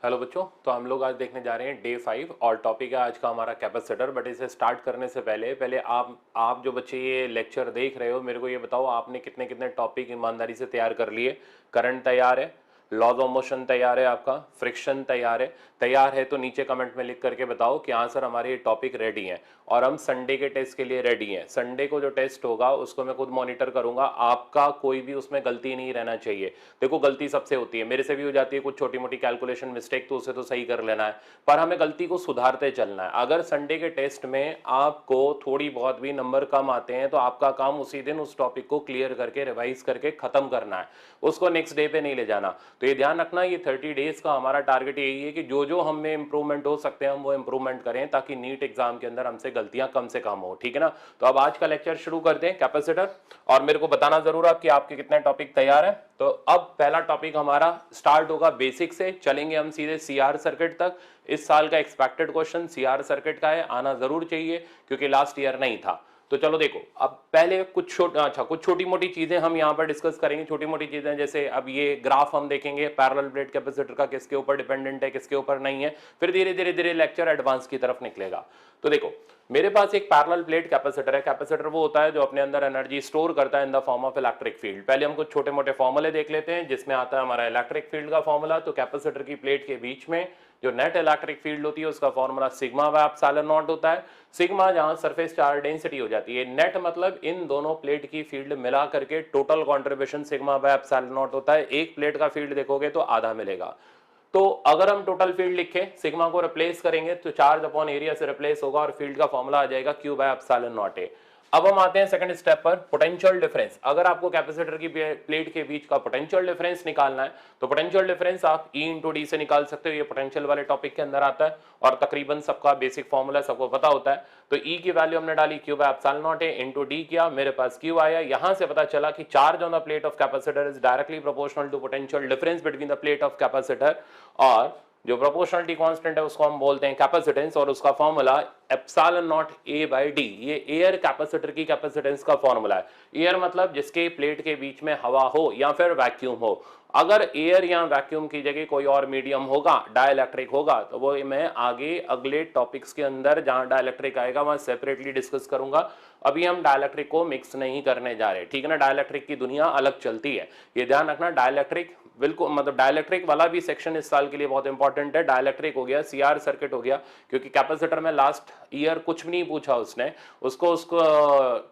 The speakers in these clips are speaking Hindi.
हेलो बच्चों, तो हम लोग आज देखने जा रहे हैं डे 5 और टॉपिक है आज का हमारा कैपेसिटर। बट इसे स्टार्ट करने से पहले पहले आप जो बच्चे ये लेक्चर देख रहे हो, मेरे को ये बताओ आपने कितने कितने टॉपिक ईमानदारी से तैयार कर लिए। करंट तैयार है, लॉज ऑफ मोशन तैयार है, आपका फ्रिक्शन तैयार है। तैयार है तो नीचे कमेंट में लिख करके बताओ कि हाँ सर हमारे ये टॉपिक रेडी हैं और हम संडे के टेस्ट के लिए रेडी हैं। संडे को जो टेस्ट होगा उसको मैं खुद मॉनिटर करूंगा, आपका कोई भी उसमें गलती नहीं रहना चाहिए। देखो गलती सबसे होती है, मेरे से भी हो जाती है कुछ छोटी मोटी कैलकुलेशन मिस्टेक, तो उसे तो सही कर लेना है, पर हमें गलती को सुधारते चलना है। अगर संडे के टेस्ट में आपको थोड़ी बहुत भी नंबर कम आते हैं तो आपका काम उसी दिन उस टॉपिक को क्लियर करके रिवाइज करके खत्म करना है, उसको नेक्स्ट डे पे नहीं ले जाना। तो ये ध्यान रखना, ये 30 डेज का हमारा टारगेट यही है कि जो जो हमें इंप्रूवमेंट हो सकते हैं हम वो इंप्रूवमेंट करें, ताकि नीट एग्जाम के अंदर हमसे गलतियां कम से कम हो। ठीक है ना। तो अब आज का लेक्चर शुरू करते हैं कैपेसिटर, और मेरे को बताना जरूर आप कि आपके कितने टॉपिक तैयार है। तो अब पहला टॉपिक हमारा स्टार्ट होगा बेसिक से, चलेंगे हम सीधे सीआर सर्किट तक। इस साल का एक्सपेक्टेड क्वेश्चन सीआर सर्किट का है, आना जरूर चाहिए क्योंकि लास्ट ईयर नहीं था। तो चलो देखो, अब पहले कुछ छोटी मोटी चीजें हम यहाँ पर डिस्कस करेंगे। छोटी मोटी चीजें जैसे अब ये ग्राफ हम देखेंगे पैरेलल प्लेट कैपेसिटर का, किसके ऊपर डिपेंडेंट है किसके ऊपर नहीं है, फिर धीरे धीरे धीरे लेक्चर एडवांस की तरफ निकलेगा। तो देखो मेरे पास एक पैरेलल प्लेट कैपेसिटर है। कैपेसिटर वो होता है जो अपने अंदर एनर्जी स्टोर करता है in the form of electric field. पहले हम कुछ छोटे मोटे फॉर्मूले देख लेते हैं, जिसमें आता है हमारा इलेक्ट्रिक फील्ड का फॉर्मूला। तो कैपेसिटर की प्लेट के बीच में जो नेट इलेक्ट्रिक फील्ड होती है उसका formula sigma by epsilon not होता है। सिग्मा जहां सरफेस चार्ज डेंसिटी हो जाती है, नेट मतलब इन दोनों प्लेट की फील्ड मिला करके total contribution sigma by epsilon not होता है। एक प्लेट का फील्ड देखोगे तो आधा मिलेगा। तो अगर हम टोटल फील्ड लिखें, सिग्मा को रिप्लेस करेंगे तो चार्ज अपॉन एरिया से रिप्लेस होगा और फील्ड का फॉर्मूला आ जाएगा क्यू बाय एप्सिलॉन नॉट ए। अब हम आते हैं सेकंड स्टेप पर, पोटेंशियल डिफरेंस। अगर आपको कैपेसिटर की प्लेट के बीच का पोटेंशियल डिफरेंस निकालना है तो पोटेंशियल डिफरेंस आप E इंटू डी से निकाल सकते हो। ये पोटेंशियल वाले टॉपिक के अंदर आता है और तकरीबन सबका बेसिक फॉर्मूला सबको पता होता है। तो E की वैल्यू हमने डाली Q by epsilon naught A into D किया, मेरे पास Q आया। यहां से पता चला कि charge on the plate of capacitor is directly proportional to potential difference between the plate of capacitor, और जो प्रोपोर्शनलिटी कांस्टेंट है उसको हम बोलते हैं कैपेसिटेंस, और उसका formula epsilon naught A by D. ये एयर कैपेसिटर की कैपेसिटेंस का फॉर्मूला है। एयर मतलब जिसके प्लेट के बीच में हवा हो या फिर वैक्यूम हो। अगर एयर या वैक्यूम की जगह कोई और मीडियम होगा, डाइलेक्ट्रिक होगा, तो वो मैं आगे अगले टॉपिक्स के अंदर जहां डाइलेक्ट्रिक आएगा वहां सेपरेटली डिस्कस करूंगा। अभी हम डाइलेक्ट्रिक को मिक्स नहीं करने जा रहे, ठीक है ना। डाइलेक्ट्रिक की दुनिया अलग चलती है, ये ध्यान रखना। डाइलेक्ट्रिक बिल्कुल मतलब डाइलेक्ट्रिक वाला भी सेक्शन इस साल के लिए बहुत इंपॉर्टेंट है। डाइलेक्ट्रिक हो गया, सीआर सर्किट हो गया, क्योंकि कैपेसिटर में लास्ट ईयर कुछ भी नहीं पूछा उसने, उसको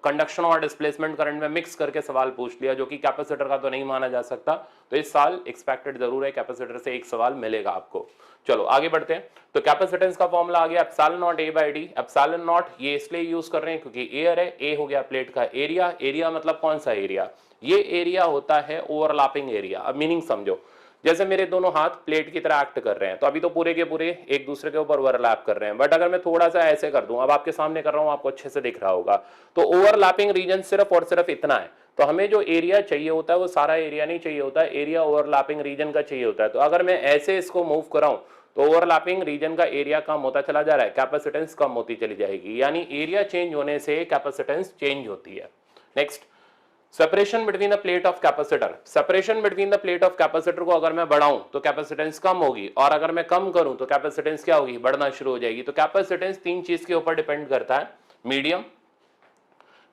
कंडक्शन और डिस्प्लेसमेंट करंट में मिक्स करके सवाल पूछ लिया, जो कि कैपेसिटर का तो नहीं माना जा सकता। तो इस साल एक्सपेक्टेड जरूर है कैपेसिटर से एक सवाल मिलेगा आपको। चलो आगे बढ़ते हैं। तो कैपेसिटेंस का फॉर्मूला आ गया epsilon naught A by D. Epsilon not ये इसलिए यूज कर रहे हैं क्योंकि एयर है, ए हो गया प्लेट का एरिया। एरिया मतलब कौन सा एरिया, ये एरिया होता है ओवरलैपिंग एरिया। अब मीनिंग समझो, जैसे मेरे दोनों हाथ प्लेट की तरह एक्ट कर रहे हैं, तो अभी तो पूरे के पूरे एक दूसरे के ऊपर ओवरलैप कर रहे हैं, बट अगर मैं थोड़ा सा ऐसे कर दूं, अब आपके सामने कर रहा हूं, आपको अच्छे से दिख रहा होगा, तो ओवरलैपिंग रीजन सिर्फ और सिर्फ इतना है। तो हमें जो एरिया चाहिए होता है वो सारा एरिया नहीं चाहिए होता है, एरिया ओवरलैपिंग रीजन का चाहिए होता है। तो अगर मैं ऐसे इसको मूव कराऊं तो ओवरलैपिंग रीजन का एरिया कम होता चला जा रहा है, कैपेसिटेंस कम होती चली जाएगी, यानी एरिया चेंज होने से कैपेसिटेंस चेंज होती है। Next, separation between the plate of capacitor. Separation between the plate of capacitor को अगर मैं बढ़ाऊं तो कैपेसिटेंस कम होगी, और अगर मैं कम करूं तो कैपेसिटेंस क्या होगी, बढ़ना शुरू हो जाएगी। तो कैपेसिटेंस तीन चीज के ऊपर डिपेंड करता है, मीडियम,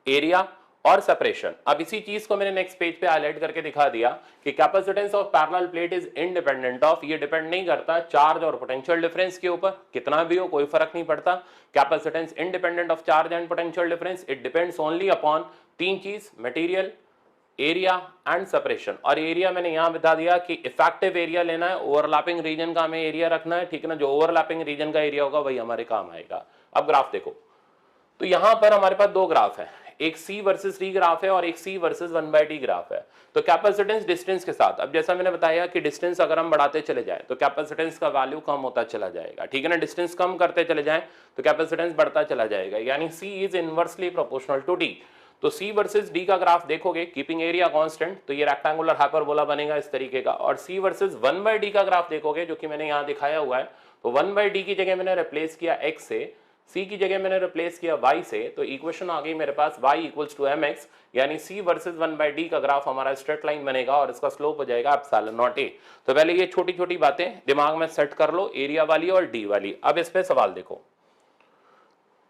एरिया और सेपरेशन। अब इसी चीज को मैंने नेक्स्ट पेज पे हाईलाइट करके दिखा दिया कि capacitance of parallel plate is independent of, ये डिपेंड नहीं करता चार्ज और पोटेंशियल डिफरेंस के ऊपर, कितना भी हो कोई फर्क नहीं पड़ता। Capacitance independent of charge and potential difference, it depends only upon तीन चीज, मटेरियल, एरिया एंड सेपरेशन। और एरिया मैंने यहां बता दिया कि इफेक्टिव एरिया लेना है, ओवरलैपिंग रीजन का हमें एरिया रखना है, ठीक है ना। जो ओवरलैपिंग रीजन का एरिया होगा वही हमारे काम आएगा। अब ग्राफ देखो, तो यहां पर हमारे पास दो ग्राफ है, एक C वर्सेस D ग्राफ है और एक C वर्सेस 1/d ग्राफ है। तो कैपेसिटेंस डिस्टेंस के साथ, अब जैसा मैंने बताया कि डिस्टेंस अगर हम बढ़ाते चले जाएं तो कैपेसिटेंस का वैल्यू कम होता चला जाएगा, ठीक है ना। डिस्टेंस कम करते चले जाएं तो कैपेसिटेंस बढ़ता चला जाएगा, यानी C is inversely proportional to D। तो C वर्सेस D का ग्राफ देखोगे, कीपिंग एरिया कांस्टेंट, तो ये रेक्टेंगुलर हाइपरबोला बनेगा इस तरीके का। और C वर्सेस 1/d का ग्राफ देखोगे, जो कि मैंने यहां दिखाया हुआ है, तो 1/d की जगह मैंने रिप्लेस किया x से, सी की जगह मैंने रिप्लेस किया y से, तो इक्वेशन आ गई मेरे पास y इक्वल्स टू mx, यानी c वर्सेस 1/d का ग्राफ हमारा स्ट्रेट लाइन बनेगा और इसका स्लोप हो जाएगा एप्सिलॉन नॉट a। तो पहले ये छोटी छोटी बातें दिमाग में सेट कर लो, एरिया वाली और d वाली। अब इस पे सवाल देखो।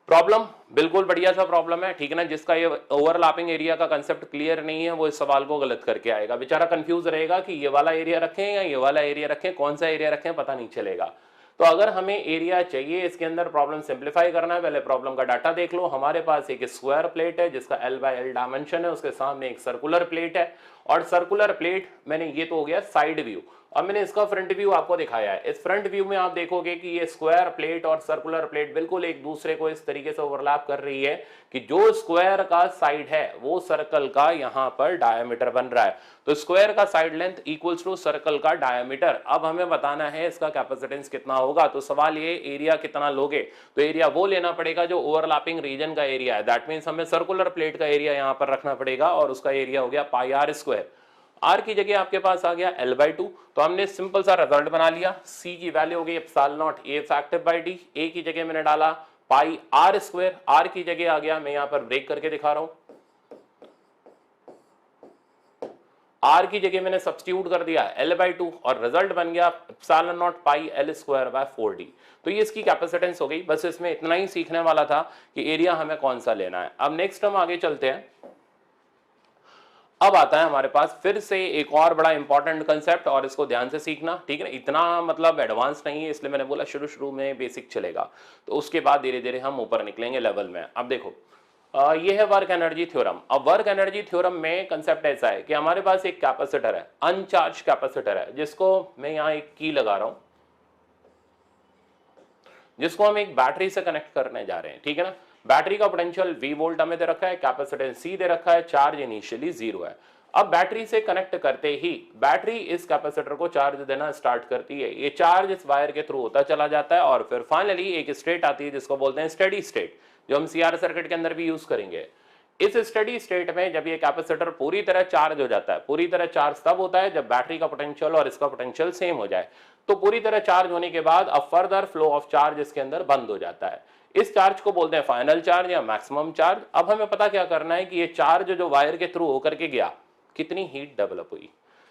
प्रॉब्लम बिल्कुल बढ़िया सा प्रॉब्लम है, ठीक है ना। जिसका ये ओवरलैपिंग एरिया का कंसेप्ट क्लियर नहीं है वो इस सवाल को गलत करके आएगा, बेचारा कंफ्यूज रहेगा कि ये वाला एरिया रखें या ये वाला एरिया रखें, कौन सा एरिया रखें पता नहीं चलेगा। तो अगर हमें एरिया चाहिए, इसके अंदर प्रॉब्लम सिंप्लीफाई करना है, पहले प्रॉब्लम का डाटा देख लो। हमारे पास एक स्क्वायर प्लेट है जिसका L/L डायमेंशन है, उसके सामने एक सर्कुलर प्लेट है, और सर्कुलर प्लेट मैंने, ये तो हो गया साइड व्यू। अब मैंने इसका फ्रंट व्यू आपको दिखाया है। इस फ्रंट व्यू में आप देखोगे कि ये स्क्वायर प्लेट और सर्कुलर प्लेट बिल्कुल एक दूसरे को इस तरीके से ओवरलैप कर रही है कि जो स्क्वायर का साइड है वो सर्कल का यहां पर डायमीटर बन रहा है। तो स्क्वायर का side length equals to circle का डायमीटर। अब हमें बताना है इसका कैपेसिटेंस कितना होगा। तो सवाल ये, एरिया कितना लोगे, तो एरिया वो लेना पड़ेगा जो ओवरलैपिंग रीजन का एरिया है। दैट मीन्स हमें सर्कुलर प्लेट का एरिया यहां पर रखना पड़ेगा और उसका एरिया हो गया पाई आर स्क्वायर। आर की जगह आपके पास आ गया L/2, तो हमने सिंपल सा रिजल्ट बना लिया। सी की वैल्यू हो गई epsilon naught a factor by D. A की जगह मैंने डाला पाई आर स्क्वायर, आर की जगह आ गया, मैं यहां पर ब्रेक करके दिखा रहा हूं, आर की जगह मैंने सब्स्टिट्यूट कर दिया L/2 और रिजल्ट बन गया epsilon not pi L square by 4d। तो ये इसकी कैपेसिटेंस हो गई। बस इसमें इतना ही सीखने वाला था कि एरिया हमें कौन सा लेना है। अब नेक्स्ट हम आगे चलते हैं। अब आता है हमारे पास फिर से एक और बड़ा इंपॉर्टेंट कंसेप्ट, और इसको ध्यान से सीखना, ठीक है ना। इतना मतलब एडवांस नहीं है, इसलिए मैंने बोला शुरू शुरू में बेसिक चलेगा, तो उसके बाद धीरे धीरे हम ऊपर निकलेंगे लेवल में। अब देखो, ये है वर्क एनर्जी थ्योरम। अब वर्क एनर्जी थ्योरम में कंसेप्ट ऐसा है कि हमारे पास एक कैपेसिटर है, अनचार्ज कैपेसिटर है, जिसको मैं यहां एक की लगा रहा हूं, जिसको हम एक बैटरी से कनेक्ट करने जा रहे हैं, ठीक है ना। बैटरी का पोटेंशियल V वोल्ट हमें दे रखा है, कैपेसिटेंस C दे रखा है, चार्ज इनिशियली 0 है। अब बैटरी से कनेक्ट करते ही बैटरी इस कैपेसिटर को चार्ज देना स्टार्ट करती है। ये चार्ज इस वायर के थ्रू होता चला जाता है और फिर फाइनली एक स्टेट आती है जिसको बोलते हैं स्टेडी स्टेट, जो हम CR सर्किट के अंदर भी यूज करेंगे। इस स्टेडी स्टेट में जब ये कैपेसिटर पूरी तरह चार्ज हो जाता है, पूरी तरह चार्ज तब होता है जब बैटरी का पोटेंशियल और इसका पोटेंशियल सेम हो जाए। तो पूरी तरह चार्ज होने के बाद अब फर्दर फ्लो ऑफ चार्ज इसके अंदर बंद हो जाता है। इस चार्ज को बोलते हैं फाइनल चार्ज या मैक्सिमम चार्ज। अब हमें पता क्या करना है कि ये चार्ज जो वायर के थ्रू होकर के गया, कितनी हीट डेवलप हुई।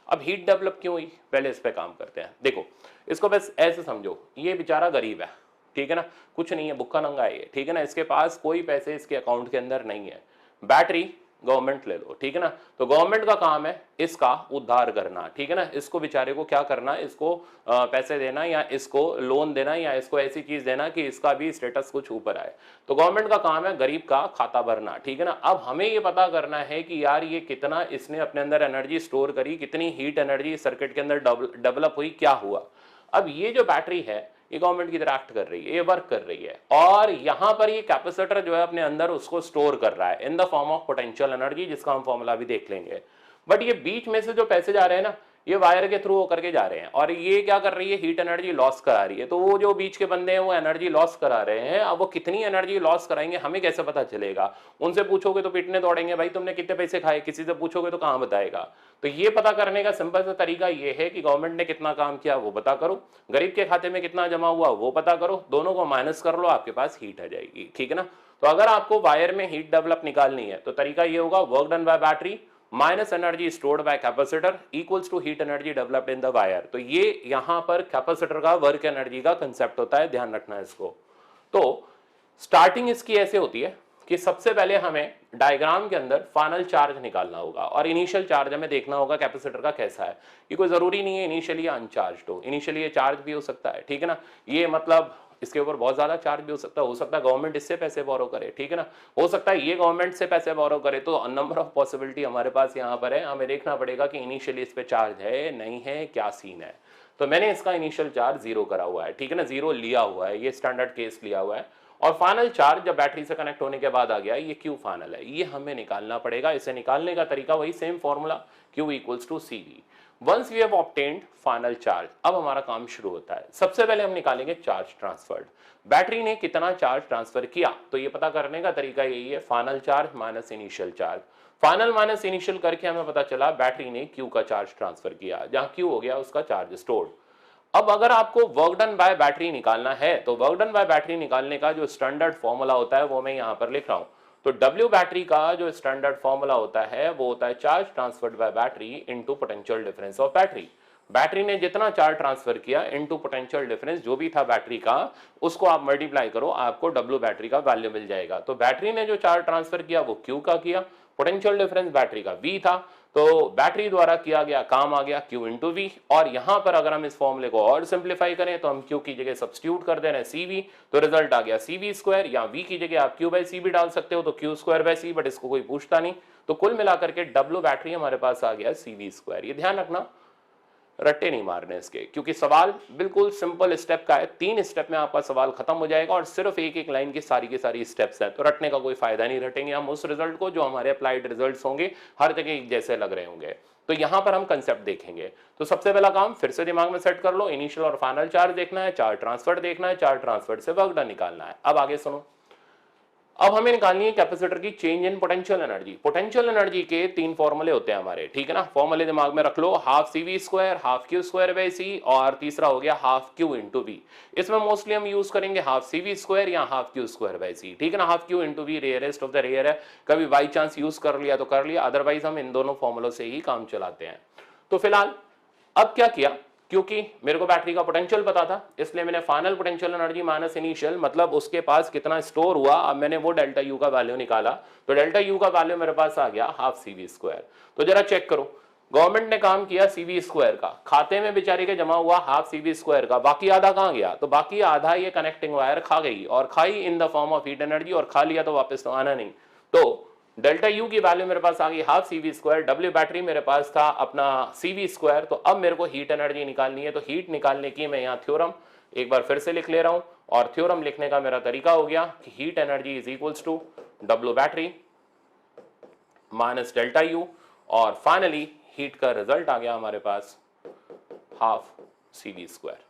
अब हीट डेवलप क्यों हुई, पहले इस पे काम करते हैं। देखो, इसको बस ऐसे समझो, ये बेचारा गरीब है, ठीक है ना, कुछ नहीं है, भुक्खा नंगा है ये, ठीक है ना, इसके पास कोई पैसे इसके अकाउंट के अंदर नहीं है। बैटरी गवर्नमेंट ले लो, ठीक है ना, तो गवर्नमेंट का काम है इसका उद्धार करना, ठीक है ना। इसको बेचारे को क्या करना, इसको पैसे देना या इसको लोन देना या इसको ऐसी चीज देना कि इसका भी स्टेटस कुछ ऊपर आए। तो गवर्नमेंट का काम है गरीब का खाता भरना, ठीक है ना। अब हमें ये पता करना है कि यार ये कितना इसने अपने अंदर एनर्जी स्टोर करी, कितनी हीट एनर्जी सर्किट के अंदर डेवलप हुई, क्या हुआ। अब ये जो बैटरी है ये गवर्नमेंट की तरह एक्ट कर रही है, ये वर्क कर रही है, और यहां पर ये कैपेसिटर जो है अपने अंदर उसको स्टोर कर रहा है in the form of potential energy, जिसका हम फॉर्मूला भी देख लेंगे। बट ये बीच में से जो पैसे जा रहे हैं ना, ये वायर के थ्रू होकर के जा रहे हैं, और ये क्या कर रही है, हीट एनर्जी लॉस करा रही है। तो वो जो बीच के बंदे हैं वो एनर्जी लॉस करा रहे हैं। अब वो कितनी एनर्जी लॉस कराएंगे हमें कैसे पता चलेगा। उनसे पूछोगे तो पीटने दौड़ेंगे, भाई तुमने कितने पैसे खाए, किसी से पूछोगे तो कहां बताएगा। तो ये पता करने का सिंपल सा तरीका ये है कि गवर्नमेंट ने कितना काम किया वो पता करो, गरीब के खाते में कितना जमा हुआ वो पता करो, दोनों को माइनस कर लो, आपके पास हीट आ जाएगी, ठीक है ना। तो अगर आपको वायर में हीट डेवलप निकालनी है तो तरीका ये होगा, work done by battery minus energy stored by capacitor equals to heat energy developed in the wire. तो ये यहां पर कैपेसिटर का वर्क एनर्जी का कंसेप्ट होता है, ध्यान रखना है इसको। तो स्टार्टिंग इसकी ऐसे होती है कि सबसे पहले हमें डायग्राम के अंदर फाइनल चार्ज निकालना होगा और इनिशियल चार्ज हमें देखना होगा कैपेसिटर का कैसा है। ये कोई जरूरी नहीं है इनिशियली अनचार्ज हो, इनिशियली ये चार्ज भी हो सकता है, ठीक है ना। ये मतलब इसके ऊपर बहुत ज्यादा चार्ज भी हो सकता है गवर्नमेंट इससे पैसे बोरो करे, ठीक है ना। हो सकता है ये गवर्नमेंट से पैसे बोरो करे। तो नंबर ऑफ पॉसिबिलिटी हमारे पास यहाँ पर है, हमें देखना पड़ेगा कि इनिशियली इस पे चार्ज है नहीं है, क्या सीन है। तो मैंने इसका इनिशियल चार्ज 0 करा हुआ है, ठीक है ना, 0 लिया हुआ है, ये स्टैंडर्ड केस लिया हुआ है। और फाइनल चार्ज जब बैटरी से कनेक्ट होने के बाद आ गया, ये Q फाइनल है, ये हमें निकालना पड़ेगा। इसे निकालने का तरीका वही same formula, Q equals to CV। Once we have obtained final charge, अब हमारा काम शुरू होता है। सबसे पहले हम निकालेंगे चार्ज ट्रांसफर्ड, बैटरी ने कितना चार्ज ट्रांसफर किया। तो ये पता करने का तरीका यही है, final charge minus initial charge. Final minus initial करके हमें पता चला बैटरी ने Q का चार्ज ट्रांसफर किया, जहां Q हो गया उसका चार्ज स्टोर्ड। अब अगर आपको वर्क डन बाय बैटरी निकालना है तो वर्क डन बाय बैटरी निकालने का जो स्टैंडर्ड फॉर्मूला होता है वो मैं यहां पर लिख रहा हूं। तो डब्ल्यू बैटरी का जो स्टैंडर्ड फॉर्मूला होता है वो होता है charge transferred by battery into potential difference of battery. Battery ने जितना चार्ज ट्रांसफर किया इनटू पोटेंशियल डिफरेंस जो भी था बैटरी का, उसको आप मल्टीप्लाई करो, आपको डब्ल्यू बैटरी का वैल्यू मिल जाएगा। तो बैटरी ने जो चार्ज ट्रांसफर किया वो क्यू का किया, पोटेंशियल डिफरेंस बैटरी का वी था, तो बैटरी द्वारा किया गया काम आ गया Q इंटू वी। और यहां पर अगर हम इस फॉर्मूले को और सिंप्लीफाई करें तो हम Q की जगह सब्स्टिट्यूट कर दे रहे हैं CV, तो रिजल्ट आ गया CV स्क्वायर, या V की जगह आप Q बाई सी भी डाल सकते हो तो Q square by C, but इसको कोई पूछता नहीं। तो कुल मिलाकर के डब्ल्यू बैटरी हमारे पास आ गया CV स्क्वायर। ये ध्यान रखना, रट्टे नहीं मारने इसके, क्योंकि सवाल बिल्कुल सिंपल स्टेप का है, 3 स्टेप में आपका सवाल खत्म हो जाएगा और सिर्फ एक एक लाइन की सारी स्टेप्स हैं, तो रटने का कोई फायदा नहीं। रटेंगे हम उस रिजल्ट को जो हमारे अप्लाइड रिजल्ट्स होंगे, हर जगह जैसे लग रहे होंगे। तो यहां पर हम कंसेप्ट देखेंगे। तो सबसे पहला काम फिर से दिमाग में सेट कर लो, इनिशियल और फाइनल चार्ज देखना है, चार्ज ट्रांसफर देखना है, चार्ज ट्रांसफर से वर्क डन निकालना है। अब आगे सुनो, अब हमें निकालनी है कैपेसिटर की change in potential energy. Potential energy के 3 फॉर्मूले होते हैं हमारे, ठीक है ना। फॉर्मूले दिमाग में रख लो, half CV square, half Q square by C, और तीसरा हो गया हाफ Q इंटू वी। इसमें मोस्टली हम यूज करेंगे हाफ CV स्क्वायर या half Q square by C, ठीक है ना। Half Q into V rarest of the rare है, कभी बाई चांस यूज कर लिया तो कर लिया, अदरवाइज हम इन दोनों फॉर्मूलों से ही काम चलाते हैं। तो फिलहाल अब क्या किया, क्योंकि मेरे को बैटरी का पोटेंशियल पता था, इसलिए मैंने final potential energy minus initial, मतलब उसके पास कितना स्टोर हुआ, अब मैंने वो डेल्टा यू का वैल्यू निकाला। तो डेल्टा यू का वैल्यू मेरे पास आ गया हाफ CV स्क्वायर। तो जरा चेक करो, गवर्नमेंट ने काम किया CV स्क्वायर का, खाते में बेचारे के जमा हुआ हाफ CV स्क्वायर का, बाकी आधा कहां गया, तो बाकी आधा ये कनेक्टिंग वायर खा गई, और खाई इन the form of heat energy, और खा लिया तो वापस तो आना नहीं। तो डेल्टा यू की वैल्यू मेरे पास आ गई half CV square, W battery मेरे पास था अपना CV स्क्वायर। तो अब मेरे को हीट एनर्जी निकालनी है, तो हीट निकालने की मैं यहाँ थ्योरम एक बार फिर से लिख ले रहा हूं, और थ्योरम लिखने का मेरा तरीका हो गया कि heat energy is equals to W battery minus delta U, और फाइनली हीट का रिजल्ट आ गया हमारे पास हाफ CV स्क्वायर।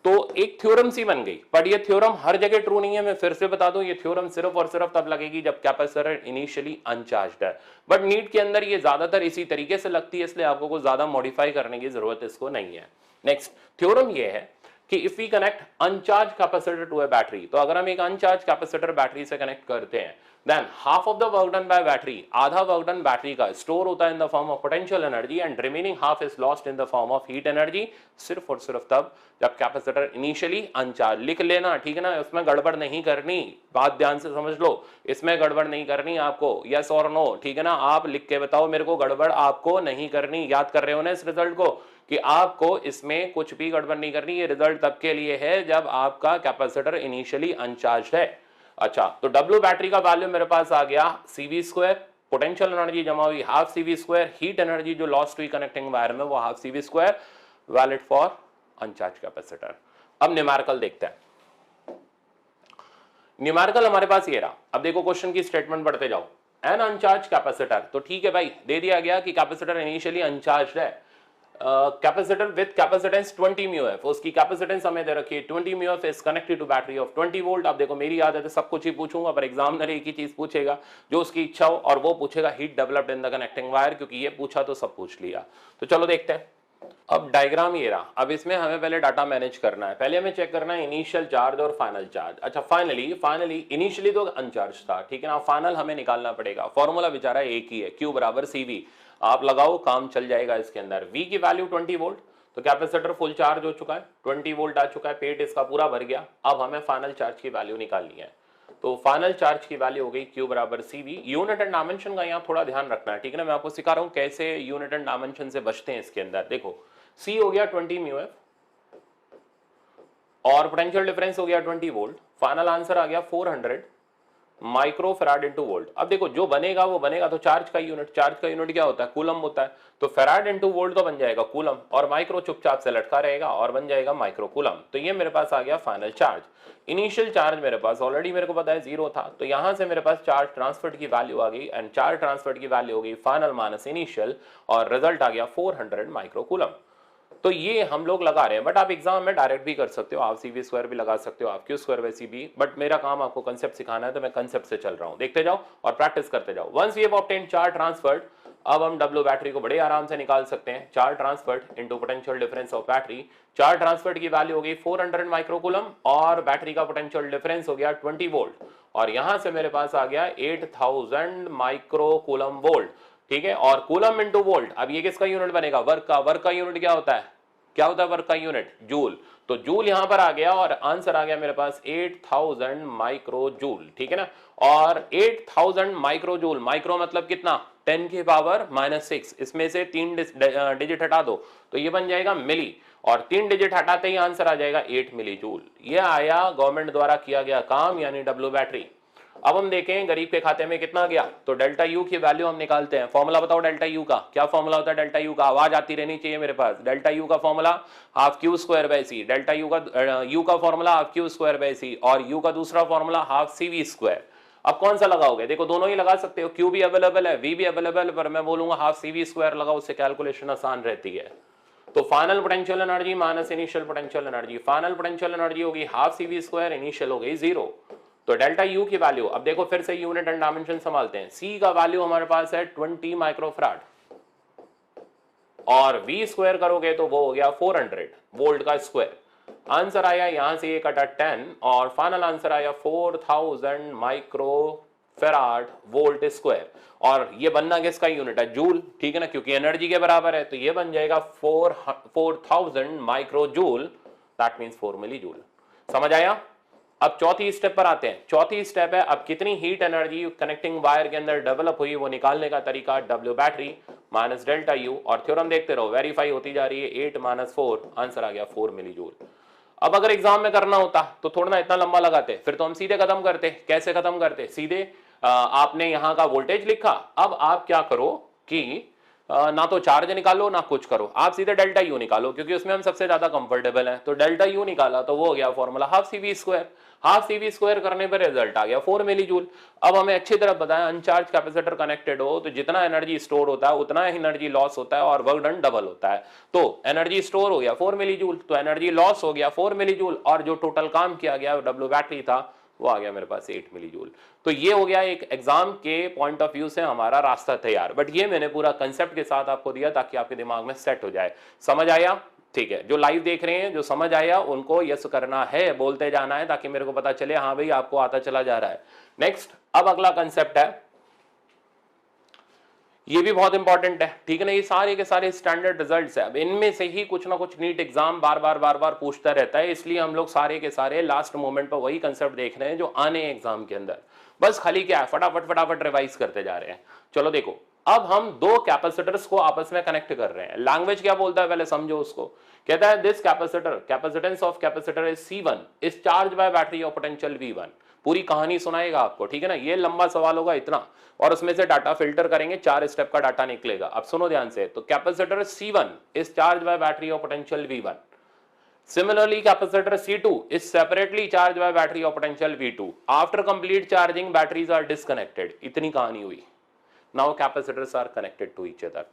तो एक थ्योरम सी बन गई, बट ये थ्योरम हर जगह ट्रू नहीं है। मैं फिर से बता दूं, ये थ्योरम सिर्फ और सिर्फ तब लगेगी जब कैपेसिटर इनिशियली अनचार्ज्ड है, बट नीट के अंदर ये ज्यादातर इसी तरीके से लगती है, इसलिए आपको कुछ ज्यादा मॉडिफाई करने की जरूरत इसको नहीं है। नेक्स्ट थ्योरम ये है कि if we connect uncharge capacitor to a battery, तो अगर हम एक अनचार्ज कैपेसिटर बैटरी से कनेक्ट करते हैं, then half of the work done by battery, आधा वर्क डन बैटरी का स्टोर होता है in the form of potential energy, and remaining half is lost in the form of heat energy, सिर्फ और सिर्फ तब जब कैपेसिटर इनिशियली अनचार्ज। लिख लेना, ठीक है ना, उसमें गड़बड़ नहीं करनी, बात ध्यान से समझ लो, इसमें गड़बड़ नहीं करनी आपको, यस और नो, ठीक है ना। आप लिख के बताओ मेरे को, गड़बड़ आपको नहीं करनी। याद कर रहे हो ना इस रिजल्ट को, कि आपको इसमें कुछ भी गड़बड़ नहीं करनी। ये रिजल्ट तब के लिए है जब आपका कैपेसिटर इनिशियली अनचार्ज है। अच्छा, तो डब्ल्यू बैटरी का वैल्यू मेरे पास आ गया CV स्क्वायर, पोटेंशियल एनर्जी जमा हुई half CV square, heat energy जो लॉस्ट हुई कनेक्टिंग वायर में वो half CV square, valid for अनचार्ज capacitor. अब न्यूमेरिकल देखते हैं। न्यूमेरिकल हमारे पास ये रहा। अब देखो क्वेश्चन की स्टेटमेंट पढ़ते जाओ। एन अनचार्ज कैपेसिटर, तो ठीक है भाई, दे दिया गया कि कैपेसिटर इनिशियली अनचार्ज है, कैपेसिटर विद कैपेसिटेंस 20 μF, उसकी कैपेसिटेंस हमें दे रखी है 20 μF is connected to battery of 20 volt. अब देखो मेरी आदत है सब कुछ ही पूछूंगा, पर एग्जामिनर एक ही चीज पूछेगा जो उसकी इच्छा हो, और वो पूछेगा heat developed in the connecting wire, क्योंकि ये पूछा तो सब पूछ लिया। तो चलो देखते हैं। अब डायग्राम ये रहा। अब इसमें हमें पहले डाटा मैनेज करना है, पहले हमें चेक करना है इनिशियल चार्ज और फाइनल चार्ज। अच्छा, फाइनली इनिशियली तो अनचार्ज था, ठीक है ना, फाइनल हमें निकालना पड़ेगा। फॉर्मूला बेचारा एक ही है, Q बराबर CV, आप लगाओ काम चल जाएगा इसके अंदर। V की वैल्यू 20 वोल्ट, तो कैपेसिटर फुल चार्ज हो चुका है, 20 वोल्ट आ चुका है, पेट इसका पूरा भर गया। अब हमें फाइनल चार्ज की वैल्यू निकालनी है, तो फाइनल चार्ज की वैल्यू हो गई Q बराबर CV। यूनिट एंड डायमेंशन का यहाँ थोड़ा ध्यान रखना है, ठीक है ना, मैं आपको सिखा रहा हूँ कैसे यूनिट एंड डायमेंशन से बचते हैं इसके अंदर। देखो C हो गया 20 μF और पोटेंशियल डिफरेंस हो गया 20 वोल्ट, फाइनल आंसर आ गया 400 माइक्रो फैराड इंटू वोल्ट। अब देखो जो बनेगा वो बनेगा, तो चार्ज का यूनिट क्या होता है, कूलम होता है, तो फैराड इंटू वोल्ट तो बन जाएगा कूलम, और माइक्रो चुपचाप से लटका रहेगा और बन जाएगा माइक्रो कूलम। तो ये मेरे पास आ गया फाइनल चार्ज। इनिशियल चार्ज मेरे पास ऑलरेडी मेरे को पता है 0 था, तो यहां से मेरे पास चार्ज ट्रांसफर्ड की वैल्यू आ गई, एंड चार्ज ट्रांसफर्ड की वैल्यू हो गई फाइनल माइनस इनिशियल, और रिजल्ट आ गया 400 माइक्रो कूलम। तो ये हम लोग लगा रहे हैं, बट आप एग्जाम में डायरेक्ट भी कर सकते हो, आप CV स्क्वायर भी लगा सकते हो, आप Q square by CV, but मेरा काम आपको कंसेप्ट सिखाना है, तो मैं कंसेप्ट से चल रहा हूं। देखते जाओ और प्रैक्टिस करते जाओ। Once we have obtained charge transferred अब हम डब्ल्यू बैटरी को बड़े आराम से निकाल सकते हैं, charge transferred into potential difference of battery. Charge transferred की वैल्यू होगी 400 माइक्रोकूलम और बैटरी का पोटेंशियल डिफरेंस हो गया 20 वोल्ट, और यहां से मेरे पास आ गया 8000 माइक्रोकूलम वोल्ट, ठीक है। और कूलम इंटू वोल्ट, अब ये किसका यूनिट बनेगा, वर्क का यूनिट क्या होता है, क्या होता है वर्क का यूनिट, जूल। तो जूल यहां पर आ गया और आंसर आ गया मेरे पास 8000 माइक्रो जूल, ठीक है ना। और 8000 माइक्रो जूल, माइक्रो मतलब कितना, 10 की पावर -6, इसमें से 3 डिजिट हटा दो तो ये बन जाएगा मिली, और 3 डिजिट हटाते ही आंसर आ जाएगा 8 मिली जूल। ये आया गवर्नमेंट द्वारा किया गया काम, यानी डब्ल्यू बैटरी। अब हम देखें गरीब के खाते में कितना गया, तो डेल्टा यू की वैल्यू हम निकालते हैं। फॉर्मूला बताओ डेल्टा यू का, क्या फॉर्मूला होता है डेल्टा यू का, आवाज आती रहनी चाहिए मेरे पास। डेल्टा यू का formula half Q square by C, delta U का formula half Q square by C, और यू का दूसरा formula half C V square. अब कौन सा लगाओगे, देखो दोनों ही लगा सकते हो, क्यू भी अवेलेबल है, वी भी अवेलेबल है, पर मैं बोलूंगा हाफ सी वी स्क्वायर लगाओ, उससे कैलकुलेशन आसान रहती है। तो final potential energy minus initial potential energy, final potential energy होगी half C V square, initial हो गई 0। तो डेल्टा यू की वैल्यू, अब देखो फिर से यूनिट एंड डायमेंशन संभालते हैं। सी का वैल्यू हमारे पास है 20 माइक्रोफराड, और वी स्क्वायर करोगे तो वो हो गया 400 वोल्ट का स्क्वायर। आंसर आया यहां से ये कटा 10, और फाइनल आंसर आया 4000 माइक्रोफराड वोल्ट स्क्वायर। और ये बनना किसका यूनिट है, जूल, ठीक है ना, क्योंकि एनर्जी के बराबर है, तो ये बन जाएगा 4000 micro joule, that means 4 milli joule. समझ आया। अब चौथी स्टेप पर आते हैं। चौथी स्टेप है अब कितनी हीट एनर्जी कनेक्टिंग वायर के अंदर डेवलप हुई वो निकालने का तरीका, W battery minus delta U, और थ्योरम देखते रहो, वेरीफाई होती जा रही है। 8 - 4, आंसर आ गया 4 मिली जूल। अब अगर एग्जाम में करना होता तो थोड़ा ना इतना लंबा लगाते, फिर तो हम सीधे खत्म करते। कैसे खत्म करते, सीधे आपने यहां का वोल्टेज लिखा, अब आप क्या करो कि ना तो चार्ज निकालो ना कुछ करो, आप सीधे डेल्टा यू निकालो, क्योंकि उसमें हम सबसे ज्यादा कंफर्टेबल हैं। तो डेल्टा यू निकाला तो वो हो गया formula half C V square, half C V square करने पर रिजल्ट आ गया 4 मिली जूल। अब हमें अच्छी तरह बताया, अनचार्ज कैपेसिटर कनेक्टेड हो तो जितना एनर्जी स्टोर होता है उतना एनर्जी लॉस होता है, और वर्क डन डबल होता है। तो एनर्जी स्टोर हो गया 4 मिली जूल, तो एनर्जी लॉस हो गया 4 मिली जूल, और जो टोटल काम किया गया डब्ल्यू बैटरी था वो आ गया मेरे पास 8 मिली जूल। तो ये हो गया एक एग्जाम के पॉइंट ऑफ व्यू से हमारा रास्ता तैयार। बट ये मैंने पूरा कंसेप्ट के साथ आपको दिया ताकि आपके दिमाग में सेट हो जाए। समझ आया, ठीक है। जो लाइव देख रहे हैं, जो समझ आया उनको यस करना है, बोलते जाना है, ताकि मेरे को पता चले हाँ भाई आपको आता चला जा रहा है। नेक्स्ट, अब अगला कंसेप्ट है, ये भी बहुत इंपॉर्टेंट है, ठीक है ना। ये सारे के सारे स्टैंडर्ड रिजल्ट्स है, अब इनमें से ही कुछ ना कुछ नीट एग्जाम बार बार पूछता रहता है, इसलिए हम लोग सारे के सारे लास्ट मोमेंट पर वही कंसेप्ट देख रहे हैं जो आने एग्जाम के अंदर। बस खाली क्या है, फटाफट रिवाइज करते जा रहे हैं। चलो देखो, अब हम दो कैपेसिटर्स को आपस में कनेक्ट कर रहे हैं। लैंग्वेज क्या बोलता है पहले समझो उसको। कहता है this capacitor, capacitance of capacitor is C1 is charge by battery of potential V1। पूरी कहानी सुनाएगा आपको, ठीक है ना। ये लंबा सवाल होगा इतना, और उसमें से डाटा फिल्टर करेंगे, 4 स्टेप का डाटा निकलेगा। अब सुनो ध्यान से, तो capacitor C1 is charge by battery of potential V1। Similarly, capacitor C2 is separately charged by battery of potential V2. After complete charging, batteries are disconnected. इतनी कहानी हुई। Now capacitors are connected to each other.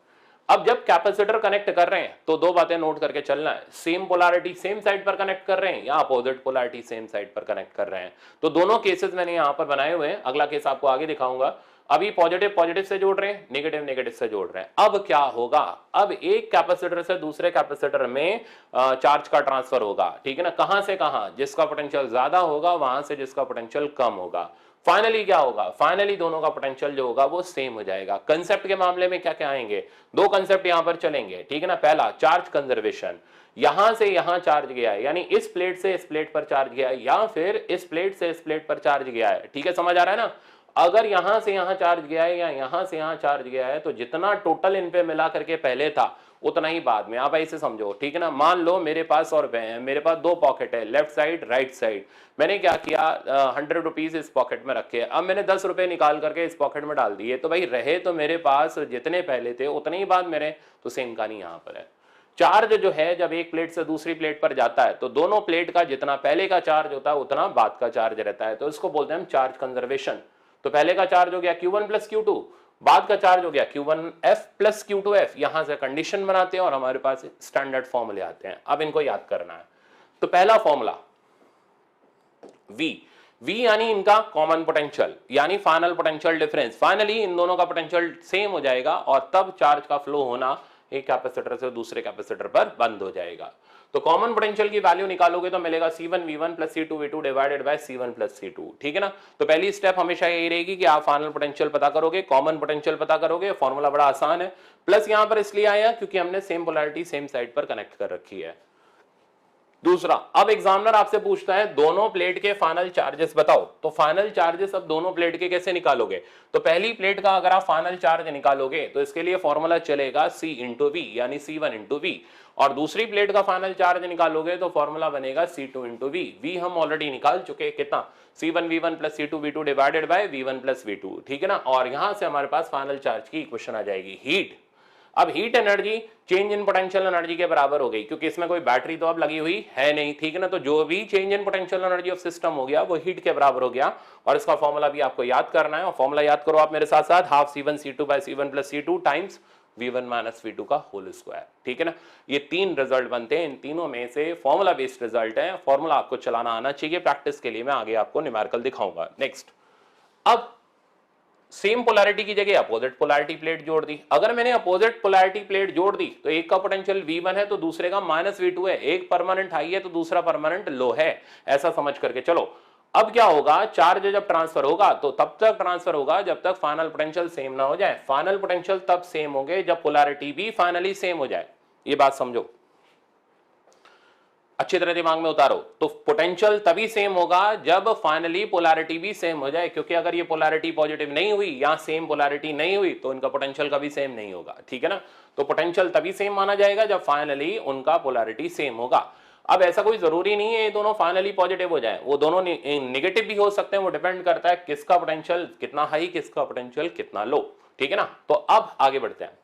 अब जब कैपेसिटर कनेक्ट कर रहे हैं तो दो बातें नोट करके चलना है। सेम पोलैरिटी सेम साइड पर कनेक्ट कर रहे हैं या अपोजिट पोलैरिटी सेम साइड पर कनेक्ट कर रहे हैं। तो दोनों केसेस मैंने यहां पर बनाए हुए हैं, अगला केस आपको आगे दिखाऊंगा। अभी पॉजिटिव पॉजिटिव से जोड़ रहे हैं, नेगेटिव नेगेटिव से जोड़ रहे हैं। अब क्या होगा, अब एक कैपेसिटर से दूसरे कैपेसिटर में चार्ज का ट्रांसफर होगा, ठीक है ना। कहां से कहां, जिसका पोटेंशियल ज्यादा होगा वहां से जिसका पोटेंशियल कम होगा। फाइनली क्या होगा, फाइनली दोनों का पोटेंशियल जो होगा वो सेम हो जाएगा। कंसेप्ट के मामले में क्या क्या आएंगे, दो कंसेप्ट यहां पर चलेंगे, ठीक है ना। पहला, चार्ज कंजर्वेशन, यहां से यहां चार्ज गया है, यानी इस प्लेट से इस प्लेट पर चार्ज गया है, या फिर इस प्लेट से इस प्लेट पर चार्ज गया है, ठीक है, समझ आ रहा है ना। अगर यहां से यहां चार्ज गया है या यहां से यहां चार्ज गया है, तो जितना टोटल इन पे मिला करके पहले था उतना ही बाद में। आप ऐसे समझो, ठीक है ना। मान लो मेरे पास और मेरे पास दो पॉकेट है, लेफ्ट साइड राइट साइड। मैंने क्या किया, 100 रुपीज इस पॉकेट में रखे, अब मैंने 10 रुपए निकाल करके इस पॉकेट में डाल दिए, तो भाई रहे तो मेरे पास जितने पहले थे उतने ही बाद मेरे, तो सेम कहानी यहां पर है। चार्ज जो है जब एक प्लेट से दूसरी प्लेट पर जाता है तो दोनों प्लेट का जितना पहले का चार्ज होता है उतना बाद का चार्ज रहता है, तो इसको बोलते हैं हम चार्ज कंजर्वेशन। तो पहले का चार्ज हो गया Q1 + Q2, बाद का चार्ज हो गया Q1F + Q2F। यहां से कंडीशन बनाते हैं और हमारे पास स्टैंडर्ड फॉर्मूले आते हैं। अब इनको याद करना है। तो पहला फॉर्मूला V, V यानी इनका कॉमन पोटेंशियल यानी final potential difference, finally in दोनों का पोटेंशियल सेम हो जाएगा और तब चार्ज का फ्लो होना एक कैपेसिटर से दूसरे कैपेसिटर पर बंद हो जाएगा। तो कॉमन पोटेंशियल की वैल्यू निकालोगे तो मिलेगा C1V1 plus C2V2 divided by C1 plus C2, ठीक है ना। तो पहली स्टेप हमेशा यही रहेगी कि आप फाइनल पोटेंशियल पता करोगे, कॉमन पोटेंशियल पता करोगे, फॉर्मूला बड़ा आसान है। प्लस यहां पर इसलिए आया क्योंकि हमने सेम पोलैरिटी सेम साइड पर कनेक्ट कर रखी है। दूसरा, अब एग्जामिनर आपसे पूछता है दोनों प्लेट के फाइनल चार्जेस बताओ, तो फाइनल चार्जेस अब दोनों प्लेट के कैसे निकालोगे। तो पहली प्लेट का अगर आप फाइनल चार्ज निकालोगे तो इसके लिए फॉर्मूला चलेगा C इंटू वी यानी C1 इंटू वी, और दूसरी प्लेट का फाइनल चार्ज निकालोगे तो फॉर्मूला बनेगा C2 इंटू वी। वी हम ऑलरेडी निकाल चुके, कितना, C1V1 plus C2V2 divided by V1 plus V2, ठीक है ना। और यहां से हमारे पास फाइनल चार्ज की इक्वेशन आ जाएगी हीट। अब heat energy change in potential energy के बराबर हो गई, क्योंकि इसमें कोई बैटरी तो अब लगी हुई है नहीं, ठीक है ना। तो जो भी change in potential energy of system हो गया वो हीट के बराबर हो गया, और इसका फॉर्मूला भी आपको याद करना है। और फॉर्मूला याद करो आप मेरे साथ साथ, half C1 C2 by C1 plus C2 times V1 minus V2 का होल स्क्वायर, ठीक है ना। ये तीन रिजल्ट बनते हैं, इन तीनों में से फॉर्मूला बेस्ड रिजल्ट है। फॉर्मूला आपको चलाना आना चाहिए, प्रैक्टिस के लिए मैं आगे आपको न्यूमेरिकल दिखाऊंगा। नेक्स्ट, अब सेम पोलैरिटी की जगह अपोजिट पोलैरिटी प्लेट जोड़ दी। अगर मैंने अपोजिट पोलैरिटी प्लेट जोड़ दी तो एक का पोटेंशियल V1 है तो दूसरे का माइनस V2 है, एक परमानेंट हाई है तो दूसरा परमानेंट लो है, ऐसा समझ करके चलो। अब क्या होगा, चार्ज जब ट्रांसफर होगा तो तब तक ट्रांसफर होगा जब तक फाइनल पोटेंशियल सेम ना हो जाए। फाइनल पोटेंशियल तब सेम होंगे जब पोलैरिटी भी फाइनली सेम हो जाए, ये बात समझो, अच्छी तरह दिमाग में उतारो। तो पोटेंशियल तभी सेम होगा जब फाइनली पोलैरिटी भी सेम हो जाए, क्योंकि अगर ये पोलैरिटी पॉजिटिव नहीं हुई या सेम पोलैरिटी नहीं हुई तो इनका पोटेंशियल कभी सेम नहीं होगा, ठीक है ना। तो पोटेंशियल तभी सेम माना जाएगा जब फाइनली उनका पोलैरिटी सेम होगा। अब ऐसा कोई जरूरी नहीं है ये दोनों फाइनली पॉजिटिव हो जाए, वो दोनों नेगेटिव भी हो सकते हैं, वो डिपेंड करता है किसका पोटेंशियल कितना हाई, किसका पोटेंशियल कितना लो, ठीक है ना। तो अब आगे बढ़ते हैं,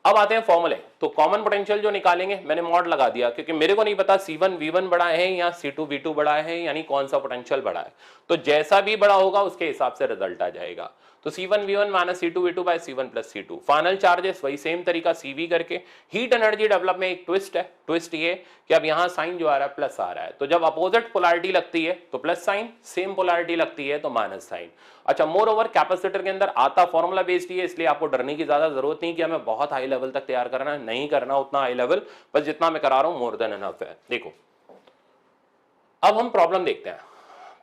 अब आते हैं फॉर्मूले। तो कॉमन पोटेंशियल जो निकालेंगे, मैंने मॉड लगा दिया क्योंकि मेरे को नहीं पता C1V1 बड़ा है या C2V2 बड़ा है, यानी कौन सा पोटेंशियल बड़ा है। तो जैसा भी बड़ा होगा उसके हिसाब से रिजल्ट आ जाएगा। तो C1V1 minus C2V2 by C1 plus C2, final charges वही सेम तरीका CV करके। हीट एनर्जी डेवलप में एक ट्विस्ट है, ट्विस्ट ये कि अब यहाँ साइन जो आ रहा है प्लस आ रहा है, तो जब अपोजिट पोलैरिटी लगती है तो प्लस साइन, सेम पोलैरिटी लगती है तो माइनस साइन। अच्छा, मोर ओवर कैपेसिटर के अंदर आता फॉर्मूला बेस्ड ही है, इसलिए आपको डरने की ज्यादा जरूरत नहीं कि हमें बहुत हाई लेवल तक तैयार करना है, नहीं करना उतना हाई लेवल, बस जितना मैं करा रहा हूं मोर देन एनफ है। देखो अब हम प्रॉब्लम देखते हैं।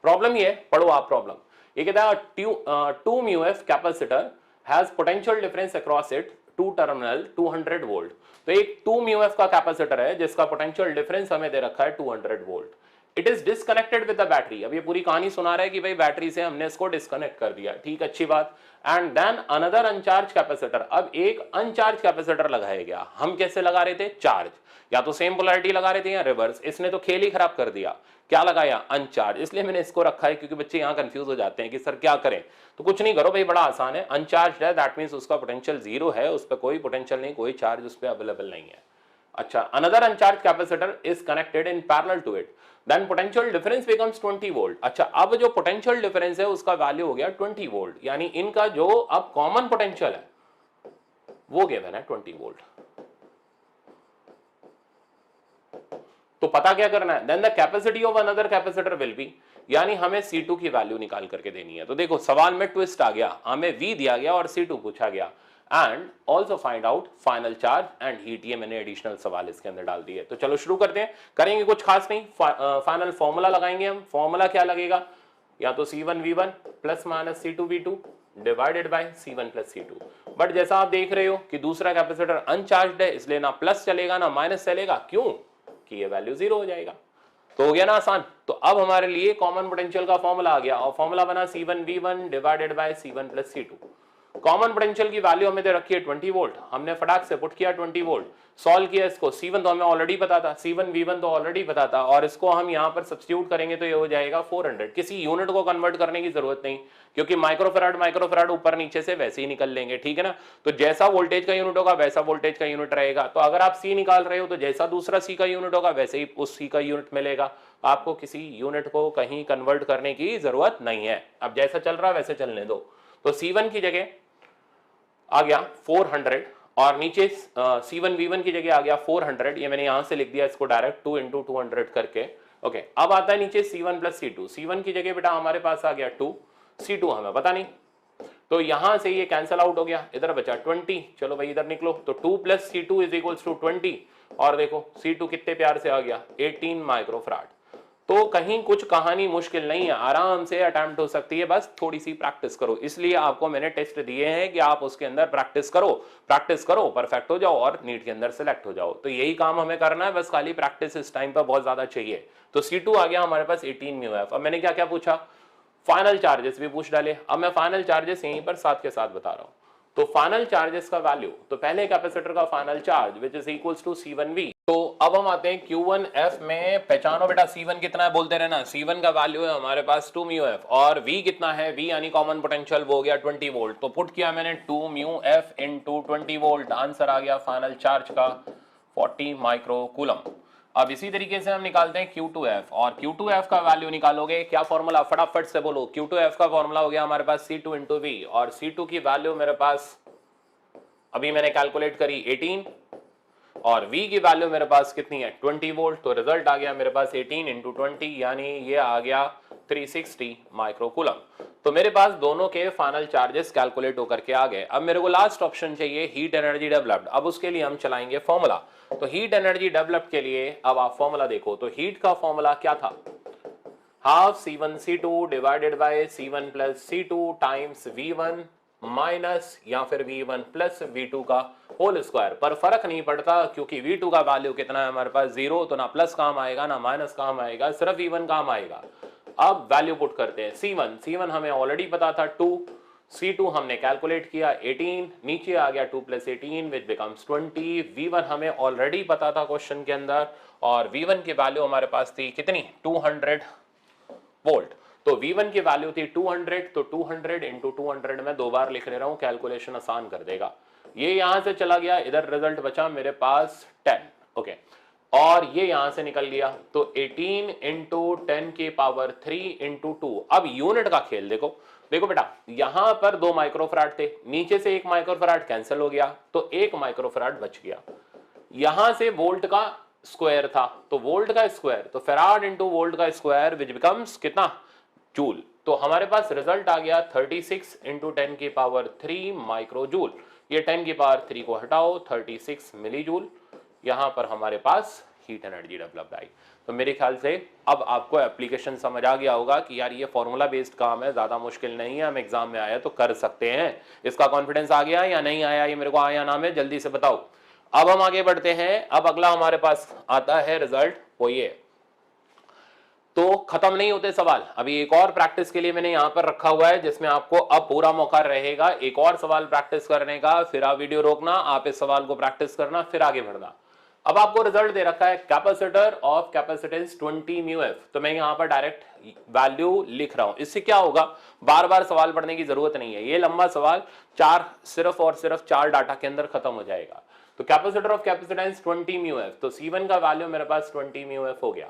प्रॉब्लम ये पढ़ो आप प्रॉब्लम, ये कहता है 2 μF capacitor has potential difference across it two terminal 200 volt. तो एक 2 μF का कैपेसिटर है जिसका पोटेंशियल डिफरेंस हमें दे रखा है 200 volt. It is disconnected with the battery. अब ये पूरी कहानी सुना रहा है कि भाई बैटरी से हमने इसको डिस्कनेक्ट कर दिया, ठीक, अच्छी बात। एंड देन अनदर अनचार्ज कैपेसिटर, अब एक अनचार्ज कैपेसिटर लगाया गया। हम कैसे लगा रहे थे, चार्ज, या तो सेम पोलैरिटी लगा रहे थे या रिवर्स। इसने तो खेल ही खराब कर दिया, क्या लगाया, अनचार्ज। इसलिए मैंने इसको रखा है क्योंकि बच्चे यहाँ कंफ्यूज हो जाते हैं कि सर क्या करें। तो कुछ नहीं करो भाई, बड़ा आसान है, अनचार्ज है दैट मींस उसका पोटेंशियल जीरो है, उस पर कोई पोटेंशियल नहीं, कोई चार्ज उस पर अवेलेबल नहीं है। अच्छा, another अनचार्ज capacitor is connected in parallel to it, then potential difference becomes 20 volt. अच्छा, अब जो पोटेंशियल डिफरेंस है उसका वैल्यू हो गया 20 वोल्ट, यानी इनका जो अब कॉमन पोटेंशियल है वो गिवन है 20 वोल्ट। तो पता क्या करना है, then the capacity of another capacitor will be, यानी हमें C2 की वैल्यू निकाल करके देनी है। तो देखो सवाल में ट्विस्ट आ गया, हमें V दिया गया और C2 पूछा गया, and also find out final charge and heat, ये मैंने एडिशनल सवाल इसके अंदर डाल दिए। तो चलो शुरू करते हैं, करेंगे कुछ खास नहीं, फाइनल फॉर्मूला लगाएंगे हम। फॉर्मूला क्या लगेगा, या तो C1V1 plus minus C2V2 divided by C1 plus C2। But जैसा आप देख रहे हो कि दूसरा कैपेसिटर अनचार्ज्ड है, इसलिए ना प्लस चलेगा ना माइनस चलेगा, क्यों कि ये वैल्यू जीरो हो जाएगा। तो हो गया ना आसान। तो अब हमारे लिए कॉमन पोटेंशियल का फॉर्मूला आ गया, और फॉर्मूला बना C1V1 divided by C1 plus C2। Common potential की वैल्यू हमें दे रखी है 20 वोल्ट, हमने फटाक से पुट किया 20 वोल्ट, सॉल्व किया इसको। C1 तो हमें ऑलरेडी पता था, C1V1 तो ऑलरेडी पता था, और इसको हम यहां पर सब्स्टिट्यूट करेंगे तो ये हो जाएगा 400। किसी यूनिट को कन्वर्ट करने की जरूरत नहीं, क्योंकि माइक्रोफैराड ऊपर नीचे से वैसे ही निकल लेंगे, ठीक है ना। तो जैसा वोल्टेज का यूनिट होगा वैसा वोल्टेज का यूनिट रहेगा। तो अगर आप C निकाल रहे हो तो जैसा दूसरा C का यूनिट होगा वैसे ही उस C का यूनिट मिलेगा। आपको किसी यूनिट को कहीं कन्वर्ट करने की जरूरत नहीं है, अब जैसा चल रहा है वैसे चलने दो। तो C1 की जगह आ गया 400, और नीचे C1V1 की जगह आ गया 400, ये मैंने यहां से लिख दिया इसको डायरेक्ट 2 × 200 करके, ओके, अब आता है नीचे C1 प्लस C2। C1 की जगह बेटा हमारे पास आ गया 2, C2 हमें पता नहीं, तो यहां से ये कैंसल आउट हो गया, इधर बचा 20। चलो भाई इधर निकलो, तो 2 plus C2 is equals to 20, और देखो C2 कितने प्यार से आ गया 18 माइक्रोफराड। तो कहीं कुछ कहानी मुश्किल नहीं है, आराम से अटेम्प्ट हो सकती है, बस थोड़ी सी प्रैक्टिस करो। इसलिए आपको मैंने टेस्ट दिए हैं कि आप उसके अंदर प्रैक्टिस करो, परफेक्ट हो जाओ और नीट के अंदर सेलेक्ट हो जाओ। तो यही काम हमें करना है, बस खाली प्रैक्टिस इस टाइम पर बहुत ज्यादा चाहिए। तो C2 आ गया हमारे पास 18 म्यू एफ। अब मैंने क्या क्या पूछा, फाइनल चार्जेस भी पूछ डाले। अब मैं फाइनल चार्जेस यहीं पर साथ के साथ बता रहा हूं। तो फाइनल चार्जेस का वैल्यू, तो पहले कैपेसिटर का final charge which is equals to C1V। तो अब हम आते हैं Q1F में, पहचानो बेटा C1 कितना है, बोलते रहना। C1 का वैल्यू है हमारे पास 2 म्यू एफ, और V कितना है, V यानी कॉमन पोटेंशियल, वो हो गया 20 वोल्ट। तो पुट किया मैंने 2 mu F into 20 volt, answer आ गया फाइनल चार्ज का 40 माइक्रो कूलम। अब इसी तरीके से हम निकालते हैं Q2F, और Q2F का वैल्यू निकालोगे, क्या फॉर्मूला, फटाफट से बोलो। Q2F का फॉर्मूला हो गया हमारे पास C2 इंटू V, और C2 की वैल्यू मेरे पास अभी मैंने कैलकुलेट करी 18, और V की वैल्यू मेरे पास कितनी है 20 वोल्ट। तो रिजल्ट आ गया मेरे पास 18 इंटू 20, यानी ये आ गया 360 माइक्रो कूलम। तो मेरे पास दोनों के फाइनल चार्जेस कैलकुलेट होकर के आ गए। अब मेरे को लास्ट ऑप्शन चाहिए हीट एनर्जी डेवलप्ड। अब उसके लिए हम चलाएंगे फॉर्मूला। तो हीट एनर्जी डेवलप्ड के लिए अब आप फॉर्मूला देखो, तो हीट का फॉर्मूला क्या था, half C1C2 divided by C1 plus C2 times V1 minus या फिर V1 प्लस V2 का होल स्क्वायर। पर फर्क नहीं पड़ता, क्योंकि V2 का वैल्यू कितना है हमारे पास 0, तो ना प्लस काम आएगा ना माइनस काम आएगा, सिर्फ V1 काम आएगा। अब वैल्यू पुट करते हैं। C1 हमें ऑलरेडी पता था 2, C2 हमने कैलकुलेट किया 18, नीचे आ गया 2 प्लस 18 विच बिकम्स 20। V1 हमें ऑलरेडी पता था क्वेश्चन के अंदर, और V1 की वैल्यू हमारे पास थी कितनी 200 वोल्ट। तो V1 की वैल्यू थी 200, तो 200 इंटू 200 में 2 बार लिख ले रहा हूं, कैलकुलेशन आसान कर देगा। ये यहां से चला गया, इधर रिजल्ट बचा मेरे पास 10, ओके, और ये यहां से निकल गया, तो 18 इंटू 10 की पावर 3 इंटू 2। अब यूनिट का खेल देखो, देखो बेटा यहां पर 2 माइक्रोफराड थे, नीचे से 1 माइक्रोफराड कैंसिल हो गया, तो 1 माइक्रोफराड बच गया। यहां से वोल्ट का स्क्वायर था, तो वोल्ट का स्क्वायर, तो फेराड इंटू वोल्ट का स्क्वायर विच बिकम्स कितना जूल। तो हमारे पास रिजल्ट आ गया 36 इंटू 10 की पावर 3 माइक्रो जूल। ये 10 की पावर 3 को हटाओ, 36 मिली जूल। यहां पर हमारे पास हीट एनर्जी डेवलप्ड आई। तो मेरे ख्याल से अब आपको एप्लीकेशन समझ आ गया होगा कि यार ये फॉर्मूला बेस्ड काम है, ज्यादा मुश्किल नहीं है, हम एग्जाम में आया तो कर सकते हैं। इसका कॉन्फिडेंस आ गया या नहीं आया, ये मेरे को आया नाम है, जल्दी से बताओ। अब हम आगे बढ़ते हैं। अब अगला हमारे पास आता है रिजल्ट, वो ये। तो खत्म नहीं होते सवाल, अभी एक और प्रैक्टिस के लिए मैंने यहां पर रखा हुआ है, जिसमें आपको अब पूरा मौका रहेगा एक और सवाल प्रैक्टिस करने का। फिर आप वीडियो रोकना, आप इस सवाल को प्रैक्टिस करना, फिर आगे बढ़ना। अब आपको रिजल्ट दे रखा है capacitor of capacitance 20 mu F. तो मैं यहां पर डायरेक्ट वैल्यू लिख रहा हूं। इससे क्या होगा, बार बार सवाल पढ़ने की जरूरत नहीं है, ये लंबा सवाल सिर्फ और सिर्फ 4 डाटा के अंदर खत्म हो जाएगा। तो capacitor of capacitance 20 mu F, तो C1 का वैल्यू मेरे पास 20 म्यू एफ हो गया।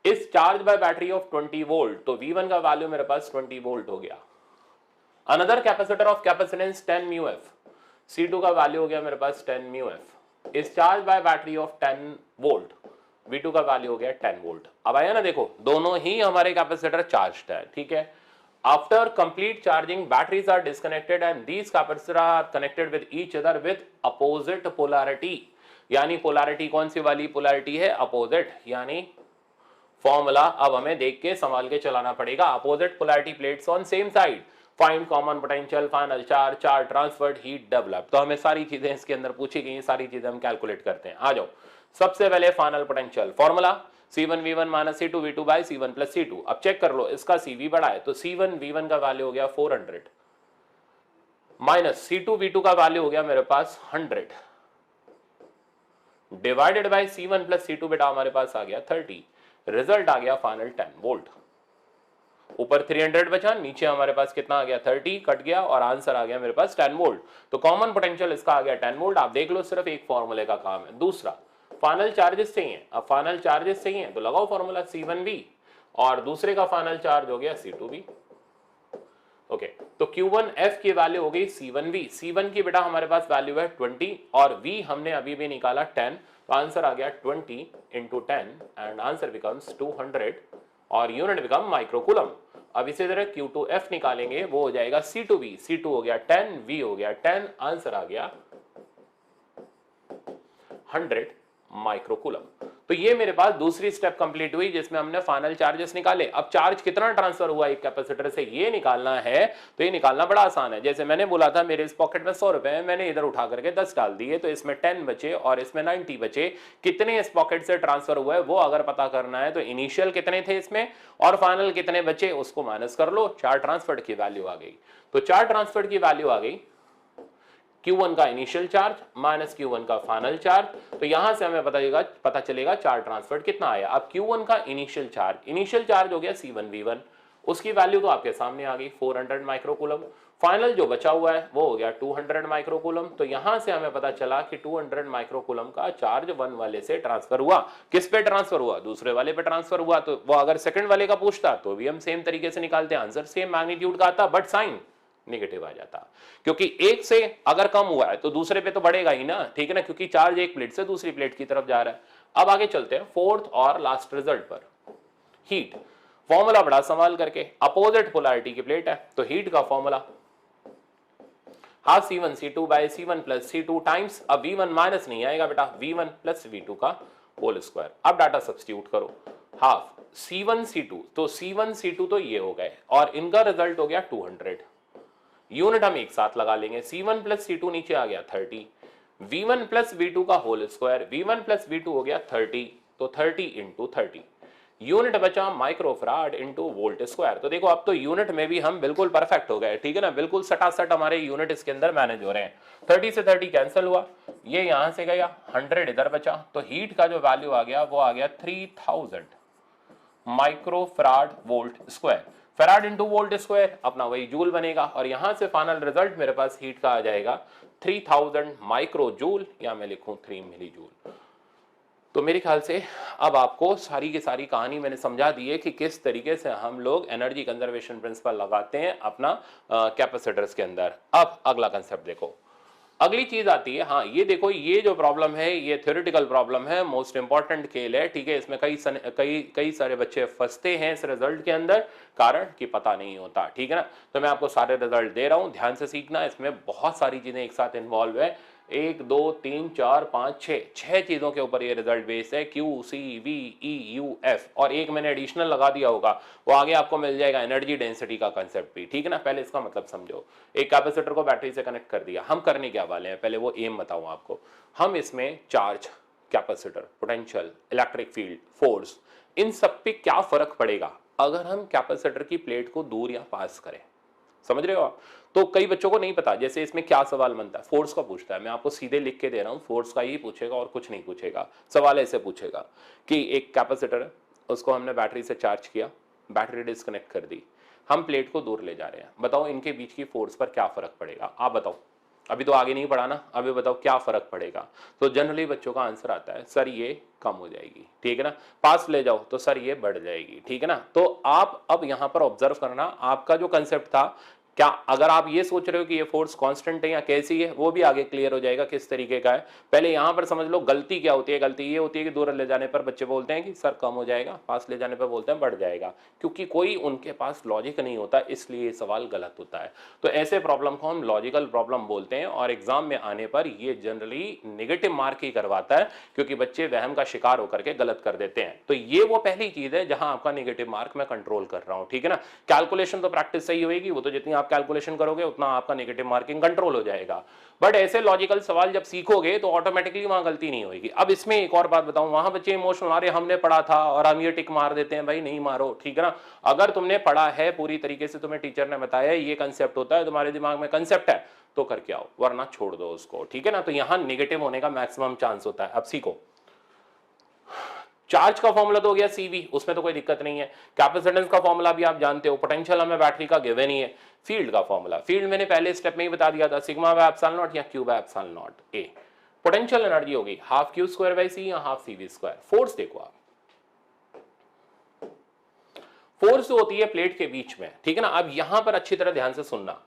इस charge by battery of 20 volt, तो V1 का वैल्यू मेरे पास 20 वोल्ट हो गया। Another capacitor of capacitance 10 mu F, C2 का वैल्यू हो गया मेरे पास 10 म्यू एफ। इस charge by battery of 10 volt, V2 का वैल्यू हो गया 10 वोल्ट। अब आया ना, देखो दोनों ही हमारे कैपेसिटर चार्ज्ड है, ठीक है। After complete charging batteries are disconnected and these capacitor are connected with each other with opposite polarity. यानी पोलैरिटी कौन सी वाली पोलैरिटी है, अपोजिट। यानी फॉर्मूला अब हमें देख के संभाल के चलाना पड़ेगा। Opposite polarity plates on same side, find common potential, final charge, charge transferred, heat develop. तो हमें सारी चीजें इसके अंदर पूछी गई, सारी चीजें हम कैलकुलेट करते हैं। आ जाओ, सबसे पहले final potential formula C1V1 minus C2V2 by C1 plus C2। अब चेक कर लो, इसका CV बड़ा है, तो C1V1 का वैल्यू हो गया 400 माइनस C2V2 का वैल्यू हो गया मेरे पास 100 divided by C1 plus C2 बेटा हमारे पास आ गया 30। रिजल्ट आ गया फाइनल 10 वोल्ट। ऊपर 300 बचा, नीचे हमारे पास कितना आ गया 30, कट गया और आंसर आ गया मेरे पास 10 वोल्ट। तो कॉमन पोटेंशियल इसका आ गया 10 वोल्ट। आप देख लो, सिर्फ एक फॉर्मूले का काम है। दूसरा फाइनल चार्जेस चाहिए। अब फाइनल चार्जेस चाहिए तो लगाओ फॉर्मूला C1V, और दूसरे का फाइनल चार्ज हो गया C2V। ओके तो Q1F की वैल्यू हो गई C1V। C1 की बेटा हमारे पास वैल्यू है 20 और V हमने अभी भी निकाला 10, तो आंसर आ गया 20 इंटू 10 एंड आंसर बिकम्स 200 और यूनिट बिकम माइक्रोकूलम। अब इसी तरह Q2F निकालेंगे, वो हो जाएगा C2V। C2 हो गया 10, V हो गया 10, आंसर आ गया 100 माइक्रोकूलम। तो ये मेरे पास दूसरी स्टेप कंप्लीट हुई जिसमें हमने फाइनल चार्जेस निकाले। अब चार्ज कितना ट्रांसफर हुआ एक कैपेसिटर से ये निकालना है, तो ये निकालना बड़ा आसान है। जैसे मैंने बोला था मेरे इस पॉकेट में 100 रुपए है, मैंने इधर उठा करके 10 डाल दिए, तो इसमें 10 बचे और इसमें 90 बचे। कितने इस पॉकेट से ट्रांसफर हुए वो अगर पता करना है तो इनिशियल कितने थे इसमें और फाइनल कितने बचे उसको माइनस कर लो, चार्ज ट्रांसफर की वैल्यू आ गई। तो चार्ज ट्रांसफर की वैल्यू आ गई Q1 का इनिशियल चार्ज माइनस Q1 का फाइनल चार्ज। तो यहां से हमें पता चलेगा चार्ज ट्रांसफर कितना आया। अब Q1 का इनिशियल चार्ज हो गया C1V1, उसकी वैल्यू तो आपके सामने आ गई 400 माइक्रोकूलम। फाइनल जो बचा हुआ है वो हो गया 200 माइक्रोकूलम। तो यहां से हमें पता चला कि 200 माइक्रोकूलम का चार्ज 1 वाले से ट्रांसफर हुआ। किस पे ट्रांसफर हुआ? दूसरे वाले पे ट्रांसफर हुआ। तो वो अगर सेकंड वाले का पूछता तो भी हम सेम तरीके से निकालते, आंसर सेम मैग्नीट्यूड का आता, बट साइन नेगेटिव आ जाता, क्योंकि एक से अगर कम हुआ है तो दूसरे पे तो बढ़ेगा ही ना, ठीक है ना, क्योंकि चार्ज एक प्लेट से दूसरी प्लेट की तरफ जा रहा है। अब आगे चलते हैं फोर्थ और लास्ट रिजल्ट पर। हीट फॉर्मूला बड़ा संभाल करके, अपोजिट पोलैरिटी की प्लेट है तो हीट का formula half C1 C2 by C1 plus C2 times, अब V1 माइनस नहीं आएगा बेटा, V1 प्लस V2 का होल स्क्वायर। अब डाटा सब्स्टिट्यूट करो, हाफ C1 C2, तो C1 C2 तो ये हो गए और इनका रिजल्ट हो गया 200। यूनिट हम एक साथ लगा लेंगे, C1 प्लस C2 नीचे आ गया 30, V1 प्लस V2 का whole square, V1 plus V2 हो गया 30, तो 30 इंटू 30, यूनिट बचा माइक्रोफराड इंटू वोल्ट स्क्वायर। तो देखो अब तो यूनिट में भी हम बिल्कुल परफेक्ट हो गए, ठीक है ना, बिल्कुल सटासट हमारे यूनिट इसके अंदर मैनेज हो रहे हैं। 30 से 30 कैंसिल हुआ, ये यहां से गया, 100 इधर बचा, तो हीट का जो वैल्यू आ गया वो आ गया 3000 microfarad volt square. Farad into volt square अपना वही जूल बनेगा और यहां से फाइनल रिजल्ट मेरे पास हीट का आ जाएगा 3000 माइक्रो जूल, या मैं लिखूं 3 मिली जूल। तो मेरे ख्याल से अब आपको सारी की सारी कहानी मैंने समझा दी है कि किस तरीके से हम लोग एनर्जी कंजर्वेशन प्रिंसिपल लगाते हैं अपना कैपेसिटर्स के अंदर। अब अगला कंसेप्ट देखो, अगली चीज आती है, हाँ ये देखो, ये जो प्रॉब्लम है ये थ्योरेटिकल प्रॉब्लम है, मोस्ट इंपॉर्टेंट खेल है, ठीक है। इसमें कई सारे बच्चे फंसते हैं इस रिजल्ट के अंदर, कारण कि पता नहीं होता, ठीक है ना। तो मैं आपको सारे रिजल्ट दे रहा हूं, ध्यान से सीखना, इसमें बहुत सारी चीजें एक साथ इन्वॉल्व है, 1 2 3 4 5 6 चीजों के ऊपर ये रिजल्ट बेस्ड है, Q C V E U F, और एक मैंने एडिशनल लगा दिया होगा, वो आगे आपको मिल जाएगा, एनर्जी डेंसिटी का कंसेप्ट भी, ठीक है ना। पहले इसका मतलब समझो, एक कैपेसिटर को बैटरी से कनेक्ट कर दिया, हम करने क्या वाले हैं पहले वो एम बताऊं आपको। हम इसमें charge, capacitor, potential, electric field, force, इन सब पे क्या फर्क पड़ेगा अगर हम कैपेसिटर की प्लेट को दूर या पास करें, समझ रहे हो आप। तो कई बच्चों को नहीं पता, जैसे इसमें क्या सवाल बनता है, फोर्स का पूछता है, मैं आपको सीधे लिख के दे रहा हूं, फोर्स का ही पूछेगा और कुछ नहीं पूछेगा। सवाल ऐसे पूछेगा कि एक कैपेसिटर है, उसको हमने बैटरी से चार्ज किया, बैटरी डिस्कनेक्ट कर दी, हम प्लेट को दूर ले जा रहे हैं, बताओ इनके बीच की फोर्स पर क्या फर्क पड़ेगा, आप बताओ। अभी तो आगे नहीं बढ़ा ना, अभी बताओ क्या फर्क पड़ेगा। तो जनरली बच्चों का आंसर आता है सर ये कम हो जाएगी, ठीक है ना, पास ले जाओ तो सर ये बढ़ जाएगी, ठीक है ना। तो आप अब यहां पर ऑब्जर्व करना, आपका जो कंसेप्ट था, क्या अगर आप ये सोच रहे हो कि ये फोर्स कांस्टेंट है या कैसी है, वो भी आगे क्लियर हो जाएगा किस तरीके का है। पहले यहां पर समझ लो गलती क्या होती है। गलती ये होती है कि दूर ले जाने पर बच्चे बोलते हैं कि सर कम हो जाएगा, पास ले जाने पर बोलते हैं बढ़ जाएगा, क्योंकि कोई उनके पास लॉजिक नहीं होता, इसलिए ये सवाल गलत होता है। तो ऐसे प्रॉब्लम को हम लॉजिकल प्रॉब्लम बोलते हैं और एग्जाम में आने पर ये जनरली नेगेटिव मार्क ही करवाता है, क्योंकि बच्चे वहम का शिकार होकर के गलत कर देते हैं। तो ये वो पहली चीज है जहां आपका नेगेटिव मार्क मैं कंट्रोल कर रहा हूं, ठीक है ना। कैलकुलेशन तो प्रैक्टिस सही होगी, वो तो जितनी आप कैलकुलेशन करोगे उतना आपका नेगेटिव मार्किंग कंट्रोल हो जाएगा, बट ऐसे लॉजिकल सवाल जब सीखोगे तो ऑटोमेटिकली वहां गलती नहीं होगी। अब इसमें एक और बात बताऊं, वहां बच्चे इमोशनल आ रहे, हमने पढ़ा था और हम ये टिक मार देते हैं, भाई नहीं मारो, ठीक है ना। अगर तुमने पढ़ा है पूरी तरीके से, तुम्हें टीचर ने बताया ये कंसेप्ट होता है, तुम्हारे दिमाग में कंसेप्ट है तो करके आओ, वरना छोड़ दो उसको, ठीक है ना। तो यहां नेगेटिव होने का मैक्सिमम चांस होता है। अब सीखो, चार्ज का फॉर्मूला तो हो गया CV, उसमें तो कोई दिक्कत नहीं है। कैपेसिटेंस का फॉर्मूला भी आप जानते हो, पोटेंशियल हमें बैटरी का गिवन ही है। फील्ड का फॉर्मूला, फील्ड मैंने पहले स्टेप में ही बता दिया था, सिग्मा बाय एप्सिलॉन नॉट या Q by epsilon naught A। Potential energy होगी half Q square by C या हाफ CV स्क्वायर। फोर्स देखो आप, फोर्स जो होती है प्लेट के बीच में, ठीक है ना। अब यहां पर अच्छी तरह ध्यान से सुनना,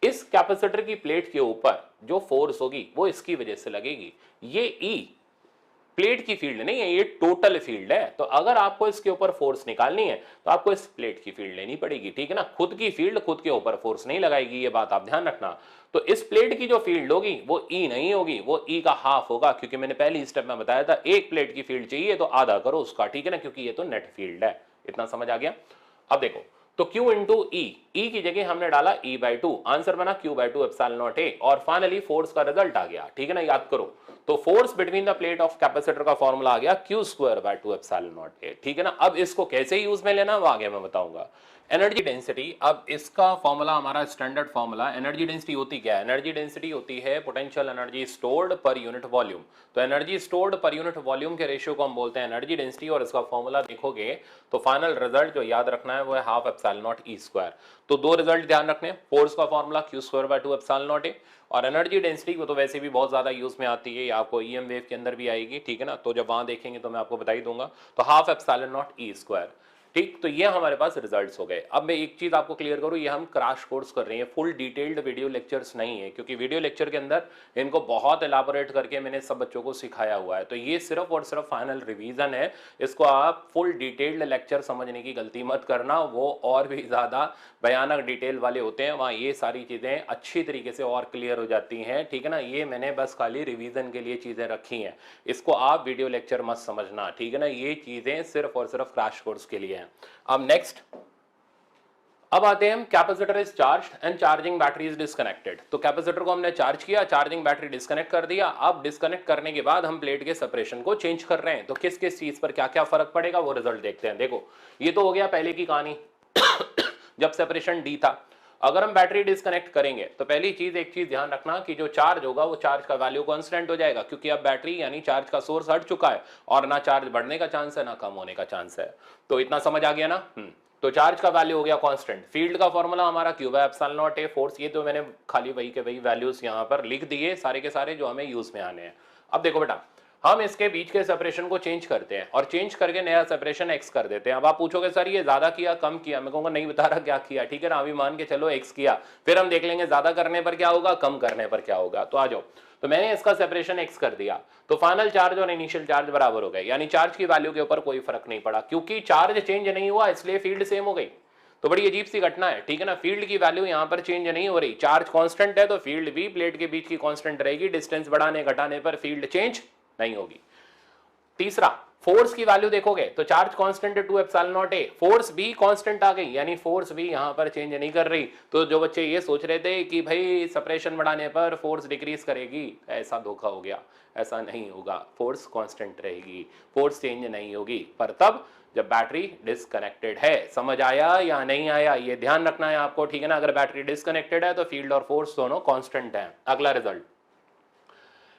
इस कैपेसिटर की प्लेट के ऊपर जो फोर्स होगी वो इसकी वजह से लगेगी। ये ई प्लेट की फील्ड नहीं है, ये टोटल फील्ड है। तो अगर आपको इसके ऊपर फोर्स निकालनी है तो आपको इस प्लेट की फील्ड लेनी पड़ेगी, ठीक है ना। खुद की फील्ड खुद के ऊपर फोर्स नहीं लगाएगी, ये बात आप ध्यान रखना। तो इस प्लेट की जो फील्ड होगी वो ई नहीं होगी, वो ई का हाफ होगा, क्योंकि मैंने पहली स्टेप में बताया था एक प्लेट की फील्ड चाहिए तो आधा करो उसका, ठीक है ना, क्योंकि ये तो नेट फील्ड है। इतना समझ आ गया। अब देखो, तो Q इंटू ई की जगह हमने डाला E/2, आंसर बना Q/2 एप्सिलॉन नॉट ए, और फाइनली फोर्स का रिजल्ट आ गया, ठीक है ना, याद करो। तो force between the plate of capacitor का फॉर्मूला आ गया Q²/2 एप्सिलॉन नॉट ए, ठीक है ना। अब इसको कैसे यूज में लेना वो आगे मैं बताऊंगा। एनर्जी डेंसिटी, अब इसका फॉर्मूला हमारा स्टैंडर्ड फॉर्मूला, एनर्जी डेंसिटी होती क्या है? एनर्जी डेंसिटी होती है potential energy stored per unit volume. तो energy stored per unit volume के रेशियो को हम बोलते हैं एनर्जी डेंसिटी, और इसका फॉर्मूला देखोगे तो फाइनल रिजल्ट जो याद रखना है वो है half epsilon not E square. तो दो रिजल्ट ध्यान रखने, फोर्स का फॉर्मूला Q²/2 एप्सिलॉन नॉट ए, और एनर्जी डेंसिटी वो तो वैसे भी बहुत ज्यादा यूज में आती है, ये आपको ईएम वेव के अंदर भी आएगी, ठीक है ना। तो जब वहां देखेंगे तो मैं आपको बता ही दूंगा। तो half epsilon not E square, ठीक। तो ये हमारे पास रिजल्ट्स हो गए। अब मैं एक चीज आपको क्लियर करूं, ये हम क्रैश कोर्स कर रहे हैं, फुल डिटेल्ड वीडियो लेक्चर्स नहीं है, क्योंकि वीडियो लेक्चर के अंदर इनको बहुत एलाबोरेट करके मैंने सब बच्चों को सिखाया हुआ है। तो ये सिर्फ और सिर्फ फाइनल रिवीजन है, इसको आप फुल डिटेल्ड लेक्चर समझने की गलती मत करना, वो और भी ज्यादा भयानक डिटेल वाले होते हैं, वहाँ ये सारी चीजें अच्छी तरीके से और क्लियर हो जाती हैं, ठीक है ना। ये मैंने बस खाली रिवीजन के लिए चीजें रखी हैं, इसको आप वीडियो लेक्चर मत समझना, ठीक है ना। ये चीजें सिर्फ और सिर्फ क्रैश कोर्स के लिए हैं। अब नेक्स्ट, अब आते हैं हम, capacitor is charged and charging battery is disconnected. तो कैपेसिटर को हमने चार्ज किया, चार्जिंग बैटरी डिस्कनेक्ट कर दिया। अब डिस्कनेक्ट करने के बाद हम प्लेट के सेपरेशन को चेंज कर रहे हैं, तो किस किस चीज पर क्या क्या फर्क पड़ेगा वो रिजल्ट देखते हैं। देखो, ये तो हो गया पहले की कहानी जब सेपरेशन डी था। अगर हम बैटरी डिस्कनेक्ट करेंगे तो पहली चीज, एक चीज ध्यान रखना कि जो चार्ज होगा वो चार्ज का वैल्यू कांस्टेंट हो जाएगा, क्योंकि अब बैटरी यानी चार्ज का सोर्स हट चुका है, और ना चार्ज बढ़ने का चांस है ना कम होने का चांस है। तो इतना समझ आ गया ना। तो चार्ज का वैल्यू हो गया कांस्टेंट। फील्ड का फॉर्मूला हमारा Q/एप्सिलॉन नॉट ए, फोर्स ये तो मैंने खाली वही के वही वैल्यूज यहां पर लिख दिए सारे के सारे जो हमें यूज में आने हैं। अब देखो बेटा, हम इसके बीच के सेपरेशन को चेंज करते हैं और चेंज करके नया सेपरेशन x कर देते हैं। अब आप पूछोगे सर ये ज्यादा किया कम किया, मैं कहूंगा नहीं बता रहा क्या किया, ठीक है ना। अभी मान के चलो x किया, फिर हम देख लेंगे ज्यादा करने पर क्या होगा, कम करने पर क्या होगा। तो आ जाओ, तो मैंने इसका सेपरेशन x कर दिया, तो फाइनल चार्ज और इनिशियल चार्ज बराबर हो गए, यानी चार्ज की वैल्यू के ऊपर कोई फर्क नहीं पड़ा, क्योंकि चार्ज चेंज नहीं हुआ इसलिए फील्ड सेम हो गई। तो बड़ी अजीब सी घटना है, ठीक है ना। फील्ड की वैल्यू यहां पर चेंज नहीं हो रही, चार्ज कांस्टेंट है तो फील्ड भी प्लेट के बीच की कांस्टेंट रहेगी, डिस्टेंस बढ़ाने घटाने पर फील्ड चेंज नहीं होगी। तीसरा, फोर्स की वैल्यू देखोगे तो चार्ज कांस्टेंट है 2 एप्सिलॉन नॉट ए, फोर्स भी कांस्टेंट आ गई, यानी फोर्स भी यहां पर चेंज नहीं कर रही। तो जो बच्चे ये सोच रहे थे कि भाई सेपरेशन बढ़ाने पर फोर्स डिक्रीज करेगी, ऐसा धोखा हो गया, ऐसा नहीं होगा, फोर्स कांस्टेंट रहेगी, फोर्स चेंज नहीं होगी, पर तब जब बैटरी डिस्कनेक्टेड है। समझ आया या नहीं आया, ये ध्यान रखना है आपको, ठीक है ना। अगर बैटरी डिस्कनेक्टेड है तो फील्ड और फोर्स दोनों कांस्टेंट हैं। अगला result,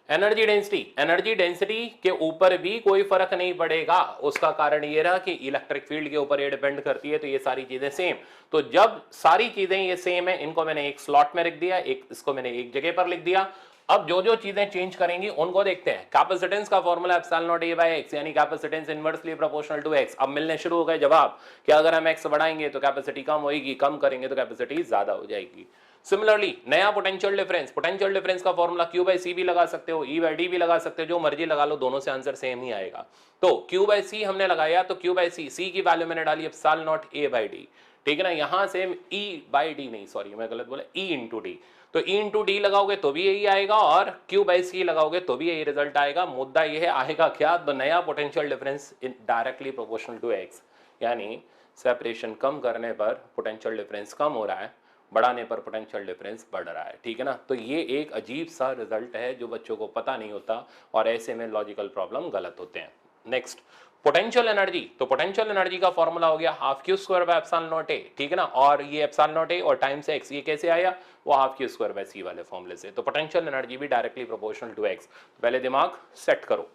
energy density. Energy density के ऊपर भी कोई फर्क नहीं पड़ेगा, उसका कारण ये रहा कि इलेक्ट्रिक फील्ड के ऊपर ये डिपेंड करती है, तो ये सारी चीजें सेम। तो जब सारी चीजें ये सेम है, इनको मैंने एक स्लॉट में रख दिया, एक इसको मैंने एक जगह पर लिख दिया। अब जो जो चीजें चेंज करेंगी उनको देखते हैं। कैपेसिटेंस का formula epsilon naught A by X, यानी capacitance inversely proportional to X. अब मिलने शुरू हो गए जवाब कि अगर हम एक्स बढ़ाएंगे तो कैपेसिटी कम होगी, कम करेंगे तो कैपेसिटी ज्यादा हो जाएगी। सिमिलरली नया पोटेंशियल डिफरेंस, पोटेंशियल डिफरेंस का फॉर्मूला Q/C भी लगा सकते हो, E/D भी लगा सकते हो, जो मर्जी लगा लो, दोनों से आंसर सेम ही आएगा। तो Q/C हमने लगाया, तो Q/C, C की वैल्यू मैंने डाली एप्सिलॉन नॉट A/D, ठीक है ना। यहां से E/D नहीं, सॉरी मैं गलत बोला, E/D। तो E/D लगाओगे तो भी यही आएगा, और Q/C लगाओगे तो भी यही रिजल्ट आएगा। मुद्दा यह है आएगा क्या, तो नया potential difference directly proportional to X, यानी सेपरेशन कम करने पर पोटेंशियल डिफरेंस कम हो रहा है, बढ़ाने पर पोटेंशियल डिफरेंस बढ़ रहा है, ठीक है ना। तो ये एक अजीब सा रिजल्ट है जो बच्चों को पता नहीं होता, और ऐसे में लॉजिकल प्रॉब्लम गलत होते हैं। Next, potential energy. तो पोटेंशियल एनर्जी का फॉर्मूला हो गया हाफ Q² नॉट ए, ठीक है ना। और ये एप्सिलॉन नॉट ए और टाइम्स एक्स, ये कैसे आया, वो हाफ Q² वाले फॉर्मूले से। तो पोटेंशियल एनर्जी भी डायरेक्टली प्रोपोर्शनल टू एक्स। पहले दिमाग सेट करो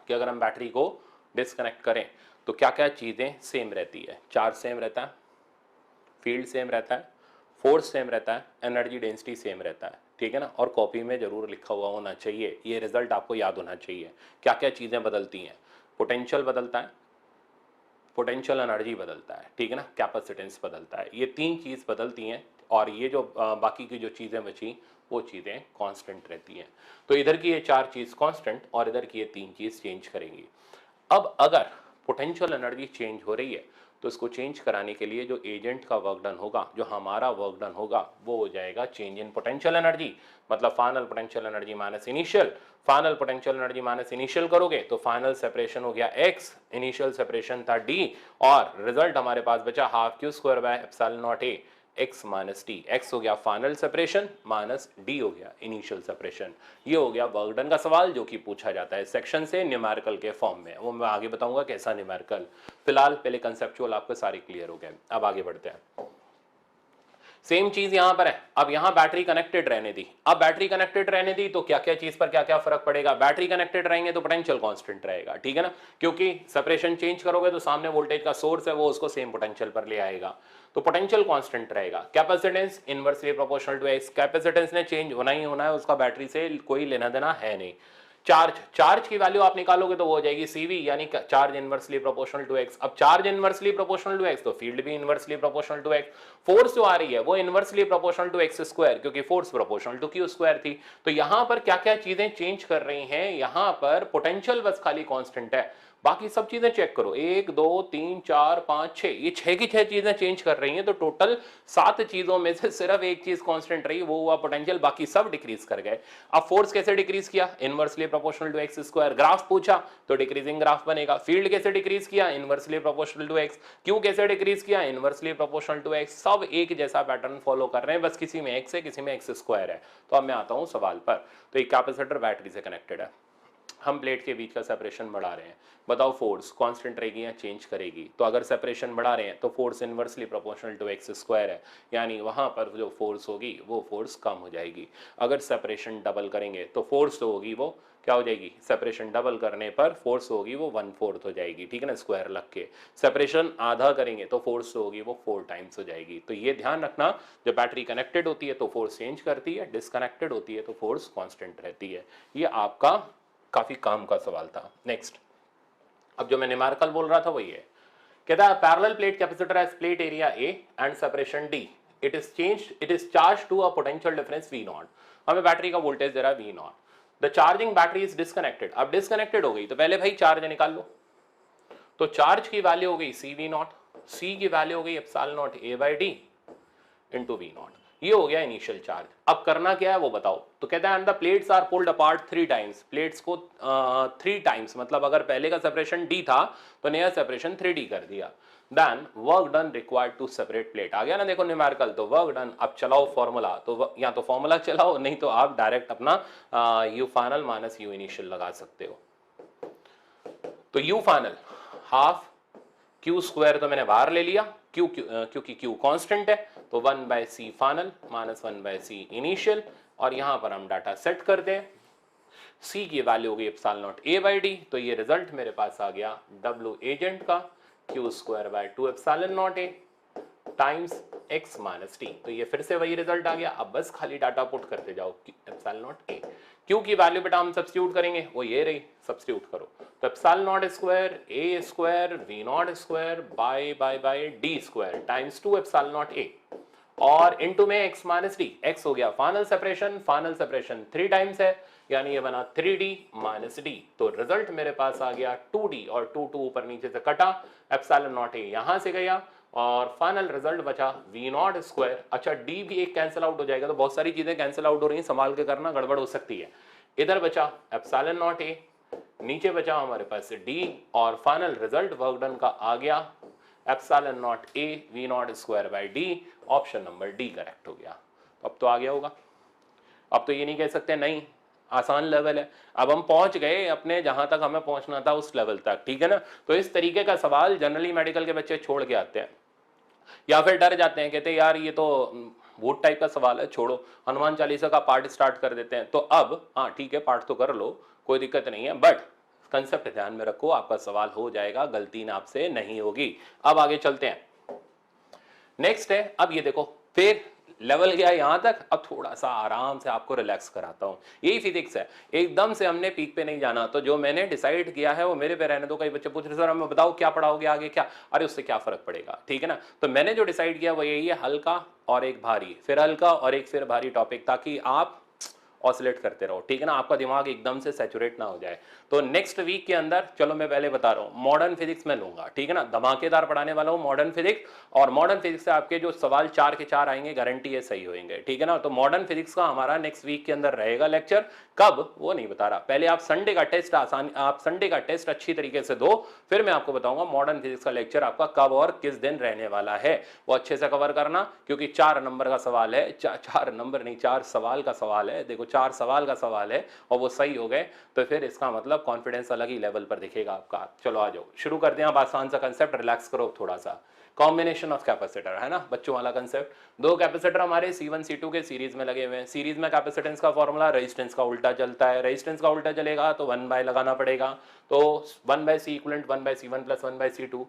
कि अगर हम बैटरी को डिस्कनेक्ट करें तो क्या क्या चीजें सेम रहती है। चार्ज सेम रहता है, फील्ड सेम रहता है, फोर्स सेम रहता है, एनर्जी डेंसिटी सेम रहता है, ठीक है ना। और कॉपी में जरूर लिखा हुआ होना चाहिए, ये रिजल्ट आपको याद होना चाहिए। क्या क्या चीजें बदलती हैं, पोटेंशियल बदलता है, पोटेंशियल एनर्जी बदलता है, ठीक है ना, कैपेसिटेंस बदलता है, ये तीन चीज़ बदलती हैं और ये जो बाकी की जो चीज़ें बची वो चीज़ें कांस्टेंट रहती हैं। तो इधर की ये चार चीज़ कांस्टेंट और इधर की ये तीन चीज़ चेंज करेंगी। अब अगर पोटेंशियल एनर्जी चेंज हो रही है तो इसको चेंज कराने के लिए जो एजेंट का वर्क डन होगा, जो हमारा वर्क डन होगा, वो हो जाएगा चेंज इन पोटेंशियल एनर्जी, मतलब final potential energy minus initial. Final potential energy minus initial करोगे तो फाइनल सेपरेशन हो गया x, इनिशियल सेपरेशन था d, और रिजल्ट हमारे पास बचा half Q square bye epsilon naught a x minus T. X हो गया फाइनल सेपरेशन माइनस डी हो गया इनिशियल सेपरेशन। ये हो गया वर्क डन का सवाल जो कि पूछा जाता है सेक्शन से न्यूमेरिकल के फॉर्म में, वो मैं आगे बताऊंगा कैसा न्यूमेरिकल। फिलहाल पहले कंसेप्चुअल आपके सारे क्लियर हो गए, अब आगे बढ़ते हैं। सेम चीज यहां पर है, अब यहां बैटरी कनेक्टेड रहने दी। अब बैटरी कनेक्टेड रहने दी तो क्या क्या चीज पर क्या क्या फर्क पड़ेगा। बैटरी कनेक्टेड रहेंगे तो पोटेंशियल कांस्टेंट रहेगा, ठीक है ना, क्योंकि सेपरेशन चेंज करोगे तो सामने वोल्टेज का सोर्स है वो उसको सेम पोटेंशियल पर ले आएगा, तो पोटेंशियल कांस्टेंट रहेगा। Capacitance inversely proportional to X, capacitance ने चेंज होना ही होना है, उसका बैटरी से कोई लेना देना है नहीं। चार्ज की वैल्यू आप निकालोगे तो वो हो जाएगी सीवी, यानी charge inversely proportional to X. अब charge inversely proportional to X तो फील्ड भी inversely proportional to X. Force जो आ रही है वो inversely proportional to X square, क्योंकि force proportional to Q square थी। तो यहां पर क्या क्या चीजें चेंज कर रही हैं, यहां पर पोटेंशियल बस खाली कांस्टेंट है, बाकी सब चीजें चेक करो, 1 2 3 4 5 6, ये 6 की 6 चीजें चेंज कर रही हैं। तो टोटल 7 चीजों में से सिर्फ एक चीज कांस्टेंट रही, वो हुआ पोटेंशियल, बाकी सब डिक्रीज कर गए। अब फोर्स कैसे डिक्रीज किया, inversely proportional to X square. Graph पूछा तो डिक्रीजिंग ग्राफ बनेगा। फील्ड कैसे डिक्रीज किया, inversely proportional to X. Q कैसे डिक्रीज किया, इनवर्सली प्रोपोर्शनल टू एक्स। सब एक जैसा पैटर्न फॉलो कर रहे हैं, बस किसी में एक्स है किसी में एक्स स्क्वायर है। तो अब मैं आता हूं सवाल पर। तो एक कैपेसिटर बैटरी से कनेक्टेड है, हम प्लेट के बीच का सेपरेशन बढ़ा रहे हैं, बताओ फोर्स कांस्टेंट रहेगी या चेंज करेगी। तो अगर सेपरेशन बढ़ा रहे हैं तो force inversely proportional to X square है, यानी वहां पर जो फोर्स होगी वो फोर्स कम हो जाएगी। अगर सेपरेशन डबल करेंगे तो फोर्स तो होगी वो क्या हो जाएगी, सेपरेशन डबल करने पर फोर्स होगी वो 1/4 हो जाएगी, ठीक है ना, स्क्वायर लग के। सेपरेशन आधा करेंगे तो फोर्स तो होगी वो 4 टाइम्स हो जाएगी। तो ये ध्यान रखना, जब बैटरी कनेक्टेड होती है तो फोर्स चेंज करती है, डिसकनेक्टेड होती है तो फोर्स कांस्टेंट रहती है। ये आपका काफी काम का सवाल था। नेक्स्ट, अब जो मैं न्यूमेरिकल बोल रहा था वही है, कहता है parallel plate capacitor has plate area A and separation D, it is charge to a potential difference V naught. हमें बैटरी का वोल्टेज दे रहा है V naught, the charging battery is disconnected. अब डिस्कनेक्टेड हो गई तो पहले भाई चार्ज निकाल लो, तो चार्ज की वैल्यू हो गई सी वी नॉट, सी की वैल्यू हो गई epsilon naught A by D into V naught. ये हो गया इनिशियल चार्ज। अब करना क्या है वो बताओ। तो कहता है the plates are pulled apart 3 times, plates को 3 टाइम्स, मतलब अगर पहले का सेपरेशन डी था तो नया सेपरेशन 3D कर दिया। Then work done required to separate plate. आ गया ना देखो न्यूमेरिकल, तो वर्क डन। अब चलाओ फॉर्मूला, तो या तो फॉर्मूला चलाओ, नहीं तो आप डायरेक्ट अपना you final minus you initial लगा सकते हो। तो you final half Q square तो मैंने बाहर ले लिया, क्योंकि क्यू कांस्टेंट है, तो 1/c final minus 1/c initial, और यहां पर हम डाटा सेट कर दें। c की वैल्यू हो गई epsilon naught a by D, तो ये रिजल्ट मेरे पास आ गया w एजेंट का q square bye 2 epsilon naught a times x minus T. तो ये फिर से वही रिजल्ट आ गया। अब बस खाली डाटा पुट करते जाओ, एप्सिलॉन नॉट a। q की वैल्यू बेटा हम सब्स्टिट्यूट करेंगे, वो ये रही, सब्स्टिट्यूट करो। तो epsilon not square a square v not square by d square times 2 epsilon naught a, और इनटू में x माइनस डी। x हो गया फाइनल सेपरेशन 3 टाइम्स है, यानी ये बना 3d माइनस डी। तो रिजल्ट मेरे पास आ गया 2d, और 2 ऊपर नीचे से कटा, एप्सिलॉन नॉट a यहां से गया, और फाइनल रिजल्ट बचा v नॉट स्क्वायर। अच्छा d भी एक कैंसिल आउट हो जाएगा, तो बहुत सारी चीजें कैंसिल आउट हो रही हैं, संभाल के करना, गड़बड़ हो सकती है। इधर बचा एप्सिलॉन नॉट a, नीचे बचा हमारे पास d, और फाइनल रिजल्ट वर्क डन का आ गया epsilon naught a v not square by d। Option number D correct हो गया। अब तो आ गया होगा, अब तो ये नहीं कह सकते नहीं आसान लेवल है। अब हम पहुंच गए अपने जहां तक हमें पहुंचना था उस लेवल तक, ठीक है ना। तो इस तरीके का सवाल जनरली मेडिकल के बच्चे छोड़ के आते हैं, या फिर डर जाते हैं, कहते हैं यार ये तो भूत टाइप का सवाल है, छोड़ो हनुमान चालीसा का पार्ट स्टार्ट कर देते हैं। तो अब हाँ ठीक है, पार्ट तो कर लो, कोई दिक्कत नहीं है, बट कंसेप्ट ध्यान में रखो, आपका सवाल हो जाएगा, गलती ना आपसे नहीं होगी। अब आगे चलते हैं। नेक्स्ट है, अब ये देखो, फिर लेवल गया यहाँ तक, अब थोड़ा सा आराम से आपको रिलैक्स कराता हूँ। यही फिजिक्स है, एकदम से हमने पीक पे नहीं जाना। तो जो मैंने डिसाइड किया है वो मेरे पे रहने दो। कई बच्चे पूछ रहे सर हमें बताओ क्या पढ़ाओगे आगे क्या, अरे उससे क्या फर्क पड़ेगा, ठीक है ना। तो मैंने जो डिसाइड किया वो यही है, हल्का और एक भारी, फिर हल्का और एक फिर भारी टॉपिक, ताकि आप ऑसिलेट करते रहो, ठीक है ना, आपका दिमाग एकदम से सैचुरेट ना हो जाए। तो नेक्स्ट वीक के अंदर, चलो मैं पहले बता रहा हूँ, मॉडर्न फिजिक्स में लूंगा, ठीक है ना, धमाकेदार पढ़ाने वाला हूँ मॉडर्न फिजिक्स। और मॉडर्न फिजिक्स से आपके जो सवाल 4 के 4 आएंगे, गारंटी है सही होंगे, ठीक है ना। तो मॉडर्न फिजिक्स का हमारा नेक्स्ट वीक के अंदर रहेगा लेक्चर, कब वो नहीं बता रहा। पहले आप संडे का टेस्ट आप संडे का टेस्ट अच्छी तरीके से दो, फिर मैं आपको बताऊंगा मॉडर्न फिजिक्स का लेक्चर आपका कब और किस दिन रहने वाला है। वो अच्छे से कवर करना, क्योंकि 4 नंबर का सवाल है, 4 नंबर नहीं 4 सवाल का सवाल है। देखो 4 सवाल का सवाल है और वो सही हो गए तो फिर इसका मतलब कॉन्फिडेंस अलग ही लेवल पर दिखेगा आपका। चलो आ जाओ, शुरू करते हैं। आप आसान सा कंसेप्ट, रिलैक्स करो थोड़ा सा। कॉम्बिनेशन ऑफ कैपेसिटर है ना, बच्चों वाला कंसेप्ट। दो कैपेसिटर हमारे C1 C2 के सीरीज में लगे हुए हैं। सीरीज में कैपेसिटेंस का फॉर्मूला रेजिस्टेंस का उल्टा चलता है, रेजिस्टेंस का उल्टा चलेगा तो 1 बाय लगाना पड़ेगा। तो 1 by C equivalent 1 by C1 plus 1 by C2।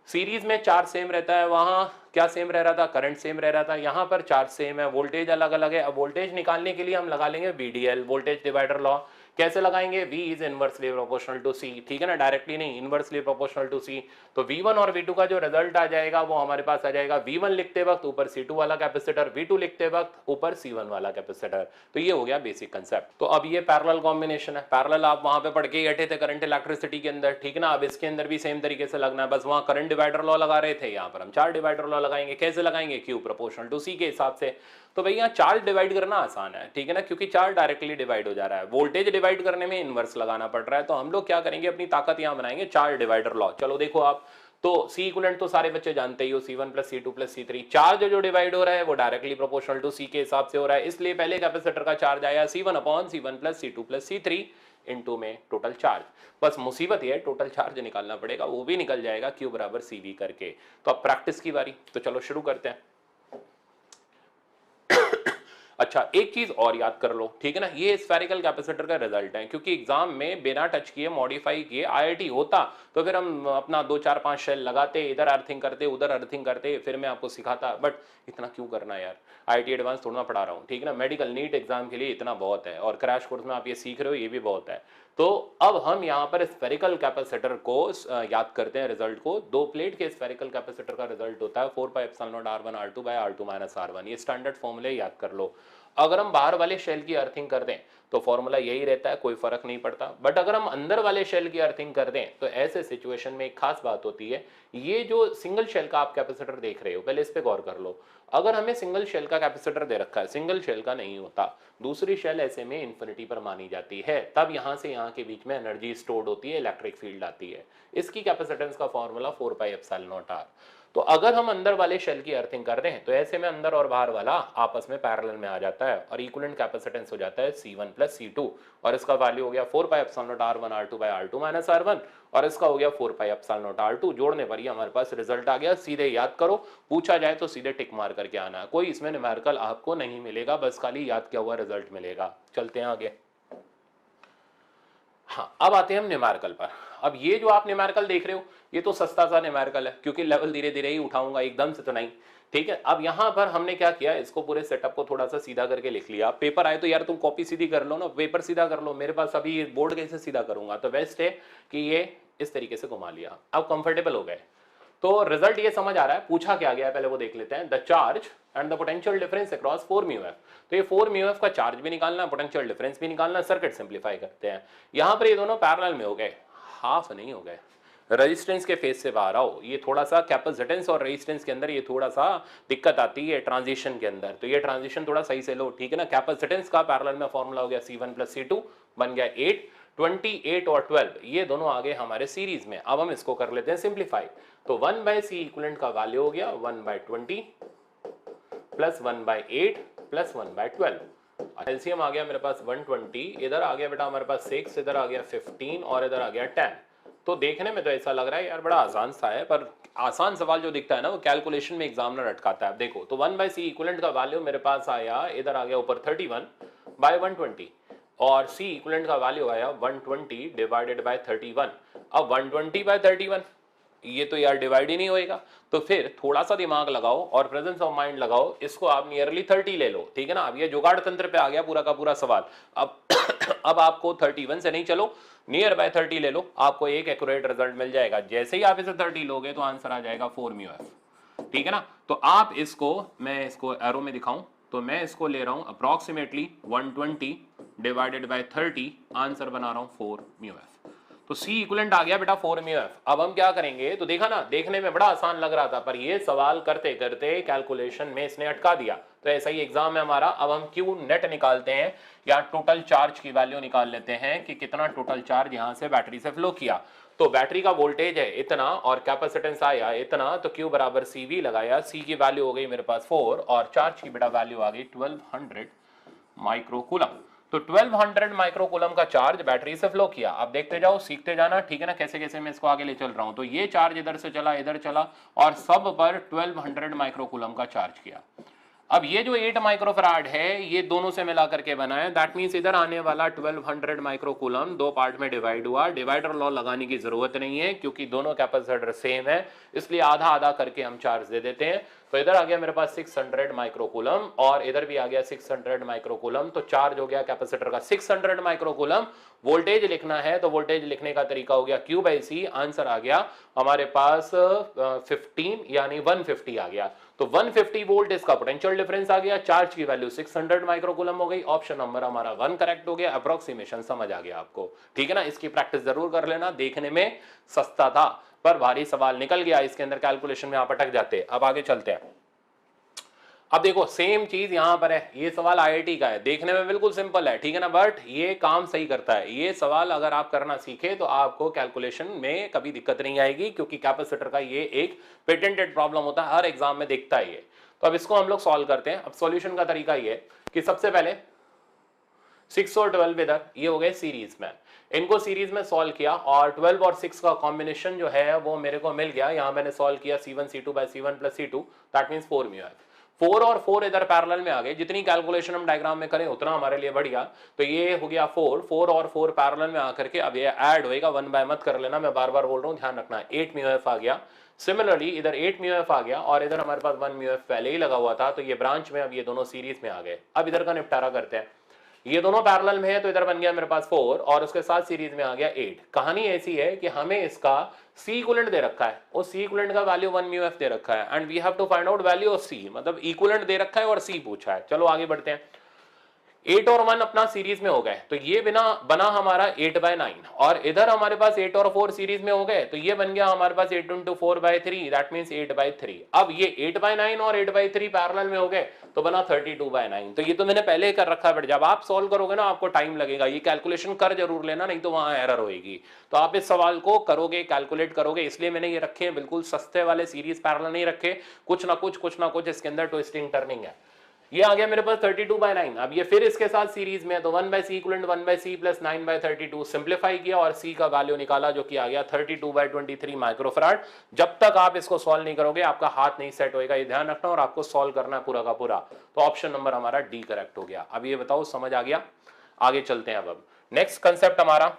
Series में 4 सेम रहता है, वहां क्या सेम रह रहा था, करंट सेम रह रहा था, यहां पर 4 सेम है, वोल्टेज अलग अलग है। अब वोल्टेज निकालने के लिए हम लगा लेंगे VDL, वोल्टेज डिवाइडर लॉ। कैसे लगाएंगे, V is inversely proportional to C, ठीक है ना, डायरेक्टली नहीं, इनवर्सली प्रोपोर्शनल टू C। तो V1 और V2 का जो रिजल्ट आ जाएगा वो हमारे पास आ जाएगा, V1 लिखते वक्त ऊपर C2 वाला कैपेसिटर, V2 लिखते वक्त ऊपर C1 वाला कैपेसिटर। तो ये हो गया बेसिक कंसेप्ट। तो अब ये पैरेलल कॉम्बिनेशन है, पैरेलल आप वहां पे पढ़ के ही हटे थे करंट इलेक्ट्रिसिटी के अंदर, ठीक है ना। अब इसके अंदर भी सेम तरीके से लगना है, बस वहां करंट डिवाइडर लॉ लगा रहे थे, यहाँ पर हम चार्ज डिवाइडर लॉ लगाएंगे। कैसे लगाएंगे, Q प्रोपोर्शनल टू C के हिसाब से। तो भैया चार्ज डिवाइड करना आसान है, ठीक है ना, क्योंकि चार्ज डायरेक्टली डिवाइड हो जा रहा है। वोल्टेज डिवाइड करने में इनवर्स लगाना पड़ रहा है, तो हम लोग क्या करेंगे, अपनी ताकत यहां बनाएंगे, चार्ज डिवाइडर लॉ। चलो देखो आप, तो C इक्विवेलेंट तो सारे बच्चे जानते ही हो, C1 plus C2 plus C3। Charge जो डिवाइड हो रहा है वो डायरेक्टली प्रोपोर्शनल टू C के हिसाब से हो रहा है, इसलिए पहले कैपेसिटर का चार्ज आया C1 upon C1 plus C2 plus C3 into में टोटल चार्ज। बस मुसीबत ये है टोटल चार्ज निकालना पड़ेगा, वो भी निकल जाएगा Q बराबर CV करके। तो अब प्रैक्टिस की बारी, तो चलो शुरू करते हैं। अच्छा एक चीज और याद कर लो, ठीक है ना, ये स्फेरिकल कैपेसिटर का रिजल्ट है, क्योंकि एग्जाम में बिना टच किए मॉडिफाई किए IIT होता तो फिर हम अपना 2 4 5 शेल लगाते, इधर अर्थिंग करते उधर अर्थिंग करते, फिर मैं आपको सिखाता। बट इतना क्यों करना यार, IIT एडवांस थोड़ा पढ़ा रहा हूँ, ठीक है ना, मेडिकल नीट एग्जाम के लिए इतना बहुत है, और क्रैश कोर्स में आप ये सीख रहे हो ये भी बहुत है। तो अब हम यहाँ पर स्फेरिकल कैपेसिटर को याद करते हैं रिजल्ट को। 2 प्लेट के स्फेरिकल कैपेसिटर का रिजल्ट होता है 4 pi epsilon naught R1 R2 by R2 minus R1। ये स्टैंडर्ड फॉर्मूले याद कर लो। अगर हम बाहर वाले शेल की अर्थिंग कर दें तो फॉर्मूला यही रहता है, कोई फर्क नहीं पड़ता। बट अगर हम अंदर वाले शेल की अर्थिंग कर दें तो ऐसे सिचुएशन में एक खास बात होती है। ये जो सिंगल शेल का आप कैपेसिटर देख रहे हो, पहले इस पे गौर कर लो। अगर हमें सिंगल शेल का कैपेसिटर दे रखा है, सिंगल शेल का नहीं होता, दूसरी शेल ऐसे में इंफिनिटी पर मानी जाती है, तब यहां से यहां के बीच में एनर्जी स्टोर्ड होती है, इलेक्ट्रिक फील्ड आती है। इसकी कैपेसिटेंस का formula 4 pi epsilon not R। तो अगर हम अंदर वाले शेल की अर्थिंग कर रहे हैं तो ऐसे में अंदर और बाहर वाला आपस में पैरेलल में आ जाता है और इक्विवेलेंट कैपेसिटेंस हो जाता है C1 प्लस C2, और इसका वैल्यू हो गया 4 pi epsilon naught R1 R2 by R2 minus R1, और इसका हो गया 4 पाई एप्सिलॉन नॉट R2। जोड़ने पर ही हमारे पास रिजल्ट आ गया। सीधे याद करो, पूछा जाए तो सीधे टिक मार करके आना है, कोई इसमें न्यूमेरिकल आपको नहीं मिलेगा, बस खाली याद किया हुआ रिजल्ट मिलेगा। चलते हैं आगे। हाँ अब आते हैं हम न्यूमेरिकल पर। अब ये जो आप न्यूमेरिकल देख रहे हो ये तो सस्ता सा न्यूमेरिकल है, क्योंकि लेवल धीरे धीरे ही उठाऊंगा, एकदम से तो नहीं, ठीक है। अब यहां पर हमने क्या किया, इसको पूरे सेटअप को थोड़ा सा सीधा करके लिख लिया। पेपर आए तो यार तुम कॉपी सीधी कर लो ना, पेपर सीधा कर लो, मेरे पास अभी बोर्ड कैसे सीधा करूंगा, तो बेस्ट है कि ये इस तरीके से घुमा लिया। अब कंफर्टेबल हो गए तो रिजल्ट ये समझ आ रहा है, पूछा क्या गया है पहले वो देख लेते हैं। The charge and the potential difference across 4 mu F. तो ये 4 म्यू एफ का चार्ज भी निकालना है, पोटेंशियल डिफरेंस भी निकालना है, सर्किट सिंप्लीफाई करते हैं। यहां पर ये दोनों पैरेलल में हो गए, हाफ नहीं हो गए, रेजिस्टेंस के फेज से बाहर आओ। ये थोड़ा सा कैपेसिटेंस और रेजिस्टेंस के अंदर ये थोड़ा सा दिक्कत आती है ट्रांजिशन के अंदर, तो ये ट्रांजिशन थोड़ा सही से लो, ठीक है ना। कैपेसिटेंस का पैरेलल में फॉर्मूला हो गया C1 प्लस C2 बन गया 8, 28 और 12 ये दोनों आ गए हमारे सीरीज में। अब हम इसको कर लेते हैं सिंप्लीफाई। तो 1 बाय C इक्विवेलेंट का वैल्यू हो गया 1 by 20 plus 1 by 8 plus 1 by 12। LCM आ गया मेरे पास 120, इधर आ गया बेटा हमारे पास 6, इधर आ गया 15 और इधर आ गया 10। तो देखने में तो ऐसा लग रहा है यार बड़ा आसान सा है, पर आसान सवाल जो दिखता है ना वो कैलकुलेशन में एग्जामिनर अटकाता है। देखो तो 1 बाय C इक्विवेलेंट का वैल्यू मेरे पास आया, इधर आ गया ऊपर 31 बाय 120, और C इक्विवेलेंट का वैल्यू आया 120 डिवाइडेड बाय 31। अब 120 बाय 31 ये तो यार डिवाइड ही नहीं होएगा। तो फिर थोड़ा सा दिमाग लगाओ और प्रेजेंस ऑफ माइंड लगाओ, इसको आप नियरली 30 ले लो, ठीक है ना। अब ये जुगाड़ तंत्र पे आ गया पूरा का पूरा सवाल। अब अब आपको 31 से नहीं, चलो नियर बाय 30 ले लो, आपको एक एक्यूरेट रिजल्ट मिल जाएगा। जैसे ही आप इसे 30 लोगे तो आंसर आ जाएगा 4 म्यू एफ, ठीक है ना। तो आप इसको, मैं इसको एरो में दिखाऊं तो मैं इसको ले रहा हूं अप्रोक्सीमेटली 120 डिवाइडेड बाय 30, आंसर बना रहा हूं 4 म्यू एफ। तो सी इक्विवेलेंट आ गया बेटा 4 म्यू एफ। अब हम क्या करेंगे, तो देखा ना, देखने में बड़ा आसान लग रहा था, पर ये सवाल करते करते कैलकुलेशन में इसने अटका दिया। तो ऐसा ही एग्जाम है हमारा। अब हम क्यू नेट निकालते हैं या टोटल चार्ज की वैल्यू निकाल लेते हैं कि कितना टोटल चार्ज यहां से बैटरी से फ्लो किया। तो बैटरी का वोल्टेज है इतना और कैपेसिटेंस आया इतना, तो Q बराबर CV लगाया, C की वैल्यू हो गई मेरे पास 4 और चार्ज की बेटा वैल्यू आ गई 1200 माइक्रोकूलम। तो 1200 माइक्रोकूलम का चार्ज बैटरी से फ्लो किया। आप देखते जाओ, सीखते जाना, ठीक है ना, कैसे कैसे मैं इसको आगे ले चल रहा हूं। तो ये चार्ज इधर से चला, इधर चला और सब पर 1200 माइक्रोकूलम का चार्ज किया। अब ये जो 8 माइक्रोफराड है ये दोनों से मिला करके बना है, दैट मींस इधर आने वाला 1200 माइक्रोकूलम दो पार्ट में डिवाइड हुआ। डिवाइडर लॉ लगाने की जरूरत नहीं है क्योंकि दोनों कैपेसिटर सेम है, इसलिए आधा आधा करके हम चार्ज दे देते हैं। तो इधर आ गया मेरे पास 600 माइक्रोकूलम और इधर भी आ गया 600 माइक्रोकूलम। तो चार्ज हो गया कैपेसिटर का 600 माइक्रोकूलम। वोल्टेज लिखना है तो वोल्टेज लिखने का तरीका हो गया Q बाई C। आंसर आ गया हमारे पास 15 यानी 150 आ गया। तो 150 वोल्ट इसका पोटेंशियल डिफरेंस आ गया। चार्ज की वैल्यू 600 माइक्रोकूलम हो गई। ऑप्शन नंबर हमारा 1 करेक्ट हो गया। अप्रोक्सीमेशन समझ आ गया आपको, ठीक है ना। इसकी प्रैक्टिस जरूर कर लेना, देखने में सस्ता था पर भारी सवाल निकल गया इसके अंदर, कैलकुलेशन में आप अटक जाते। अब आगे चलते हैं। अब देखो सेम चीज यहां पर है, ये सवाल आईआईटी का है, देखने में बिल्कुल सिंपल है, ठीक है ना, बट ये काम सही करता है। ये सवाल अगर आप करना सीखे तो आपको कैलकुलेशन में कभी दिक्कत नहीं आएगी क्योंकि कैपेसिटर का ये एक पेटेंटेड प्रॉब्लम होता है, हर एग्जाम में देखता है ये। तो अब इसको हम लोग सॉल्व करते हैं। अब सॉल्यूशन का तरीका ये कि सबसे पहले 6 और 12 इधर ये हो गए सीरीज में, इनको सीरीज में सॉल्व किया और 12 और 6 का कॉम्बिनेशन जो है वो मेरे को मिल गया। यहां मैंने सॉल्व किया C1 C2 by C1 plus C2, that means 4 mu F. 4 और 4 इधर पैरेलल में आ गए, जितनी कैलकुलेशन हम डायग्राम में करें उतना हमारे लिए बढ़िया। तो ये हो गया 4 और 4 पैरेलल में आकर के अब ये ऐड होएगा, 1 बाय मत कर लेना, मैं बार बार बोल रहा हूं, ध्यान रखना। 8 म्यू एफ आ गया। सिमिलरली इधर 8 म्यू एफ आ गया और इधर हमारे पास 1 म्यू एफ पहले ही लगा हुआ था, तो ये ब्रांच में अब ये दोनों सीरीज में आ गए। अब इधर का निपटारा करते हैं। ये दोनों पैरेलल में है तो इधर बन गया मेरे पास 4 और उसके साथ सीरीज में आ गया 8। कहानी ऐसी है कि हमें इसका सी इक्विवेलेंट दे रखा है, उस सी इक्विवेलेंट का वैल्यू 1 म्यू एफ दे रखा है and we have to find out value of C, मतलब इक्विवेलेंट दे रखा है और सी पूछा है। चलो आगे बढ़ते हैं। 8 और 1 अपना सीरीज में हो गए तो ये बना हमारा 8/9 और इधर हमारे पास 8 और 4 सीरीज में हो गए तो ये बन गया हमारे पास 8 into 4/3, दैट मींस 8/3। अब ये 8/9 और 8/3 पैरेलल में हो गए तो बना 32/9। तो ये तो मैंने पहले ही कर रखा है, बट जब आप सॉल्व करोगे ना आपको टाइम लगेगा, ये कैलकुलेशन कर जरूर लेना, नहीं तो वहां एरर होगी। तो आप इस सवाल को करोगे, कैलकुलेट करोगे, इसलिए मैंने ये रखे हैं बिल्कुल सस्ते वाले, सीरीज पैरेलल नहीं रखे, कुछ ना कुछ इसके अंदर ट्विस्टिंग टर्निंग है। ये आ गया मेरे पास 32/9। अब ये फिर इसके साथ सीरीज में, तो 1/c equivalent 1/c plus 9/32 simplify किया और c का वैल्यू निकाला जो कि आ गया 32/23 माइक्रोफराड। जब तक आप इसको सॉल्व नहीं करोगे आपका हाथ नहीं सेट होएगा, ये ध्यान रखना, और आपको सॉल्व करना है पूरा का पूरा। तो ऑप्शन नंबर हमारा डी करेक्ट हो गया। अब ये बताओ समझ आ गया? आगे चलते हैं। अब नेक्स्ट कंसेप्ट हमारा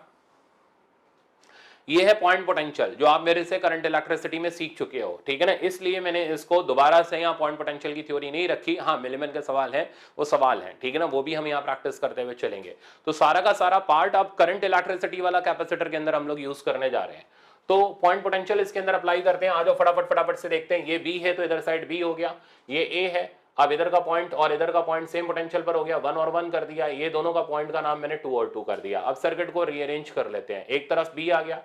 ये है पॉइंट पोटेंशियल, जो आप मेरे से करंट इलेक्ट्रिसिटी में सीख चुके हो, ठीक है ना, इसलिए मैंने इसको दोबारा से यहाँ पॉइंट पोटेंशियल की थ्योरी नहीं रखी। हाँ, मिलीमन के सवाल है, वो सवाल है, ठीक है ना, वो भी हम यहाँ प्रैक्टिस करते हुए चलेंगे। तो सारा का सारा पार्ट अब करंट इलेक्ट्रिसिटी वाला कैपेसिटर के अंदर हम लोग यूज करने जा रहे हैं। तो पॉइंट पोटेंशियल इसके अंदर अप्लाई करते हैं। आज फटाफट से देखते हैं। ये बी है तो इधर साइड बी हो गया, ये ए है। अब इधर का पॉइंट और इधर का पॉइंट सेम पोटेंशियल पर हो गया, 1 और 1 कर दिया। ये दोनों का पॉइंट का नाम मैंने 2 और 2 कर दिया। अब सर्किट को रीअरेंज कर लेते हैं। एक तरफ बी आ गया,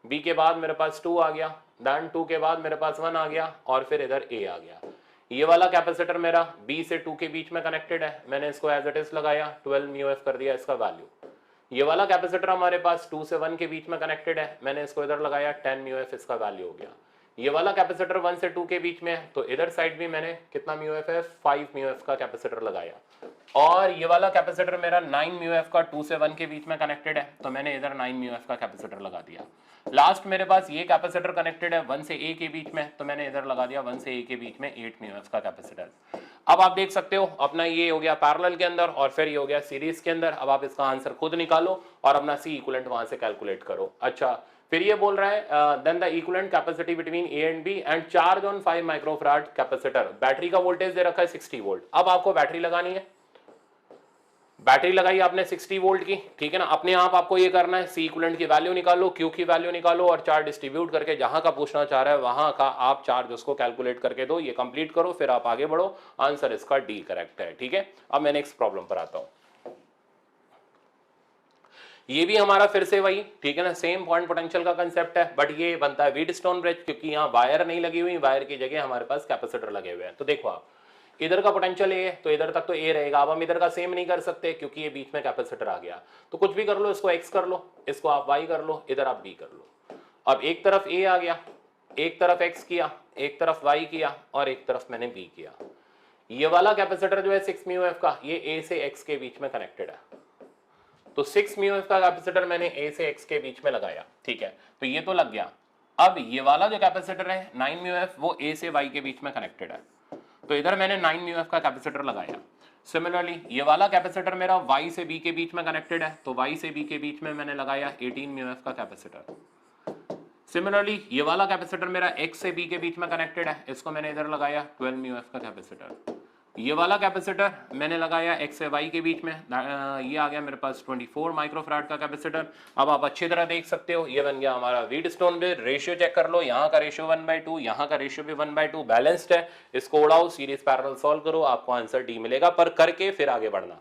बी के बाद मेरे पास 2 आ गया, देन 2 के बाद मेरे पास 1 आ गया और फिर इधर ए आ गया। ये वाला कैपेसिटर मेरा बी से 2 के बीच में कनेक्टेड है, मैंने इसको एज इट इज लगाया, 12 म्यू एफ कर दिया इसका वैल्यू। ये वाला कैपेसिटर हमारे पास 2 से 1 के बीच में कनेक्टेड है, मैंने इसको इधर लगाया, 10 म्यू एफ इसका वैल्यू हो गया। ये वाला कैपेसिटर 1 से 2 के बीच में है तो इधर साइड भी मैंने कितना म्यू एफ है, 5 म्यू एफ का कैपेसिटर लगाया। और ये वाला कैपेसिटर मेरा 9 म्यू एफ का 2 से 1 के बीच में कनेक्टेड है तो मैंने इधर 9 म्यू एफ का कैपेसिटर लगा दिया। लास्ट मेरे पास ये कैपेसिटर कनेक्टेड है 1 से ए के बीच में तो मैंने इधर लगा दिया 1 से ए के बीच में 8 म्यू एफ का कैपेसिटर। अब आप देख सकते हो अपना ये हो गया पैरेलल के अंदर और फिर ये हो गया सीरीज के अंदर। अब आप इसका आंसर खुद निकालो और अपना सी इक्विवेलेंट वहां से कैलकुलेट करो। अच्छा, फिर ये बोल रहा है then the equivalent capacity between A and B and charge on 5 microfarad capacitor. Battery का वोल्टेज दे रखा है 60 वोल्ट। अब आपको बैटरी लगानी है, बैटरी लगाई आपने 60 वोल्ट की, ठीक है ना। अपने आप आपको ये करना है, सी इक्विवेलेंट की वैल्यू निकालो, क्यू की वैल्यू निकालो और चार्ज डिस्ट्रीब्यूट करके जहां का पूछना चाह रहा है वहां का आप चार्ज उसको कैलकुलेट करके दो। ये कंप्लीट करो, फिर आप आगे बढ़ो। आंसर इसका डी करेक्ट है, ठीक है। अब मैं नेक्स्ट प्रॉब्लम पर आता हूं। ये भी हमारा फिर से वही, ठीक है ना, सेम पॉइंट पोटेंशियल का कंसेप्ट है, बट ये बनता है व्हीटस्टोन ब्रिज, क्योंकि यहाँ वायर नहीं लगी हुई, वायर की जगह हमारे पास कैपेसिटर लगे हुए हैं। तो देखो आप, इधर का पोटेंशियल ए है तो इधर तक तो ए रहेगा। अब हम इधर का सेम नहीं कर सकते क्योंकि ये बीच में कैपेसिटर आ गया। तो कुछ भी कर लो, इसको एक्स कर लो, इसको आप वाई कर लो, इधर आप बी कर लो। अब एक तरफ ए आ गया, एक तरफ एक्स किया, एक तरफ वाई किया और एक तरफ मैंने बी किया। ये वाला कैपेसिटर जो है 6 म्यू एफ का, ये ए से एक्स के बीच में कनेक्टेड है। तो 6 म्यू एफ का कैपेसिटर मैंने ए से एक्स के बीच में लगाया, ठीक है, तो ये तो लग गया। अब ये वाला जो कैपेसिटर है 9 म्यू एफ, वो ए से वाई के बीच में कनेक्टेड है, तो इधर मैंने 9 म्यू एफ का कैपेसिटर लगाया। सिमिलरली ये वाला कैपेसिटर मेरा वाई से बी के बीच में कनेक्टेड है, तो वाई से बी के बीच में मैंने लगाया 18 म्यू एफ का कैपेसिटर। सिमिलरली ये वाला कैपेसिटर मेरा एक्स से बी के बीच में कनेक्टेड है, इसको मैंने इधर लगाया 12 म्यू एफ का कैपेसिटर। ये वाला कैपेसिटर मैंने लगाया एक्स से वाई के बीच में, ये आ गया मेरे पास 24 माइक्रोफैराड का कैपेसिटर। अब आप अच्छी तरह देख सकते हो, ये बन गया हमारा व्हीटस्टोन ब्रिज। रेशियो चेक कर लो, यहाँ का रेशियो 1/2, यहाँ का रेशियो भी 1/2 बैलेंस्ड है। इसको उड़ाओ, सीरीज पैरेलल सॉल्व करो, आपको आंसर डी मिलेगा, पर करके फिर आगे बढ़ना।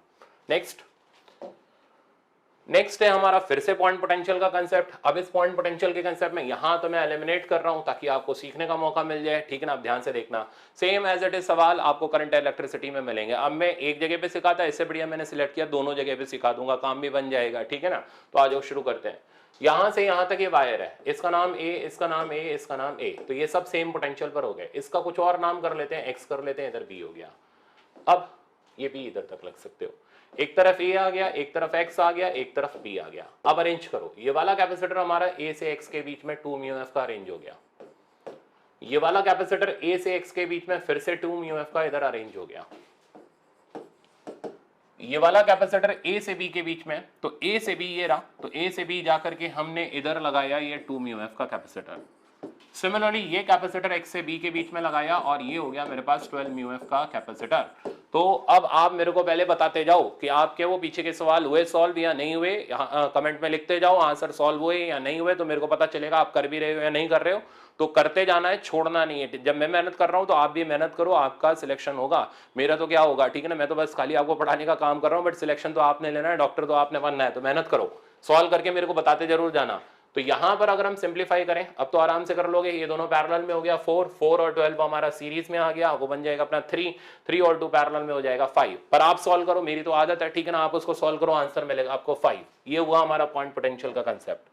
नेक्स्ट है हमारा फिर से पॉइंट पोटेंशियल का कंसेप्ट। अब इस पॉइंट पोटेंशियल के कंसेप्ट में यहां तो मैं एलिमिनेट कर रहा हूं ताकि आपको सीखने का मौका मिल जाए, ठीक है ना। आप ध्यान से देखना, सेम एज इट इज सवाल आपको करंट इलेक्ट्रिसिटी में मिलेंगे। अब मैं एक जगह पे सिखाता, इससे बढ़िया मैंने सिलेक्ट किया दोनों जगह पे सिखा दूंगा, काम भी बन जाएगा, ठीक है ना। तो आज शुरू करते हैं। यहां से यहां तक ये वायर है, इसका नाम ए, इसका नाम ए, इसका नाम ए, तो ये सब सेम पोटेंशियल पर हो गए। इसका कुछ और नाम कर लेते हैं, एक्स कर लेते हैं, इधर बी हो गया। अब ये बी इधर तक लग सकते हो, एक तरफ ए आ गया, एक तरफ एक्स आ गया, एक तरफ बी आ गया। अब अरेंज करो, ये वाला कैपेसिटर हमारा ए से एक्स के बीच में 2 म्यू एफ का अरेंज हो गया। ये वाला कैपेसिटर ए से एक्स के बीच में फिर से 2 म्यू एफ का इधर अरेंज हो गया। ये वाला कैपेसिटर ए से बी के बीच में, तो ए से बी ये रहा, तो ए से बी जाकर के हमने इधर लगाया ये 2 म्यू एफ का कैपेसिटर। सिमिलरली ये कैपेसिटर एक्स से बी के बीच में लगाया और ये हो गया मेरे पास 12 म्यू एफ का कैपेसिटर। तो अब आप मेरे को पहले बताते जाओ कि आपके वो पीछे के सवाल हुए सॉल्व या नहीं हुए, कमेंट में लिखते जाओ आंसर सॉल्व हुए या नहीं हुए, तो मेरे को पता चलेगा आप कर भी रहे हो या नहीं कर रहे हो। तो करते जाना है, छोड़ना नहीं है। जब मैं मेहनत कर रहा हूं तो आप भी मेहनत करो, आपका सिलेक्शन होगा। मेरा तो क्या होगा, ठीक है ना, मैं तो बस खाली आपको पढ़ाने का काम कर रहा हूं, बट सिलेक्शन तो आपने लेना है, डॉक्टर तो आपने बनना है। तो मेहनत करो, सॉल्व करके मेरे को बताते जरूर जाना। तो यहां पर अगर हम सिंप्लीफाई करें, अब तो आराम से कर लोगे, ये दोनों पैरेलल में हो गया 4 और 12 हमारा सीरीज में आ गया, वो बन जाएगा अपना 3 और 2 पैरेलल में हो जाएगा 5। पर आप सॉल्व करो, मेरी तो आदत है, ठीक है ना, आप उसको सॉल्व करो, आंसर मिलेगा आपको 5। ये हुआ हमारा पॉइंट पोटेंशियल का कंसेप्ट।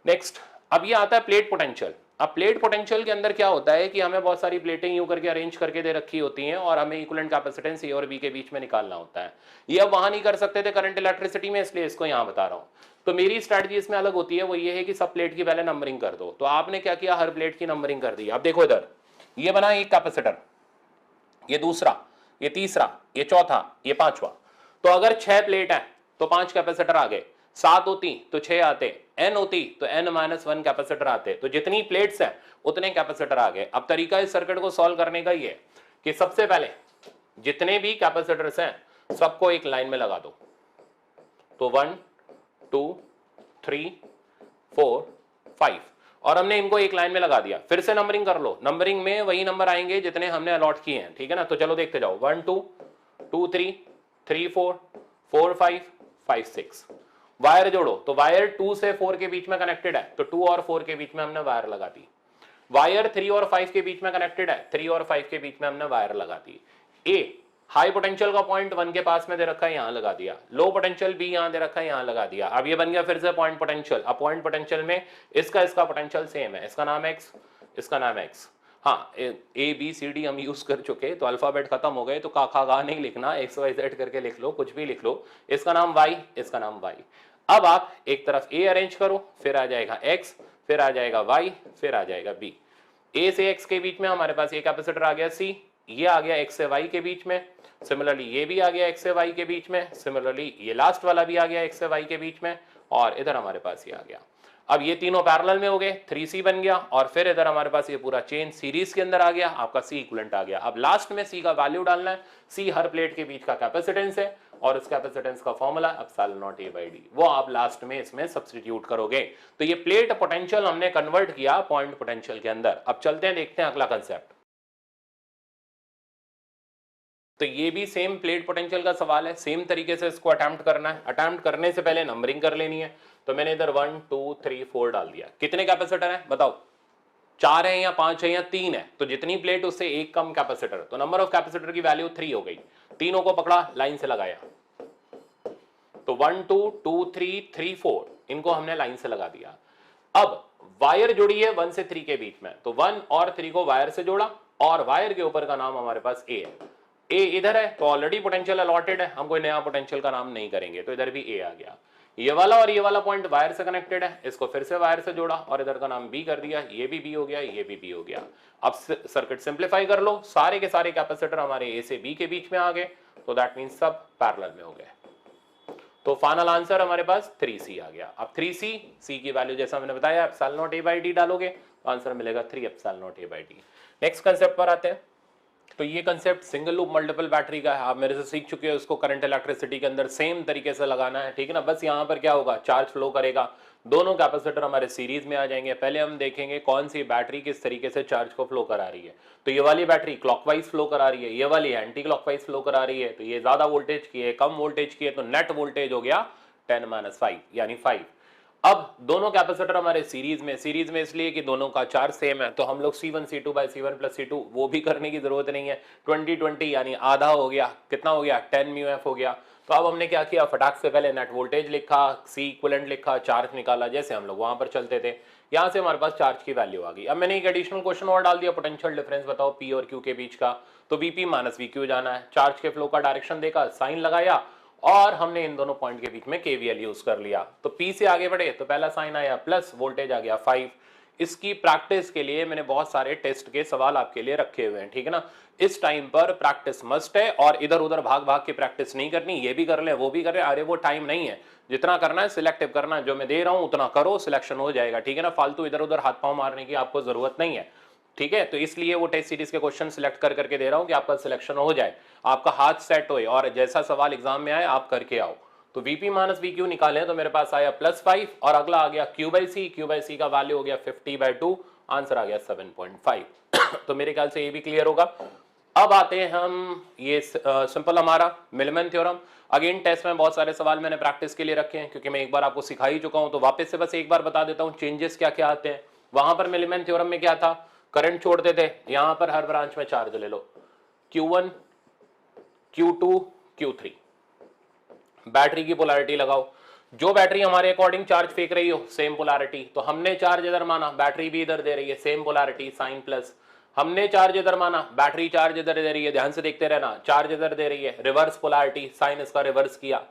नेक्स्ट, अब ये आता है प्लेट पोटेंशियल। अब प्लेट पोटेंशियल के अंदर क्या होता है कि हमें बहुत सारी प्लेटें यूं करके अरेंज करके दे रखी होती हैं और हमें इक्विवेलेंट कैपेसिटेंस ए और बी के बीच में निकालना होता है। ये अब वहां नहीं कर सकते थे करंट इलेक्ट्रिसिटी में, इसलिए इसको यहां बता रहा हूं। तो मेरी स्ट्रैटेजी इसमें अलग होती है, वो ये है कि सब प्लेट की पहले नंबरिंग कर दो। तो आपने क्या किया, हर प्लेट की नंबरिंग कर दी। अब देखो इधर ये बना एक कैपेसिटर, ये दूसरा, ये तीसरा, ये चौथा, ये पांचवा। तो अगर 6 प्लेट है तो 5 कैपेसिटर आ गए, 7 होती तो 6 आते, n होती तो n-1 कैपेसिटर आते। तो जितनी प्लेट्स हैं उतने कैपेसिटर आ गए। अब तरीका इस सर्किट को सॉल्व करने का ये कि सबसे पहले जितने भी कैपेसिटर्स हैं सबको एक लाइन में लगा दो। तो 1 2 3 4 5 और हमने इनको एक लाइन में लगा दिया। फिर से नंबरिंग कर लो, नंबरिंग में वही नंबर आएंगे जितने हमने अलॉट किए हैं, ठीक है ना। तो चलो देखते जाओ, 1 2 2 3 3 4 4 5 5 6। वायर जोड़ो, तो वायर 2 से 4 के बीच में कनेक्टेड है, तो 2 और 4 के बीच में हमने वायर लगा दी। वायर 3 और 5 के बीच में कनेक्टेड है, 3 और 5 के बीच में हमने वायर लगा दी। ए हाई पोटेंशियल का पॉइंट 1 के पास में दे रखा है, यहां लगा दिया। लो पोटेंशियल बी यहां दे रखा है, यहां लगा दिया। अब ये बन गया फिर से पॉइंट पोटेंशियल। अब पॉइंट पोटेंशियल में इसका पोटेंशियल सेम है, इसका नाम एक्स, इसका नाम एक्स। हाँ, ए बी सी डी हम यूज कर चुके, तो अल्फाबेट खत्म हो गए, तो का खा गा नहीं लिखना, एक्स वाई जेड करके लिख लो, कुछ भी लिख लो। इसका नाम वाई, इसका नाम वाई। अब आप एक तरफ ए अरेंज करो, फिर आ जाएगा एक्स, फिर आ जाएगा वाई, फिर आ जाएगा बी। ए से एक्स के बीच में हमारे पास ये कैपेसिटर आ गया सी, ये आ गया एक्स से वाई के बीच में। सिमिलरली ये भी आ गया एक्स से वाई के बीच में। सिमिलरली ये लास्ट वाला भी आ गया एक्स से वाई के बीच में, और इधर हमारे पास ये आ गया। अब ये तीनों पैरेलल में हो गए, 3C बन गया, और फिर इधर हमारे पास ये पूरा चेन सीरीज के अंदर आ गया, आपका C इक्विवेलेंट आ गया। अब लास्ट में C का वैल्यू डालना है। C हर प्लेट के बीच का कैपेसिटेंस है और उस कैपेसिटेंस का formula epsilon naught A by D, वो आप लास्ट में इसमें सब्स्टिट्यूट करोगे। तो ये प्लेट पोटेंशियल हमने कन्वर्ट किया पॉइंट पोटेंशियल के अंदर। अब चलते हैं, देखते हैं अगला कंसेप्ट। तो ये भी सेम प्लेट पोटेंशियल का सवाल है, सेम तरीके से इसको अटेम्प्ट करना है। अटेम्प्ट करने से पहले नंबरिंग कर लेनी है। तो मैंने इधर 1 2 3 4 डाल दिया। कितने कैपेसिटर है बताओ, 4 है या 5 है या 3 है? तो जितनी प्लेट उससे एक कम कैपेसिटर, तो नंबर ऑफ कैपेसिटर की वैल्यू 3 हो गई। तीनों को पकड़ा, लाइन से लगाया, तो 1 2 2 3 3 4 इनको हमने लाइन से लगा दिया। अब वायर जुड़ी है 1 से 3 के बीच में, तो 1 और 3 को वायर से जोड़ा, और वायर के ऊपर का नाम हमारे पास ए है। ए इधर है तो ऑलरेडी पोटेंशियल अलॉटेड है, हम कोई नया पोटेंशियल का नाम नहीं करेंगे, तो इधर भी ए आ गया। ये वाला और ये वाला पॉइंट वायर से कनेक्टेड है, इसको फिर से वायर से जोड़ा और इधर का नाम बी कर दिया, ये भी बी हो गया, ये भी बी हो गया। अब सर्किट सिंप्लीफाई कर लो, सारे के सारे कैपेसिटर हमारे ए से बी के बीच में आ गए, तो दैट मींस सब पैरेलल में हो गए। तो फाइनल आंसर हमारे पास 3C आ गया। अब 3C, C की वैल्यू जैसा मैंने बताया epsilon naught A by D डालोगे तो आंसर मिलेगा 3 epsilon naught A by D. Next concept पर आते हैं। तो ये concept single loop multiple battery का है, आप मेरे से सीख चुके हो। इसको करंट इलेक्ट्रिसिटी के अंदर सेम तरीके से लगाना है, ठीक है ना। बस यहाँ पर क्या होगा, चार्ज फ्लो करेगा, दोनों कैपेसिटर हमारे सीरीज में आ जाएंगे। पहले हम देखेंगे कौन सी बैटरी किस तरीके से चार्ज को फ्लो करा रही है। तो ये वाली बैटरी क्लॉकवाइज फ्लो करा रही है, ये वाली एंटी क्लॉकवाइज फ्लो करा रही है। तो ये ज्यादा वोल्टेज की है, कम वोल्टेज की है, तो नेट वोल्टेज हो गया 10-5 यानी 5। अब दोनों कैपेसिटर हमारे सीरीज में इसलिए कि दोनों का चार्ज सेम है, तो हम लोग C1 C2 by C1 plus C2 वो भी करने की जरूरत नहीं है। 20-20 यानी आधा हो गया, कितना हो गया 10 μF हो गया। तो अब हमने क्या किया, फटाक से पहले नेट वोल्टेज लिखा, C इक्विवेलेंट लिखा, चार्ज निकाला, जैसे हम लोग वहां पर चलते थे। यहां से हमारे पास चार्ज की वैल्यू आ गई। अब मैंने एक एडिशनल क्वेश्चन और डाल दिया, पोटेंशियल डिफरेंस बताओ P और Q के बीच का। तो VP माइनस VQ जाना है, चार्ज के फ्लो का डायरेक्शन देखा, साइन लगाया, और हमने इन दोनों पॉइंट के बीच में KVL यूज कर लिया। तो P से आगे बढ़े तो पहला साइन आया प्लस, वोल्टेज आ गया 5। इसकी प्रैक्टिस के लिए मैंने बहुत सारे टेस्ट के सवाल आपके लिए रखे हुए हैं, ठीक है ना। इस टाइम पर प्रैक्टिस मस्ट है, और इधर उधर भाग भाग के प्रैक्टिस नहीं करनी, ये भी कर ले वो भी कर ले, अरे वो टाइम नहीं है। जितना करना है सिलेक्टिव करना है, जो मैं दे रहा हूं उतना करो, सिलेक्शन हो जाएगा, ठीक है ना। फालतू इधर उधर हाथ पांव मारने की आपको जरूरत नहीं है, ठीक है। तो इसलिए वो टेस्ट सीरीज के क्वेश्चन सिलेक्ट कर करके दे रहा हूं कि आपका सिलेक्शन हो जाए, आपका हाथ सेट होए, और जैसा सवाल एग्जाम में आए आप करके आओ। तो VP माइनस VQ निकाले तो मेरे पास आया +5, और अगला आ गया Q बाई C का वैल्यू हो गया 50/2, आंसर आ गया 7.5। तो मेरे ख्याल से ये भी क्लियर होगा। अब आते हैं हम, ये सिंपल हमारा मिलमैन थ्योरम। अगेन टेस्ट में बहुत सारे सवाल मैंने प्रैक्टिस के लिए रखे हैं, क्योंकि मैं एक बार आपको सिखा ही चुका हूं, तो वापस से बस एक बार बता देता हूं चेंजेस क्या क्या आते हैं। वहां पर मिलमैन थ्योरम में क्या था, करंट छोड़ते थे, यहां पर हर ब्रांच में चार्ज ले लो, Q1 Q2 Q3। बैटरी की पोलैरिटी लगाओ, जो बैटरी हमारे अकॉर्डिंग चार्ज फेंक रही हो सेम पोलैरिटी, तो हमने चार्ज इधर माना, बैटरी भी इधर दे रही है, सेम पोलैरिटी साइन प्लस। हमने चार्ज इधर माना, बैटरी चार्ज इधर दे रही है, ध्यान से देखते रहना, चार्ज इधर दे रही है, रिवर्स पोलैरिटी, साइन इसका रिवर्स किया,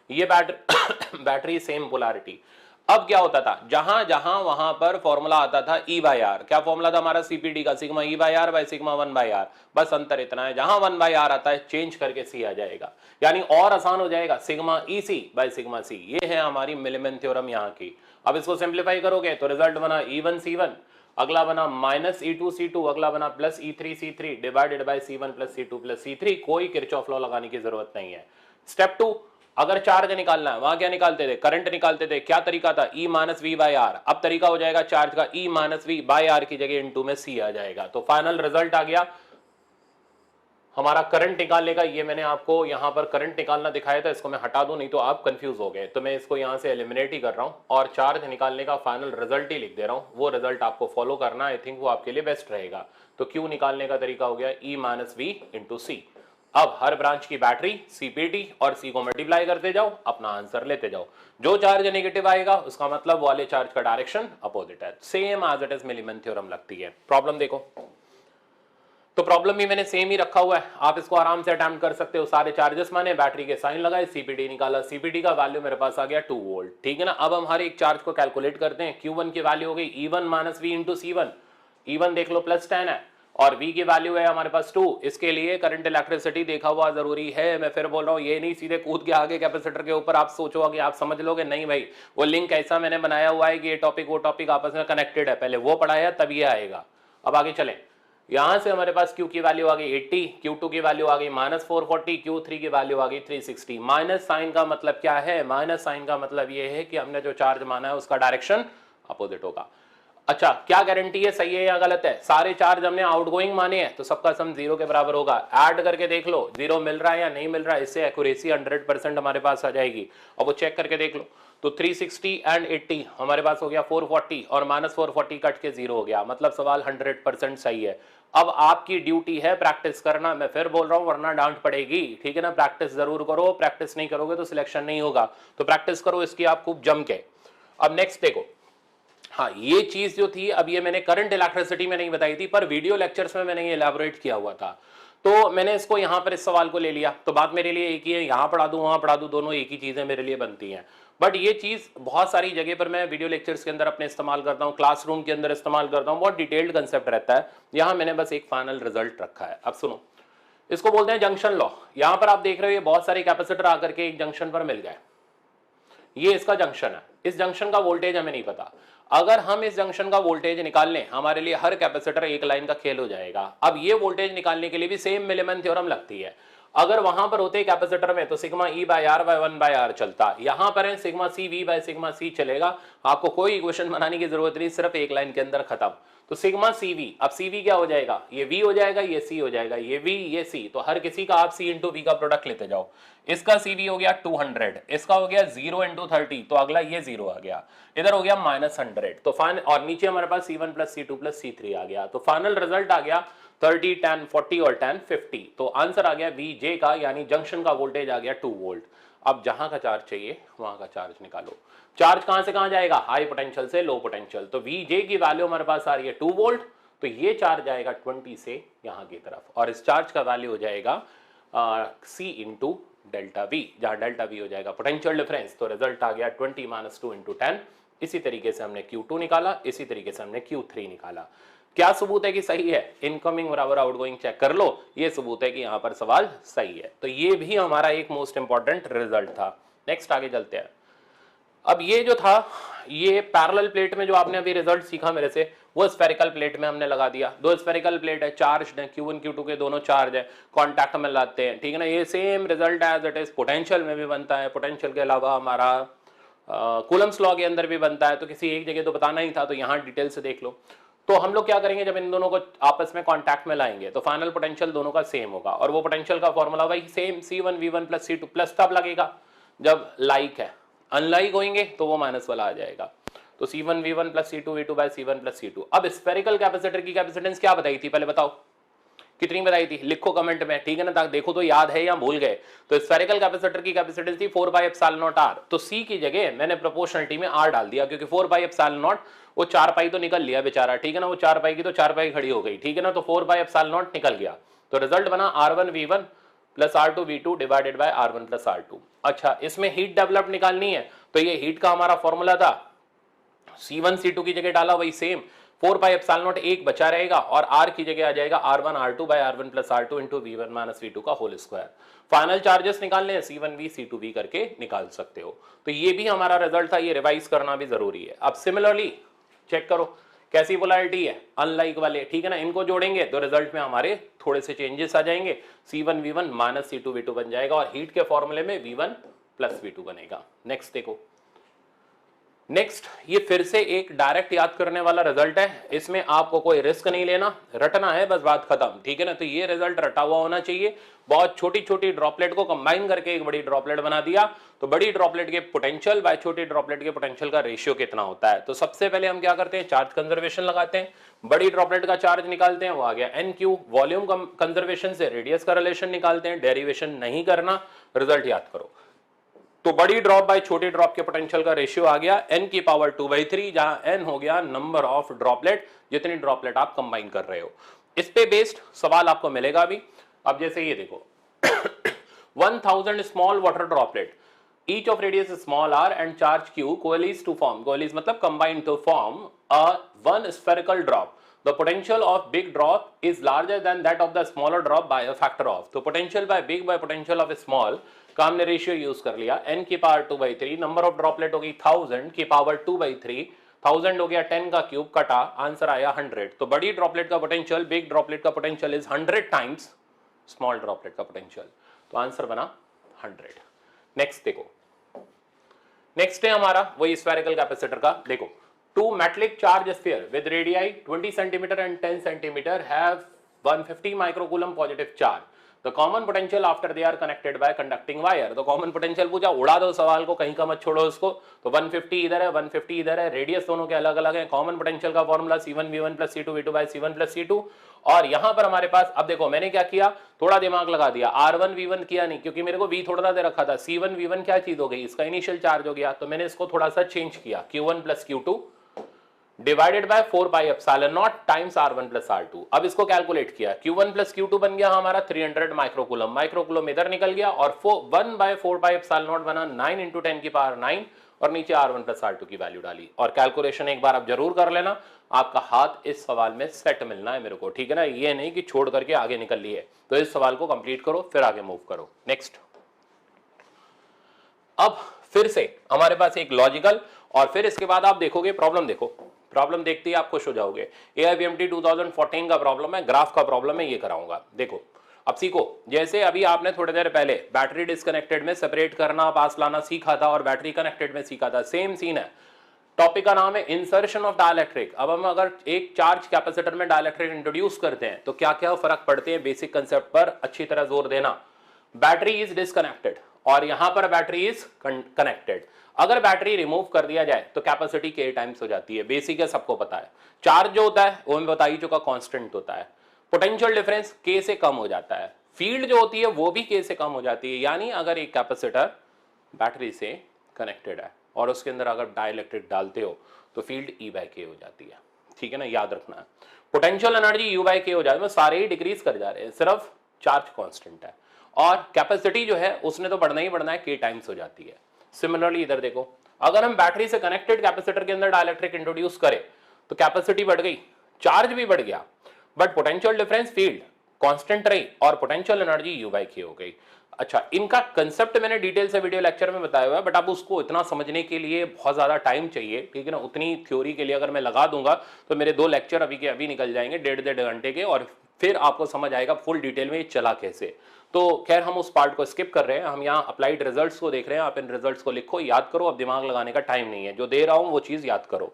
ये बैटरी सेम पोलैरिटी। अब क्या होता था, जहां जहां वहां पर फॉर्मूला आता था E/R, क्या फॉर्मूला था हमारा CPD का, sigma E/R by sigma 1/R। बस अंतर इतना है, जहां 1/R आता है चेंज करके C आ जाएगा, यानी और आसान हो जाएगा, sigma EC by sigma C। ये है हमारी मिलमैन थ्योरम यहाँ की। अब इसको सिंप्लीफाई करोगे तो रिजल्ट बना E1 C1, अगला बना माइनस E2 C2, अगला बना plus E3 C3 divided by C1 plus C2 plus C3। कोई किरचॉफ लॉ लगाने की जरूरत नहीं है। स्टेप 2, अगर चार्ज निकालना है, वहां क्या निकालते थे, करंट निकालते थे। क्या तरीका था, E माइनस V/R। अब तरीका हो जाएगा चार्ज का, E माइनस V/R की जगह इनटू में C आ जाएगा। तो फाइनल रिजल्ट आ गया हमारा करंट निकालने का। ये मैंने आपको यहां पर करंट निकालना दिखाया था, इसको मैं हटा दूं, नहीं तो आप कंफ्यूज हो गए। तो मैं इसको यहां से एलिमिनेट ही कर रहा हूं, और चार्ज निकालने का फाइनल रिजल्ट ही लिख दे रहा हूं। वो रिजल्ट आपको फॉलो करना, आई थिंक वो आपके लिए बेस्ट रहेगा। तो Q निकालने का तरीका हो गया E minus V into C। अब हर ब्रांच की बैटरी CPD और C को मल्टीप्लाई करते जाओ, अपना आंसर लेते जाओ। जो चार्ज नेगेटिव आएगा उसका मतलब वाले चार्ज का डायरेक्शन अपोजिट है, same as it is Millman theorem लगती है। प्रॉब्लम देखो, तो प्रॉब्लम भी मैंने सेम ही रखा हुआ है, आप इसको आराम से अटेम्प्ट कर सकते हो। सारे चार्जेस माने, बैटरी के साइन लगाए, CPD निकाला, CPD का वैल्यू मेरे पास आ गया 2 वोल्ट, ठीक है ना। अब हम हर एक चार्ज को कैलकुलेट करते हैं। Q1 की वैल्यू हो गई E1 minus V into C1। E1 देख लो +10 है, और V की वैल्यू है हमारे पास 2। इसके लिए करंट इलेक्ट्रिसिटी देखा हुआ जरूरी है। मैं फिर बोल रहा हूं, ये नहीं सीधे कूद के आगे कैपेसिटर के ऊपर आप सोचो कि आप समझ लोगे, नहीं भाई, वो लिंक ऐसा मैंने बनाया हुआ है कि ये टॉपिक वो टॉपिक आपस में कनेक्टेड है, पहले वो पढ़ाया तब ये आएगा। अब आगे चलें, यहां से हमारे पास Q की वैल्यू आ गई 80, Q2 की वैल्यू आ गई -440, Q3 की वैल्यू आ गई 360। माइनस साइन का मतलब क्या है? माइनस साइन का मतलब ये है कि हमने जो चार्ज माना है उसका डायरेक्शन अपोजिट होगा। अच्छा, क्या गारंटी है सही है या गलत है? सारे चार्ज हमने आउटगोइंग माने हैं तो सबका सम 0 के बराबर होगा। ऐड करके देख लो 0 मिल रहा है या नहीं मिल रहा है, इससे एक्यूरेसी 100% हमारे पास आ जाएगी। और वो चेक करके देख लो, तो 360 एंड 80 हमारे पास हो गया 440 और -440 कट के 0 हो गया, मतलब सवाल 100% सही है। अब आपकी ड्यूटी है प्रैक्टिस करना, मैं फिर बोल रहा हूं वरना डांट पड़ेगी, ठीक है ना। प्रैक्टिस जरूर करो, प्रैक्टिस नहीं करोगे तो सिलेक्शन नहीं होगा, तो प्रैक्टिस करो इसकी आप खूब जम के। अब नेक्स्ट देखो, हाँ ये चीज जो थी, अब ये मैंने करंट इलेक्ट्रिसिटी में नहीं बताई थी पर वीडियो लेक्चर्स में मैंने ये एलैबोरेट किया हुआ था, तो मैंने इसको यहां पर इस सवाल को ले लिया। तो बात मेरे लिए एक ही है, यहां पढ़ा दूं वहां पढ़ा दूं, दोनों एक ही चीजें मेरे लिए बनती हैं। बट ये चीज बहुत सारी जगह पर मैं वीडियो लेक्चर्स के अंदर अपने इस्तेमाल करता हूं, क्लासरूम के अंदर इस्तेमाल करता हूं, बहुत डिटेल्ड कंसेप्ट रहता है। यहां मैंने बस एक फाइनल रिजल्ट रखा है। अब सुनो, इसको बोलते हैं जंक्शन लॉ। यहां पर आप देख रहे हो ये बहुत सारे कैपेसिटर आकर के एक जंक्शन पर मिल गए, ये इसका जंक्शन है। इस जंक्शन का वोल्टेज हमें नहीं पता, अगर हम इस जंक्शन का वोल्टेज निकाल लें हमारे लिए हर कैपेसिटर एक लाइन का खेल हो जाएगा। अब ये वोल्टेज निकालने के लिए भी सेम मिलीमन थ्योरम लगती है। अगर वहां पर होते कैपेसिटर में तो sigma E by R by 1/r चलता, यहां पर है sigma C V by sigma C चलेगा। आपको कोई इक्वेशन बनाने की जरूरत नहीं, सिर्फ एक लाइन के अंदर खत्म। तो सिग्मा सी वी, अब सी वी क्या हो जाएगा, ये वी हो जाएगा, ये सी हो जाएगा, ये वी ये सी, तो हर किसी का आप सी इंटू वी का प्रोडक्ट लेते जाओ। इसका सी वी हो गया 200, इसका हो गया 0 इंटू 30, तो अगला ये 0 आ गया, इधर हो गया -100, तो फाइनल, और नीचे हमारे पास C1 plus C2 plus C3 आ गया, तो फाइनल रिजल्ट आ गया 30 10 40 और 10 50। तो आंसर आ गया VJ का, यानी जंक्शन का वोल्टेज आ गया 2 वोल्ट। अब जहां का चार्ज चाहिए वहां का चार्ज निकालो। चार्ज कहां से कहां जाएगा, हाई पोटेंशियल से लो पोटेंशियल। तो VJ की वैल्यू हमारे पास आ रही है 2 वोल्ट, तो ये चार्ज आएगा 20 से यहां की तरफ, और इस चार्ज का वैल्यू हो जाएगा C इंटू डेल्टा वी, जहां डेल्टा वी हो जाएगा पोटेंशियल डिफरेंस। तो रिजल्ट आ गया 20 - 2 इंटू 10। इसी तरीके से हमने Q2 निकाला, इसी तरीके से हमने Q3 निकाला। क्या सबूत है कि सही है? इनकमिंग बराबर आउटगोइंग चेक कर लो, ये सबूत है कि यहां पर सवाल सही है। तो ये भी हमारा एक मोस्ट इंपॉर्टेंट रिजल्ट था। नेक्स्ट आगे चलते हैं। अब ये जो था, ये पैरेलल प्लेट में जो आपने अभी रिजल्ट सीखा मेरे से, वो स्फेरिकल प्लेट में हमने लगा दिया। दो स्फेरिकल प्लेट है, चार्ज है, Q1 Q2 के दोनों चार्ज है, कॉन्टैक्ट में लाते हैं, ठीक है ना। ये same result as it is potential में भी बनता है, पोटेंशियल के अलावा हमारा कूलम्स लॉ के अंदर भी बनता है। तो किसी एक जगह तो बताना ही था, तो यहाँ डिटेल से देख लो। तो हम लोग क्या करेंगे, जब इन दोनों को आपस में कांटेक्ट में लाएंगे तो फाइनल पोटेंशियल दोनों का सेम होगा, और वो पोटेंशियल का फॉर्मूला भाई same C1 V1 plus C2 plus तब लगेगा जब लाइक है, अनलाइक होंगे तो वो माइनस वाला आ जाएगा। तो C1 V1 plus C2 V2 bye C1 plus C2। अब स्फेरिकल कैपेसिटर की कैपेसिटेंस क्या बताई थी, पहले बताओ कितनी बताई थी, लिखो कमेंट में, ठीक है ना, ताकि देखो तो याद है या भूल गए। तो स्फेरिकल कैपेसिटर की कैपेसिटेंस थी 4/ε0r, तो C की जगह मैंने प्रोपोर्शनलिटी में R डाल दिया, क्योंकि 4/ε0 वो 4 पाई तो निकल लिया बेचारा, ठीक है ना, वो 4 पाई की तो 4 पाई खड़ी हो गई, ठीक है ना, तो 4/ε0 निकल गया। तो रिजल्ट बना R1 V1 plus R2 V2 divided by R1 plus R2। अच्छा, इसमें हीट डेवलप निकालनी है, तो ये हीट का हमारा फॉर्मूला था, C1 C2 की जगह डाला वही सेम, 4/ε0 एक बचा रहेगा, और R की जगह आ जाएगा R1 R2 bye R1 plus R2 into V1 minus V2 का होल स्क्वायर। फाइनल चार्जेस निकालने हैं, C1V C2V करके निकाल सकते हो। तो ये भी हमारा रिजल्ट था, ये रिवाइज करना भी जरूरी है। अब सिमिलरली चेक करो कैसी पोलैरिटी है, अनलाइक वाले, ठीक है ना, इनको जोड़ेंगे तो रिजल्ट में हमारे थोड़े से चेंजेस आ जाएंगे, C1 V1 minus C2 V2 बन जाएगा, और हीट के फॉर्मूले में V1 प्लस V2 बनेगा। नेक्स्ट देखो, नेक्स्ट ये फिर से एक डायरेक्ट याद करने वाला रिजल्ट है, इसमें आपको कोई रिस्क नहीं लेना, रटना है बस, बात खत्म, ठीक है ना। तो ये रिजल्ट रटा हुआ होना चाहिए। बहुत छोटी छोटी ड्रॉपलेट को कंबाइन करके एक बड़ी ड्रॉपलेट बना दिया, तो बड़ी ड्रॉपलेट के पोटेंशियल बाय छोटी ड्रॉपलेट के पोटेंशियल का रेशियो कितना होता है। तो सबसे पहले हम क्या करते हैं, चार्ज कंजर्वेशन लगाते हैं, बड़ी ड्रॉपलेट का चार्ज निकालते हैं, वो आ गया NQ, वॉल्यूम कंजर्वेशन से रेडियस का रिलेशन निकालते हैं, डेरिवेशन नहीं करना, रिजल्ट याद करो। तो बड़ी ड्रॉप बाय छोटी ड्रॉप के पोटेंशियल का रेशियो आ गया n की पावर 2/3, जहां n हो गया नंबर ऑफ ड्रॉपलेट, जितनी ड्रॉपलेट आप कंबाइन कर रहे हो। इस पे बेस्ड सवाल आपको मिलेगा भी। अब जैसे ये देखो 1000 small water droplet, each of radius small r and charge q coalesce to form, coalesce मतलब combine to form a one spherical drop। The potential of big drop is larger than that of the smaller drop by a factor of. तो potential by big by potential of small का हमने रेशियो यूज कर लिया, n की पावर 2/3, नंबर ऑफ ड्रॉपलेट होगी 1000 की पावर 2/3, 1000 हो गया 10 का क्यूब, कटा, आंसर आया 100। तो बड़ी ड्रॉपलेट का पोटेंशियल, बिग ड्रॉपलेट का potential is 100 times small droplet का पोटेंशियल, तो आंसर बना 100। नेक्स्ट देखो, नेक्स्ट है हमारा वही स्फेरिकल कैपेसिटर का। देखो, two metallic charge sphere with radii 20 centimetre and 10 centimetre have 150 microcoulomb positive charge. The common potential after they are connected by conducting wire. तो कॉमन पोटेंशियल पूछा, उड़ा दो सवाल को, कहीं का मत छोड़ो उसको। तो 150 इधर है, 150 इधर है, रेडियस दोनों के अलग अलग है। कॉमन पोटेंशियल का formula C1V1 plus C2V2 by C1 plus C2। और यहां पर हमारे पास, अब देखो मैंने क्या किया, थोड़ा दिमाग लगा दिया, R1V1 किया नहीं, क्योंकि मेरे को V थोड़ा दे रखा था। C1V1 क्या चीज हो गई, इसका इनिशियल चार्ज हो गया, तो मैंने इसको थोड़ा सा चेंज किया, Q1 plus Q2 divided by 4 pi epsilon not times R1 plus R2। अब इसको कैलकुलेट किया, Q1 प्लस Q2 बन गया हमारा 300 माइक्रोकूलम, माइक्रोकूलम इधर निकल गया, और 1 बाय 4 पाई एप्सिलॉन नॉट बना 9 इंटू 10 की पावर 9, और नीचे R1 प्लस R2 की वैल्यू डाली। और कैलकुलेशन एक बार आप जरूर कर लेना, आपका हाथ इस सवाल में सेट मिलना है मेरे को, ठीक है ना, ये नहीं कि छोड़ करके आगे निकल लिए। तो इस सवाल को कंप्लीट करो, फिर आगे मूव करो। नेक्स्ट, अब फिर से हमारे पास एक लॉजिकल, और फिर इसके बाद आप देखोगे प्रॉब्लम, देखो प्रॉब्लम देखते ही आप खुश हो जाओगे। AIPMT 2014 का प्रॉब्लम है, ग्राफ का प्रॉब्लम है, ये कराऊंगा। देखो अब सीखो, जैसे अभी आपने थोड़ी देर पहले बैटरी डिस्कनेक्टेड में सेपरेट करना, पास लाना सीखा था, और बैटरी कनेक्टेड में सीखा था, सेम सीन है। टॉपिक का नाम है इंसर्शन ऑफ डाइलेक्ट्रिक। अब हम अगर एक चार्ज कैपेसिटर में डाइलेक्ट्रिक इंट्रोड्यूस करते हैं तो क्या क्या फर्क पड़ते हैं, बेसिक कंसेप्ट पर अच्छी तरह जोर देना। बैटरी इज डिस्कनेक्टेड और यहां पर बैटरी इज कनेक्टेड। अगर बैटरी रिमूव कर दिया जाए तो कैपेसिटी k टाइम्स हो जाती है, बेसिक है, सबको पता है। चार्ज जो होता है वो मैं बता ही चुका, कांस्टेंट होता है। पोटेंशियल डिफरेंस k से कम हो जाता है, फील्ड जो होती है वो भी k से कम हो जाती है। यानी अगर एक कैपेसिटर बैटरी से कनेक्टेड है और उसके अंदर अगर डाइलेक्ट्रिक डालते हो तो फील्ड E/K हो जाती है, ठीक है ना, याद रखना है। पोटेंशियल एनर्जी U/K हो जाती है, सारे ही डिक्रीज कर जा रहे हैं, सिर्फ चार्ज कांस्टेंट है। और कैपेसिटी जो है उसने तो बढ़ना ही बढ़ना है, k टाइम्स हो जाती है। सिमिलरली इधर देखो, अगर हम बैटरी से कनेक्टेड कैपेसिटर के अंदर डाइलेक्ट्रिक इंट्रोड्यूस करें तो कैपेसिटी बढ़ गई, चार्ज भी बढ़ गया, but potential difference field constant रही और पोटेंशियल एनर्जी U/K हो गई। अच्छा, इनका कंसेप्ट मैंने डिटेल से वीडियो लेक्चर में बताया हुआ है, बट अब उसको इतना समझने के लिए बहुत ज्यादा टाइम चाहिए, ठीक है ना। उतनी थ्योरी के लिए अगर मैं लगा दूंगा तो मेरे 2 लेक्चर अभी के अभी निकल जाएंगे, 1.5 घंटे के, और फिर आपको समझ आएगा फुल डिटेल में ये चला कैसे। तो खैर हम उस पार्ट को स्किप कर रहे हैं, हम यहाँ अप्लाइड रिजल्ट्स को देख रहे हैं। आप इन रिजल्ट्स को लिखो, याद करो, अब दिमाग लगाने का टाइम नहीं है, जो दे रहा हूं वो चीज याद करो।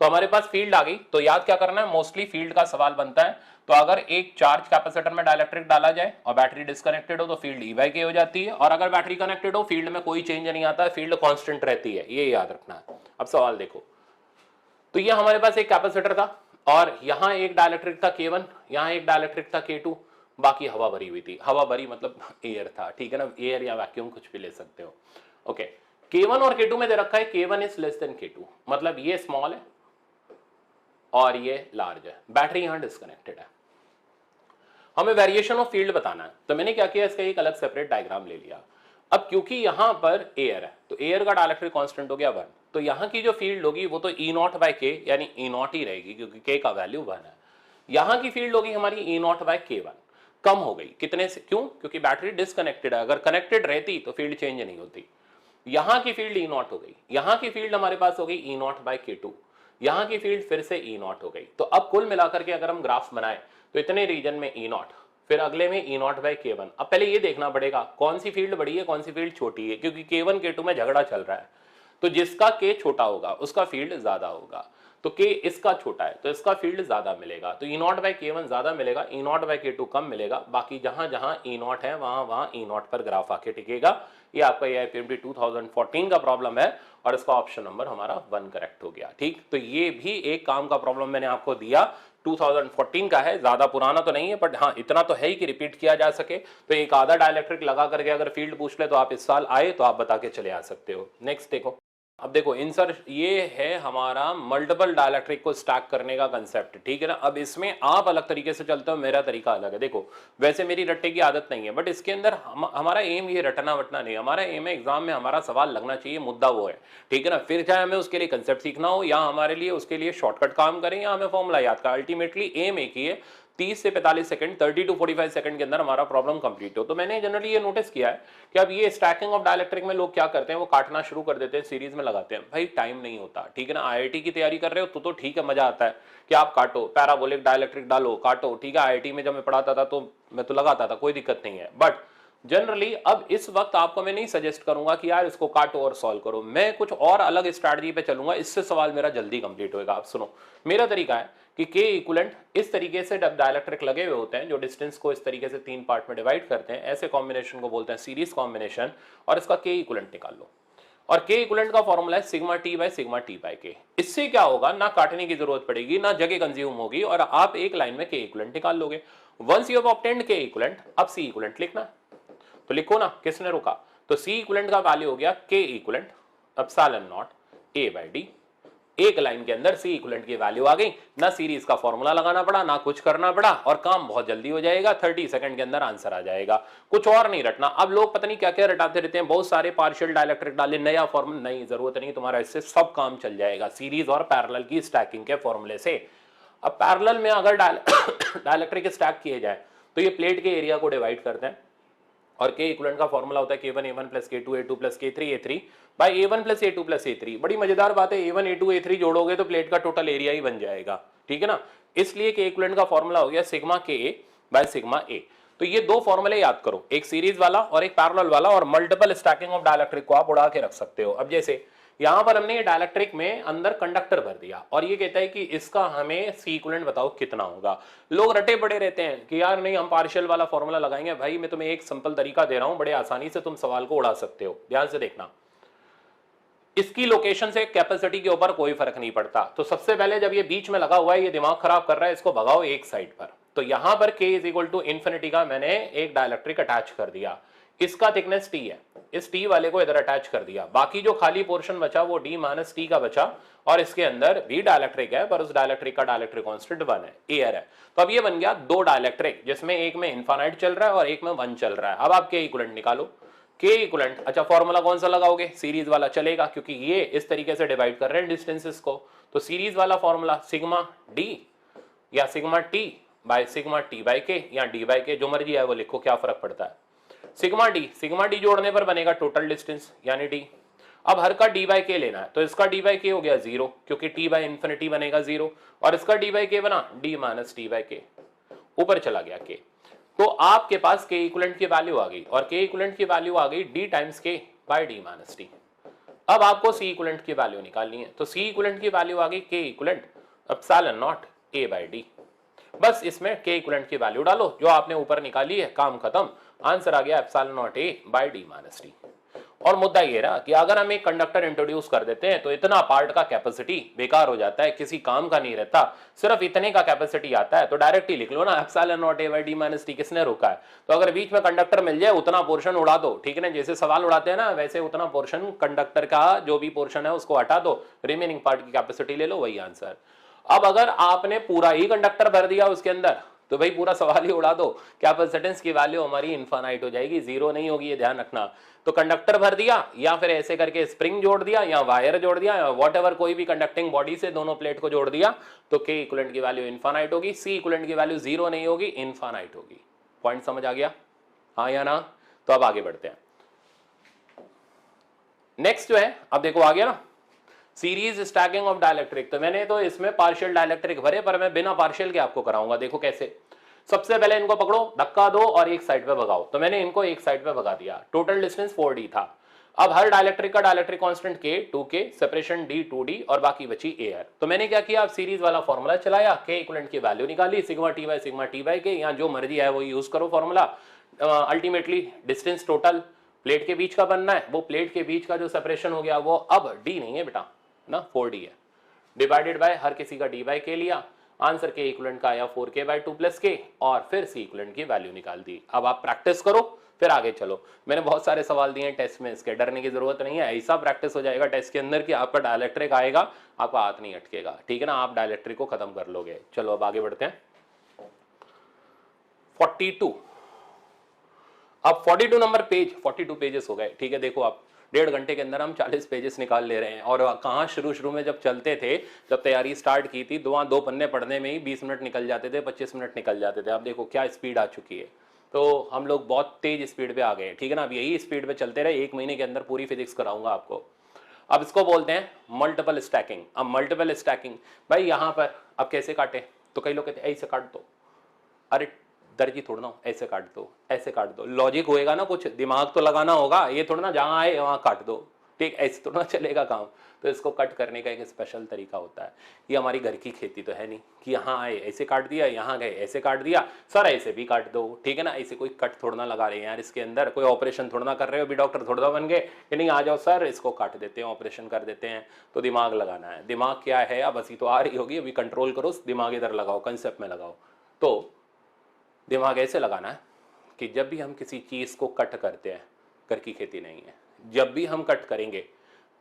तो हमारे पास फील्ड आ गई, तो याद क्या करना है, मोस्टली फील्ड का सवाल बनता है। तो अगर एक चार्ज कैपेसिटर में डाइलेक्ट्रिक डाला जाए और बैटरी डिस्कनेक्टेड हो तो फील्ड E/K हो जाती है, और अगर बैटरी कनेक्टेड हो फील्ड में कोई चेंज नहीं आता है, फील्ड कांस्टेंट रहती है, ये याद रखना है। अब सवाल देखो, तो ये हमारे पास एक कैपेसिटर था और यहां एक डाइलेक्ट्रिक था K1, यहां एक डाइलेक्ट्रिक था K2, बाकी हवा भरी हुई थी। हवा भरी मतलब एयर था, ठीक है ना, एयर या वैक्यूम कुछ भी ले सकते हो। ओके, K1 और K2 में दे रखा है K1 is less than K2, मतलब ये स्मॉल है और ये लार्ज है, बैटरी यहां डिस्कनेक्टेड है। हमें वेरिएशन ऑफ फील्ड बताना है, तो मैंने क्या किया, इसका एक अलग सेपरेट डायग्राम ले लिया। अब क्योंकि यहां पर एयर है तो एयर का डाइलेक्ट्रिक कांस्टेंट हो गया 1, तो यहां की जो फील्ड होगी वो तो E0/K यानी E0 ही रहेगी, क्योंकि K का वैल्यू 1 है। यहां की फील्ड होगी हमारी E0/K1, कम हो गई, कितने से, क्यों, क्योंकि बैटरी डिस्कनेक्टेड है, अगर कनेक्टेड रहती तो फील्ड चेंज नहीं होती। यहां की फील्ड E0 हो गई, यहां की फील्ड हमारे पास हो गई E0/K2, यहां की फील्ड फिर से E0 हो गई। तो अब कुल मिलाकर के अगर हम ग्राफ बनाए तो इतने रीजन में E0, फिर अगले में E0/K1। अब पहले ये देखना पड़ेगा कौन सी फील्ड बड़ी है, कौन सी फील्ड छोटी है, क्योंकि K1 K2 में झगड़ा चल रहा है। तो जिसका K छोटा होगा उसका फील्ड ज्यादा होगा, तो K इसका छोटा है तो इसका फील्ड ज्यादा मिलेगा, तो E0/K1 ज्यादा मिलेगा, E0/K2 कम मिलेगा। बाकी जहां जहां E0 है वहां वहां E0 पर ग्राफ आके टिकेगा। ये आपका AIPMT 2014 का प्रॉब्लम है और इसका ऑप्शन नंबर हमारा 1 करेक्ट हो गया, ठीक। तो ये भी एक काम का प्रॉब्लम मैंने आपको दिया, 2014 का है, ज्यादा पुराना तो नहीं है, बट हाँ इतना तो है ही कि रिपीट किया जा सके। तो एक आधा डाइलेक्ट्रिक लगा करके अगर फील्ड पूछ ले तो आप इस साल आए तो आप बता के चले आ सकते हो। नेक्स्ट देखो, अब देखो इंसर ये है हमारा मल्टीपल डाइलेक्ट्रिक को स्टैक करने का कंसेप्ट, ठीक है ना। अब इसमें आप अलग तरीके से चलते हो, मेरा तरीका अलग है। देखो वैसे मेरी रट्टे की आदत नहीं है, बट इसके अंदर हमारा एम ये रटना वटना नहीं, हमारा एम है एग्जाम में हमारा सवाल लगना चाहिए, मुद्दा वो है, ठीक है ना। फिर चाहे हमें उसके लिए कंसेप्ट सीखना हो या हमारे लिए उसके लिए शॉर्टकट काम करें या हमें फॉर्मूला याद का, अल्टीमेटली एम एक ही है, 30 से 45 सेकंड 30 टू 45 सेकंड के अंदर हमारा प्रॉब्लम कंप्लीट हो। तो मैंने जनरली ये नोटिस किया है कि अब ये स्टैकिंग ऑफ डाइलेक्ट्रिक में लोग क्या करते हैं, वो काटना शुरू कर देते हैं, सीरीज में लगाते हैं। भाई टाइम नहीं होता, ठीक है ना। आईआईटी की तैयारी कर रहे हो तो ठीक है, मजा आता है कि आप काटो, पैराबोलिक डाइलेक्ट्रिक डालो, काटो, ठीक है। आईआईटी में जब मैं पढ़ाता था तो मैं तो लगाता था, कोई दिक्कत नहीं है। बट जनरली अब इस वक्त आपको मैं नहीं सजेस्ट करूंगा कि यार इसको काटो और सॉल्व करो, मैं कुछ और अलग स्ट्रैटेजी पे चलूंगा, इससे सवाल मेरा जल्दी कंप्लीट होगा। आप सुनो, मेरा तरीका है कि के इक्विवेलेंट इस तरीके से डाइलेक्ट्रिक लगे हुए होते हैं जो डिस्टेंस को इस तरीके से 3 पार्ट में डिवाइड करते हैं, ऐसे कॉम्बिनेशन को बोलते हैं सीरीज कॉम्बिनेशन, और इसका के इक्विवेलेंट निकाल लो। और के इक्विवेलेंट का फॉर्मूला है सिग्मा टी बाय के। इससे क्या होगा, ना काटने की जरूरत पड़ेगी, ना जगह कंज्यूम होगी, और आप एक लाइन में के इक्विवेलेंट निकाल लोगे। वंस यू हैव ऑब्टेन्ड के इक्विवेलेंट, अब सी इक्विवेलेंट लिखना, तो लिखो ना, किसने रोका। तो सी इक्विवेलेंट का वैल्यू हो गया K equivalent epsilon naught A by D. एक लाइन के अंदर सी इक्विवेलेंट की वैल्यू आ गई, ना सीरीज का फॉर्मूला लगाना पड़ा, ना कुछ करना पड़ा, और काम बहुत जल्दी हो जाएगा, 30 सेकंड के अंदर आंसर आ जाएगा, कुछ और नहीं रटना। अब लोग पता नहीं क्या क्या रटाते रहते हैं, बहुत सारे पार्शियल डाइलेक्ट्रिक डाले, नया फॉर्मूला, नहीं, जरूरत नहीं, तुम्हारा इससे सब काम चल जाएगा सीरीज और पैरेलल की स्टैकिंग के फॉर्मूले से। अब पैरेलल में अगर डाइलेक्ट्रिक स्टैक किए जाए तो ये प्लेट के एरिया को डिवाइड करते हैं, और के इक्विवेलेंट का फॉर्मूला होता है k1 a1 plus k2 a2 plus k3 a3 by a1 plus a2 plus a3। बड़ी मजेदार बात है, a1 a2 a3 जोड़ोगे तो प्लेट का टोटल एरिया ही बन जाएगा, ठीक है ना। इसलिए के इक्विवेलेंट का फॉर्मूला हो गया सिग्मा के ए बाय सिग्मा ए। तो ये दो फॉर्मूले याद करो, एक सीरीज वाला और एक पैरेलल वाला, और मल्टीपल स्टैकिंग ऑफ डाइलेक्ट्रिक को आप उड़ा के रख सकते हो। अब जैसे यहां पर हमने ये डाइलेक्ट्रिक में अंदर कंडक्टर भर दिया, और ये कहता है कि इसका हमें सी इक्विवेलेंट बताओ कितना होगा। लोग रटे पड़े रहते हैं कि यार नहीं हम पार्शियल वाला फॉर्मूला लगाएंगे। भाई मैं तुम्हें एक सिंपल तरीका दे रहा हूं, बड़े आसानी से तुम सवाल को उड़ा सकते हो, ध्यान से देखना। इसकी लोकेशन से कैपेसिटी के ऊपर कोई फर्क नहीं पड़ता। तो सबसे पहले जब ये बीच में लगा हुआ है, ये दिमाग खराब कर रहा है, इसको भगाओ एक साइड पर। तो यहां पर k is equal to infinity का मैंने एक डाइलेक्ट्रिक अटैच कर दिया, इसका थिकनेस t है, इस t वाले को इधर अटैच कर दिया, बाकी जो खाली पोर्शन बचा वो d माइनस t का बचा, और इसके अंदर भी डाइलेक्ट्रिक है, पर उस डाइलेक्ट्रिक का डाइलेक्ट्रिक कांस्टेंट 1 है, एयर है। तो अब ये बन गया दो डाइलेक्ट्रिक, जिसमें एक में इनफाइनाइट चल रहा है और एक में 1 चल रहा है। अब आप के इक्विवेलेंट निकालो, के इक्विवेलेंट, अच्छा फॉर्मूला कौन सा लगाओगे, सीरीज वाला चलेगा, क्योंकि ये इस तरीके से डिवाइड कर रहे हैं डिस्टेंसेस को। तो सीरीज वाला फॉर्मूला सिग्मा डी या सिग्मा टी बाय के, या डी बाय के, जो मर्जी है वो लिखो, क्या फर्क पड़ता है। सिग्मा डी जोड़ने पर बनेगा टोटल डिस्टेंस यानी डी। अब हर का डी बाई के लेना है, तो इसका डी बाई के हो गया 0, क्योंकि टी बाई इन्फिनिटी बनेगा 0, और इसका डी बाई के बना डी माइनस टी बाई के, ऊपर चला गया के। तो आपके पास के इक्विवेलेंट की वैल्यू आ गई, और के इक्विवेलेंट की वैल्यू आ गई डी टाइम्स के बाई डी माइनस टी। अब आपको सी इक्विवेलेंट की वैल्यू निकालनी है, तो सी इक्विवेलेंट की वैल्यू आ गई के equivalent epsilon naught A by D. बस इसमें के इक्विवेलेंट की वैल्यू डालो जो आपने ऊपर निकाली है, काम खत्म, आंसर आ गया epsilon naught A by D minus T. और मुद्दा ये रहा कि अगर हम एक कंडक्टर इंट्रोड्यूस कर देते हैं तो इतना पार्ट का कैपेसिटी बेकार हो जाता है, किसी काम का नहीं रहता, सिर्फ इतने का कैपेसिटी आता है। तो डायरेक्ट ही लिख लो ना, epsilon naught A by D minus T, किसने रोका है। तो अगर बीच में कंडक्टर मिल जाए उतना पोर्शन उड़ा दो, ठीक है ना, जैसे सवाल उड़ाते हैं ना वैसे उतना पोर्शन कंडक्टर का जो भी पोर्शन है उसको हटा दो, रिमेनिंग पार्ट की कैपेसिटी ले लो, वही आंसर। अब अगर आपने पूरा ही कंडक्टर भर दिया उसके अंदर तो भाई पूरा सवाल ही उड़ा दो, कैपेसिटेंस की वैल्यू हमारी इनफाइनाइट हो जाएगी, 0 नहीं होगी, ये ध्यान रखना। तो कंडक्टर भर दिया, या फिर ऐसे करके स्प्रिंग जोड़ दिया, या वायर जोड़ दिया, या व्हाटएवर, कोई भी कंडक्टिंग बॉडी से दोनों प्लेट को जोड़ दिया, तो के इक्विवेलेंट की वैल्यू इनफाइनाइट होगी, सी इक्विवेलेंट की वैल्यू 0 नहीं होगी, इनफाइनाइट होगी। पॉइंट समझ आ गया, हाँ या ना। तो अब आगे बढ़ते हैं, नेक्स्ट जो है, अब देखो आ गया ना सीरीज स्टैकिंग ऑफ डाइलेक्ट्रिक। तो मैंने तो इसमें पार्शियल डाइलेक्ट्रिक भरे, पर मैं बिना पार्शियल के आपको कराऊंगा। देखो कैसे, सबसे पहले इनको पकड़ो, धक्का दो और एक साइड पे भगाओ। तो मैंने इनको एक साइड पे भगा दिया, टोटल डिस्टेंस 4d था। अब हर डाइलेक्ट्रिक का dielectric constant k 2k, separation d 2d, और बाकी बची एयर। तो मैंने क्या किया, सीरीज वाला फॉर्मूला चलाया, के इक्विवेलेंट की वैल्यू निकाली, सिग्मा टी बाई के, या जो मर्जी है वो यूज करो formula. Ultimately distance total plate के बीच का बनना है, वो प्लेट के बीच का जो सेपरेशन हो गया वो अब d नहीं है बेटा ना, 4d है, डिवाइडेड बाय हर किसी का d बाई के लिया, आंसर के इक्विवेलेंट का आया 4k बाई 2 प्लस के, और फिर सी इक्विवेलेंट की वैल्यू निकाल दी। अब आप प्रैक्टिस करो, फिर आगे चलो। मैंने बहुत सारे सवाल दिए हैं टेस्ट में, इसके डरने की जरूरत नहीं है। ऐसा प्रैक्टिस हो जाएगा टेस्ट के अंदर कि आपका डायलैक्ट्रिक आएगा, आपका हाथ नहीं अटकेगा, ठीक है ना, आप डायलैक्ट्रिक को खत्म कर लोगे। चलो अब आगे बढ़ते हैं। 42, अब 42 नंबर पेज, 42 पेजेस हो गए, ठीक है। देखो आप 1.5 घंटे के अंदर हम 40 पेजेस निकाल ले रहे हैं। और कहाँ शुरू में जब चलते थे, जब तैयारी स्टार्ट की थी, 2 पन्ने पढ़ने में ही 20 मिनट निकल जाते थे, 25 मिनट निकल जाते थे। अब देखो क्या स्पीड आ चुकी है। तो हम लोग बहुत तेज स्पीड पे आ गए, ठीक है ना। अब यही स्पीड पे चलते रहे, 1 महीने के अंदर पूरी फिजिक्स कराऊंगा आपको। अब इसको बोलते हैं मल्टीपल स्टैकिंग। अब मल्टीपल स्टैकिंग भाई यहाँ पर अब कैसे काटे, तो कई लोग कहते हैं ऐसे काट दो। अरे दर्जी थोड़ा ना, ऐसे काट दो, ऐसे काट दो, लॉजिक होएगा ना, कुछ दिमाग तो लगाना होगा। ये थोड़ा ना जहां आए वहां काट दो, ठीक, ऐसे थोड़ा ना चलेगा काम। तो इसको कट करने का एक स्पेशल तरीका होता है। ये हमारी घर की खेती तो है नहीं कि यहाँ आए ऐसे काट दिया, यहाँ गए ऐसे काट दिया, सर ऐसे भी काट दो, ठीक है ना। ऐसे कोई कट थोड़ा ना लगा रहे हैं यार, इसके अंदर कोई ऑपरेशन थोड़ा ना कर रहे हो, अभी डॉक्टर थोड़ा बन गए कि नहीं आ जाओ सर इसको काट देते हैं, ऑपरेशन कर देते हैं। तो दिमाग लगाना है। दिमाग क्या है, अब हंसी तो आ रही होगी, अभी कंट्रोल करो, दिमाग इधर लगाओ, कंसेप्ट में लगाओ। तो दिमाग ऐसे लगाना है कि जब भी हम किसी चीज़ को कट करते हैं, घर की खेती नहीं है, जब भी हम कट करेंगे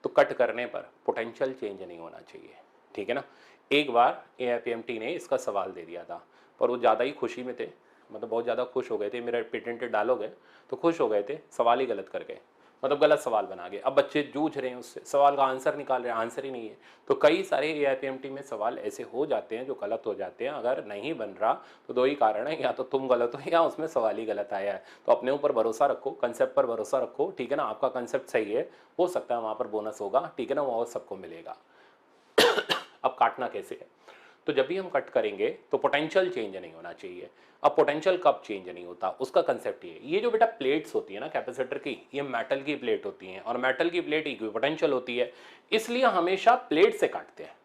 तो कट करने पर पोटेंशियल चेंज नहीं होना चाहिए, ठीक है ना। एक बार AIPMT ने इसका सवाल दे दिया था, पर वो ज़्यादा ही खुशी में थे, मतलब बहुत ज़्यादा खुश हो गए थे, मेरा पेटेंट डालोगे तो खुश हो गए थे, सवाल ही गलत कर गए, मतलब गलत सवाल बना गए। अब बच्चे जूझ रहे हैं उससे, सवाल का आंसर निकाल रहे हैं, आंसर ही नहीं है। तो कई सारे AIPMT में सवाल ऐसे हो जाते हैं जो गलत हो जाते हैं। अगर नहीं बन रहा तो 2 ही कारण है, या तो तुम गलत हो या उसमें सवाल ही गलत आया है। तो अपने ऊपर भरोसा रखो, कंसेप्ट पर भरोसा रखो, ठीक है ना। आपका कंसेप्ट सही है, हो सकता है वहाँ पर बोनस होगा, ठीक है ना, वो सबको मिलेगा। अब काटना कैसे है, तो जब भी हम कट करेंगे तो पोटेंशियल चेंज नहीं होना चाहिए। अब पोटेंशियल कब चेंज नहीं होता, उसका कंसेप्ट ये जो बेटा प्लेट्स होती है ना कैपेसिटर की, ये मेटल की प्लेट होती हैं, और मेटल की प्लेट इक्विपोटेंशियल होती है, इसलिए हमेशा प्लेट से काटते हैं,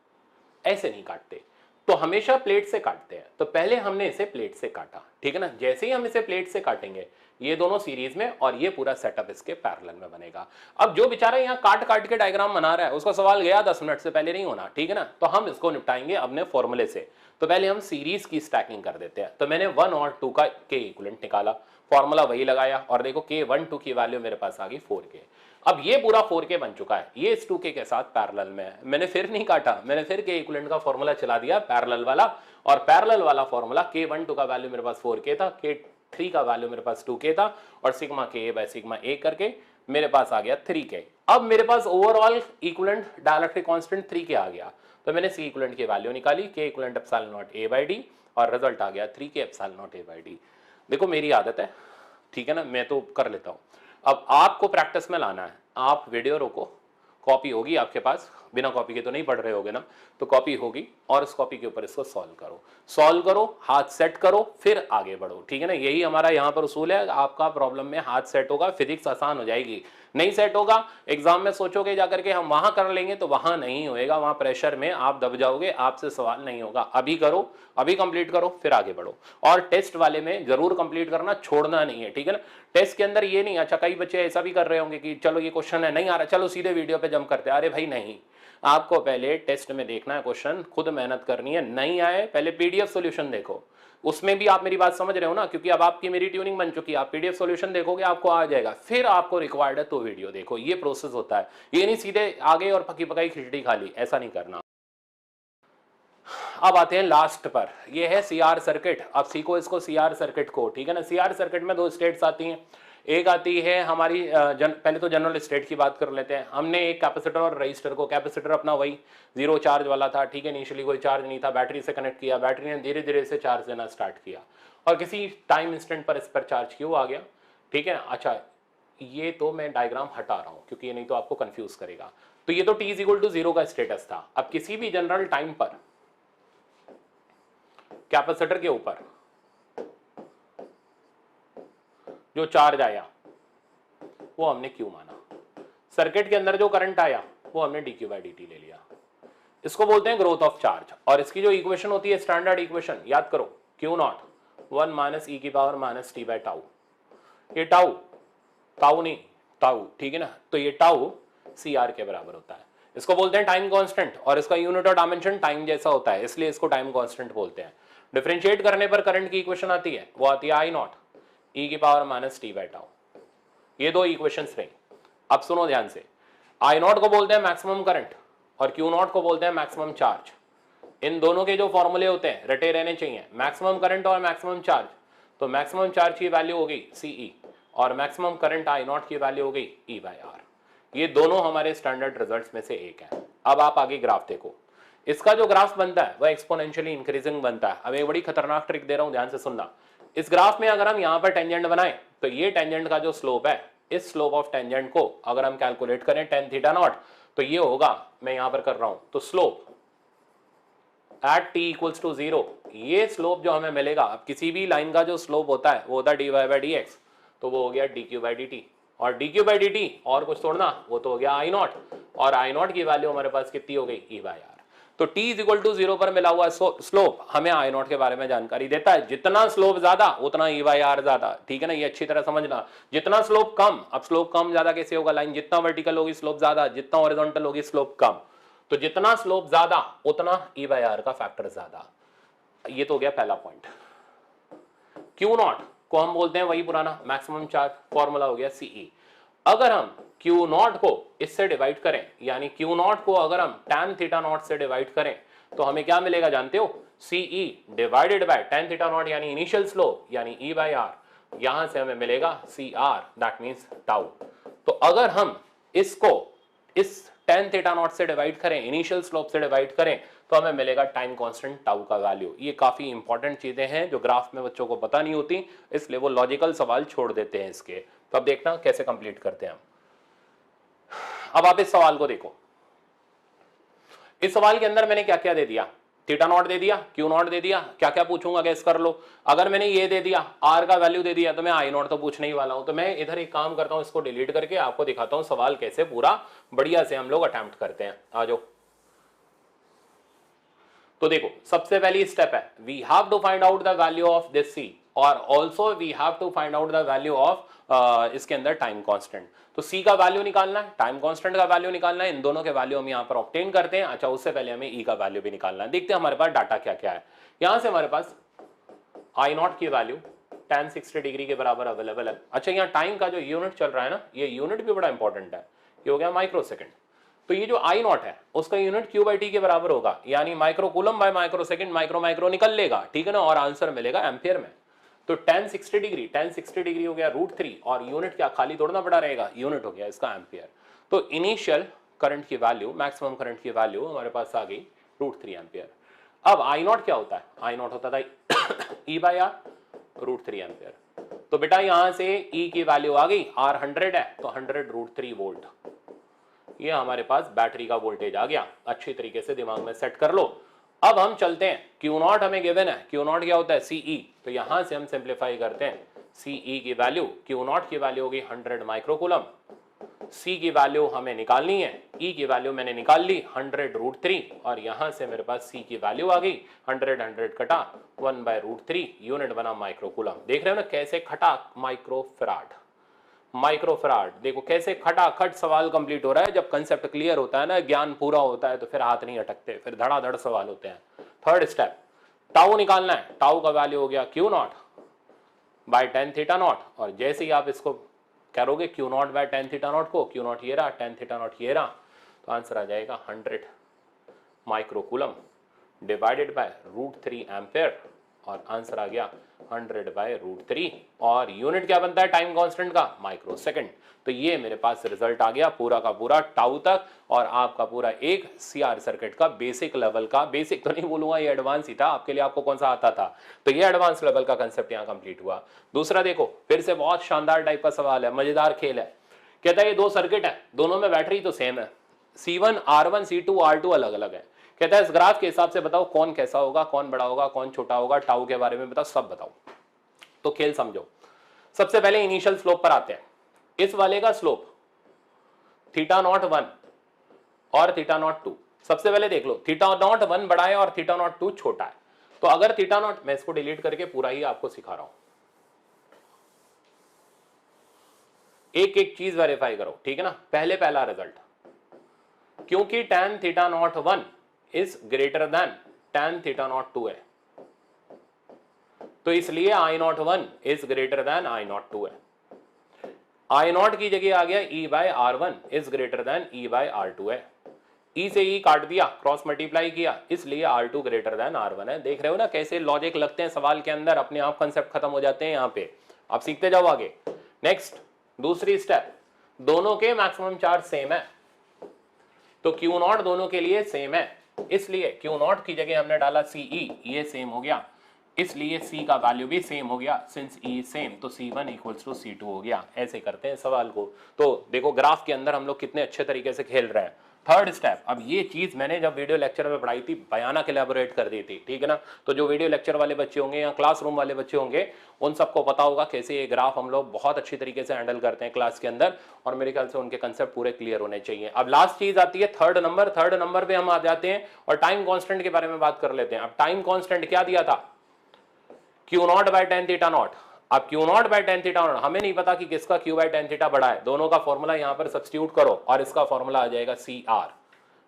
ऐसे नहीं काटते। तो हमेशा प्लेट से काटते हैं। तो पहले हमने इसे प्लेट से काटा, ठीक है ना। जैसे ही हम इसे प्लेट से काटेंगे, ये दोनों सीरीज में, और ये पूरा सेटअप इसके पैरेलल में बनेगा। अब जो बेचारा यहाँ काट काट के डायग्राम बना रहा है, उसका सवाल गया 10 मिनट से पहले नहीं होना, ठीक है ना। तो हम इसको निपटाएंगे अपने फॉर्मूले से। तो पहले हम सीरीज की स्टैकिंग कर देते हैं। तो मैंने 1 और 2 का के इक्विवेलेंट निकाला, फॉर्मूला वही लगाया, और देखो K1 2 की वैल्यू मेरे पास आ गई 4K। अब ये पूरा 4K बन चुका है, ये इस 2K के साथ पैरेलल में है। मैंने फिर नहीं काटा, मैंने फिर K इक्विवेलेंट का फॉर्मूला चला दिया पैरेलल वाला, और पैरेलल वाला फॉर्मूला K1 2 का वैल्यू मेरे पास 4K था, K3 का वैल्यू मेरे पास 2K था, और sigma K by sigma A करके मेरे पास आ गया 3K। अब मेरे पास overall equivalent dielectric constant 3K आ गया। तो मैंने C इक्विवेलेंट की वैल्यू निकाली, K equivalent epsilon naught A by D, और रिजल्ट आ गया 3K epsilon naught A by D। देखो मेरी आदत है, ठीक है ना, मैं तो कर लेता हूं। अब आपको प्रैक्टिस में लाना है। आप वीडियो रोको, कॉपी होगी आपके पास, बिना कॉपी के तो नहीं पढ़ रहे होगे ना, तो कॉपी होगी, और इस कॉपी के ऊपर इसको सॉल्व करो, हाथ सेट करो, फिर आगे बढ़ो, ठीक है ना। यही हमारा यहाँ पर उसूल है। आपका प्रॉब्लम में हाथ सेट होगा, फिजिक्स आसान हो जाएगी। नहीं सेट होगा, एग्जाम में सोचोगे जाकर के हम वहां कर लेंगे, तो वहां नहीं होएगा, वहां प्रेशर में आप दब जाओगे, आपसे सवाल नहीं होगा। अभी करो, अभी कंप्लीट करो, फिर आगे बढ़ो। और टेस्ट वाले में जरूर कंप्लीट करना, छोड़ना नहीं है, ठीक है ना। टेस्ट के अंदर ये नहीं, अच्छा कई बच्चे ऐसा भी कर रहे होंगे कि चलो ये क्वेश्चन है नहीं आ रहा, चलो सीधे वीडियो पे जंप करते हैं। अरे भाई नहीं, आपको पहले टेस्ट में देखना है क्वेश्चन, खुद मेहनत करनी है। नहीं आए पहले PDF सॉल्यूशन देखो, उसमें भी आप मेरी बात समझ रहे हो ना, क्योंकि अब आपकी मेरी ट्यूनिंग बन चुकी है। आप PDF सॉल्यूशन देखोगे, आपको आ जाएगा, फिर आपको रिक्वायर्ड है तो वीडियो देखो। ये प्रोसेस होता है, ये नहीं सीधे आगे और पकी पकाई खिचड़ी खा ली, ऐसा नहीं करना। अब आते हैं लास्ट पर, ये है CR सर्किट। अब सीखो इसको, CR सर्किट को, ठीक है ना। CR सर्किट में 2 स्टेट्स आती हैं। एक आती है हमारी पहले तो जनरल स्टेट की बात कर लेते हैं। हमने एक कैपेसिटर और रजिस्टर को, कैपेसिटर अपना वही 0 चार्ज वाला था, ठीक है, इनिशियली कोई चार्ज नहीं था, बैटरी से कनेक्ट किया, बैटरी ने धीरे धीरे से चार्ज देना स्टार्ट किया, और किसी टाइम इंस्टेंट पर इस पर चार्ज क्यों आ गया, ठीक है। अच्छा ये तो मैं डायग्राम हटा रहा हूं, क्योंकि ये नहीं तो आपको कंफ्यूज करेगा। तो ये तो T=0 का स्टेटस था। अब किसी भी जनरल टाइम पर कैपेसिटर के ऊपर जो चार्ज आया वो हमने Q माना, सर्किट के अंदर जो करंट आया वो हमने dQ/dt ले लिया। इसको बोलते हैं ग्रोथ ऑफ चार्ज। और इसकी जो इक्वेशन होती है स्टैंडर्ड इक्वेशन, याद करो, Q0 1 - e⁻ t/τ। ये टाउ नहीं, टाउ, ठीक है ना। तो ये टाउ CR के बराबर होता है। इसको बोलते हैं टाइम कांस्टेंट, और इसका यूनिट ऑफ डायमेंशन टाइम जैसा होता है, इसलिए इसको टाइम कांस्टेंट बोलते हैं। डिफरेंशिएट करने पर करंट की इक्वेशन आती है, वो आती है I0 e⁻ t/τ। ये दो इक्वेशंस रही। अब सुनो ध्यान से, आई नॉट को बोलते हैं मैक्सिमम करंट और क्यू नॉट को बोलते हैं मैक्सिमम चार्ज। इन दोनों के जो फॉर्मूले होते हैं रटे रहने चाहिए, मैक्सिमम करंट और मैक्सिमम चार्ज। तो मैक्सिमम चार्ज की वैल्यू हो गई सीई और मैक्सिमम करंट आई नॉट की वैल्यू हो गई ई बाई आर। ये दोनों हमारे स्टैंडर्ड रिजल्ट्स में से एक है। अब आप आगे ग्राफ देखो, इसका जो ग्राफ बनता है वह एक्सपोनेंशियली इंक्रीजिंग बनता है। अब एक बड़ी खतरनाक ट्रिक दे रहा हूं, ध्यान से सुनना। इस ग्राफ में अगर हम यहां पर टेंजेंट बनाएं तो ये टेंजेंट का जो स्लोप है, इस स्लोप ऑफ टेंजेंट को अगर हम कैलकुलेट करें टेन थीटा नॉट, तो ये होगा, मैं यहां पर कर रहा हूं, तो slope at T equals to 0, ये स्लोप जो हमें मिलेगा, अब किसी भी लाइन का जो स्लोप होता है वो होता है D Y by D X, तो वो हो गया D Q by D T, और D Q by D T और कुछ तोड़ना, वो तो हो गया आई नॉट, और आई नॉट की वैल्यू हमारे पास कितनी हो गई ई बाई आर। तो t इज इक्वल टू 0 पर मिला हुआ स्लोप हमें आई नॉट के बारे में जानकारी देता है। जितना स्लोप ज्यादा उतना ई बाई आर ज्यादा, ठीक है ना, ये अच्छी तरह समझना। जितना स्लोप कम, अब स्लोप कम ज्यादा कैसे होगा, लाइन जितना वर्टिकल होगी स्लोप ज्यादा, जितना हॉरिजॉन्टल होगी स्लोप कम, तो जितना स्लोप ज्यादा उतना ई बाई आर का फैक्टर ज्यादा। ये तो हो गया पहला पॉइंट। क्यू नॉट को हम बोलते हैं वही पुराना मैक्सिमम चार्ज, फॉर्मूला हो गया सीई। अगर हम क्यू नॉट को इससे डिवाइड करें, यानी क्यू नॉट को अगर हम tan थीटा नॉट से डिवाइड करें तो हमें क्या मिलेगा जानते हो, CE divided by tan theta naught यानी इनिशियल स्लोप यानी ई बाई आर, यहां से हमें मिलेगा C R, that means tau. तो अगर हम इसको इस tan थीटा नॉट से डिवाइड करें, इनिशियल स्लोप से डिवाइड करें, तो हमें मिलेगा टाइम कांस्टेंट टाउ का वैल्यू। ये काफी इंपॉर्टेंट चीजें हैं जो ग्राफ में बच्चों को पता नहीं होती, इसलिए वो लॉजिकल सवाल छोड़ देते हैं इसके। तो अब देखना कैसे कंप्लीट करते हैं हम। अब आप इस सवाल को देखो, इस सवाल के अंदर मैंने क्या क्या दे दिया, थीटा नॉट दे दिया, क्यू नॉट दे दिया, क्या क्या पूछूंगा गैस कर लो। अगर मैंने ये दे दिया, आर का वैल्यू दे दिया, तो मैं आई नॉट तो पूछने ही वाला हूं। तो मैं इधर एक काम करता हूं, इसको डिलीट करके आपको दिखाता हूं सवाल कैसे पूरा बढ़िया से हम लोग अटेम्प्ट करते हैं। आ जाओ। तो देखो, सबसे पहली स्टेप है, we have to find out the value of this C, और also we have to find out the value of इसके अंदर टाइम कांस्टेंट। तो सी का वैल्यू निकालना है, टाइम कांस्टेंट का वैल्यू निकालना है, इन दोनों के वैल्यू हम यहां पर ऑब्टेन करते हैं। अच्छा, उससे पहले हमें ई का वैल्यू भी निकालना है। देखते हैं हमारे पास डाटा क्या क्या है। यहां से हमारे पास आई नॉट की वैल्यू tan 60 डिग्री के बराबर अवेलेबल है। अच्छा, यहाँ टाइम का जो यूनिट चल रहा है ना, ये यूनिट भी बड़ा इंपॉर्टेंट है, ये हो गया माइक्रो सेकंड। तो ये जो आई नॉट है उसका यूनिट क्यू बाई टी के बराबर होगा, यानी micro coulomb bye micro second, micro micro निकल लेगा, ठीक है ना, और आंसर मिलेगा एम्पियर में। तो tan 60 डिग्री हो गया √3, और यूनिट क्या खाली तोड़ना पड़ा रहेगा, यूनिट हो गया इसका एम्पियर। तो इनिशियल करंट की वैल्यू, मैक्सिमम करंट की वैल्यू हमारे पास आ गई √3 एम्पियर। अब आई नॉट क्या होता है, आई नॉट होता था ई बाई आर √3 एम्पियर। तो बेटा यहां से ई की वैल्यू आ गई, आर 100 है तो 100 √3 वोल्ट, ये हमारे पास बैटरी का वोल्टेज आ गया। अच्छी तरीके से दिमाग में सेट कर लो। अब हम चलते हैं, क्यू नॉट हमें गिवन है, क्यू नॉट क्या होता है सीई, तो यहां से हम सिंप्लीफाई करते हैं। सीई की वैल्यू, क्यू नॉट की वैल्यू होगी 100 माइक्रोकूलम, सी की वैल्यू हमें निकालनी है, ई की वैल्यू मैंने निकाल ली 100 √3, और यहां से मेरे पास सी की वैल्यू आ गई 100 कटा 1/√3, यूनिट बना माइक्रोकूलम। देख रहे हो ना कैसे खटा, माइक्रोफराड, माइक्रोफराड। देखो कैसे खटाखट सवाल कंप्लीट हो रहा है। जब कंसेप्ट क्लियर होता है ना, ज्ञान पूरा होता है, तो फिर हाथ नहीं अटकते, फिर धड़ाधड़ सवाल होते हैं। थर्ड स्टेप, टाउ निकालना है। टाउ का वैल्यू हो गया Q naught by tan theta naught, और जैसे ही आप इसको करोगे Q naught by tan theta naught को, क्यू नॉट ये रहा, tan थीटा नॉट ये रहा, तो आंसर आ जाएगा 100 माइक्रोकूलम डिवाइडेड बाय √3 एम्पेयर, और आंसर आ गया 100/√3, और यूनिट क्या बनता है टाइम कांस्टेंट का, माइक्रो सेकंड। तो ये मेरे पास रिजल्ट आ गया पूरा का पूरा टाउ तक, और आपका पूरा एक सीआर सर्किट का बेसिक लेवल का, बेसिक तो नहीं बोलूंगा, ये एडवांस ही था आपके लिए, आपको कौन सा आता था, तो ये एडवांस लेवल का कंसेप्ट यहाँ कंप्लीट हुआ। दूसरा देखो, फिर से बहुत शानदार टाइप का सवाल है, मजेदार खेल है। कहता है ये दो सर्किट है, दोनों में बैटरी तो सेम है, C1 R1 C2 R2 अलग अलग है। कहता है इस ग्राफ के हिसाब से बताओ कौन कैसा होगा, कौन बड़ा होगा, कौन छोटा होगा, टाउ के बारे में बताओ, सब बताओ। तो खेल समझो। सबसे पहले इनिशियल स्लोप पर आते हैं। इस वाले का स्लोप थीटा नॉट 1 और थीटा नॉट 2। सबसे पहले देख लो, थीटा नॉट 1 बड़ा है और थीटा नॉट 2 छोटा है। तो अगर थीटा नॉट, मैं इसको डिलीट करके पूरा ही आपको सिखा रहा हूं, एक एक चीज वेरीफाई करो, ठीक है ना। पहले पहला रिजल्ट, क्योंकि tan theta naught 1 is greater than tan theta naught 2 है, तो इसलिए I naught 1 is greater than I naught 2 है। आई नॉट की जगह आ गया E by R one is greater than E by R two है, ई से ई काट दिया, क्रॉस मल्टीप्लाई किया, इसलिए R two greater than R one है। देख रहे हो ना कैसे लॉजिक लगते हैं सवाल के अंदर, अपने आप कंसेप्ट खत्म हो जाते हैं यहाँ पे, आप सीखते जाओ आगे। नेक्स्ट दूसरी स्टेप, दोनों के मैक्सिमम चार्ज सेम है, तो क्यू नॉट दोनों के लिए सेम है, इसलिए क्यू नॉट की जगह हमने डाला सीई, ये सेम हो गया, इसलिए C का वैल्यू भी सेम हो गया, सिंस E सेम तो C1 इक्वल्स टू C2 हो गया। ऐसे करते हैं सवाल को। तो देखो ग्राफ के अंदर हम लोग कितने अच्छे तरीके से खेल रहे हैं। थर्ड स्टेप, अब ये चीज मैंने जब वीडियो लेक्चर में पढ़ाई थी भयानक एलैबोरेट कर दी थी, ठीक है ना। तो जो वीडियो लेक्चर वाले बच्चे होंगे या क्लासरूम वाले बच्चे होंगे उन सबको पता होगा कैसे ये ग्राफ हम लोग बहुत अच्छी तरीके से हैंडल करते हैं क्लास के अंदर, और मेरे ख्याल से उनके कंसेप्ट पूरे क्लियर होने चाहिए। अब लास्ट चीज आती है थर्ड नंबर। थर्ड नंबर पे हम आ जाते हैं और टाइम कॉन्स्टेंट के बारे में बात कर लेते हैं। अब टाइम कॉन्स्टेंट क्या दिया था, Q naught by ten theta naught. अब Q naught by ten theta naught, हमें नहीं पता कि किसका क्यू बाय टेन थीटा बड़ा है, दोनों का फॉर्मूला यहां पर सब्स्टिट्यूट करो और इसका फॉर्मूला आ जाएगा सी आर।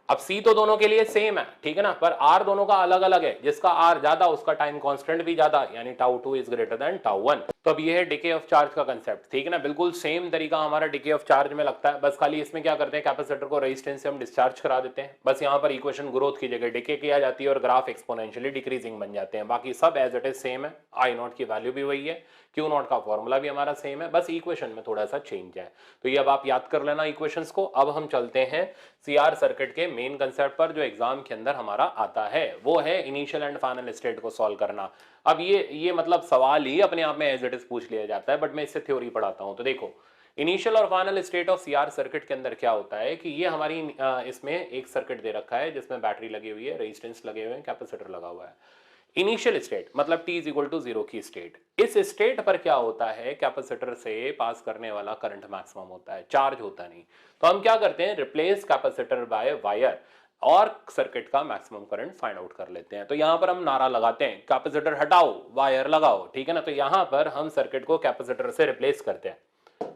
अब सी तो दोनों के लिए सेम है, ठीक है ना, पर आर दोनों का अलग अलग है, जिसका आर ज्यादा उसका टाइम कांस्टेंट भी ज्यादा, यानी tau two is greater then tau one. तो अब ये है डिके ऑफ चार्ज का कंसेप्ट, ठीक है ना, बिल्कुल सेम तरीका हमारा डिके ऑफ चार्ज में लगता है, बस खाली इसमें क्या करते हैं कैपेसिटर को रेजिस्टेंस से हम डिस्चार्ज करा देते हैं, बस यहाँ पर इक्वेशन ग्रोथ की जगह डिके किया जाती है और ग्राफ एक्सपोनेंशियली डिक्रीजिंग बन जाते हैं। बाकी सब एज इट इज सेम है, आई नॉट की वैल्यू भी वही है, क्यू नॉट का फॉर्मूला भी हमारा सेम है, बस इक्वेशन में थोड़ा सा चेंज है। तो ये अब आप याद कर लेना इक्वेशंस को। अब हम चलते हैं सीआर सर्किट के मेन कंसेप्ट पर जो एग्जाम के अंदर हमारा आता है, वो है इनिशियल एंड फाइनल स्टेट को सॉल्व करना। अब ये मतलब सवाल ही अपने आप में एज इट इज पूछ लिया जाता है, बट मैं इससे थ्योरी पढ़ाता हूं। तो देखो इनिशियल और final state of CR circuit के अंदर क्या होता है कि ये हमारी इसमें एक सर्किट दे रखा है जिसमें बैटरी लगी हुई है, रेजिस्टेंस लगे हुए हैं, कैपेसिटर लगा हुआ है। इनिशियल स्टेट मतलब t इज इक्वल टू 0 की स्टेट, इस स्टेट पर क्या होता है कैपेसिटर से पास करने वाला करंट मैक्सिमम होता है, चार्ज होता नहीं। तो हम क्या करते हैं, रिप्लेस कैपेसिटर बाय वायर और सर्किट का मैक्सिमम करंट फाइंड आउट कर लेते हैं। तो यहां पर हम नारा लगाते हैं कैपेसिटर हटाओ वायर लगाओ, ठीक है ना। तो यहां पर हम सर्किट को कैपेसिटर से रिप्लेस करते हैं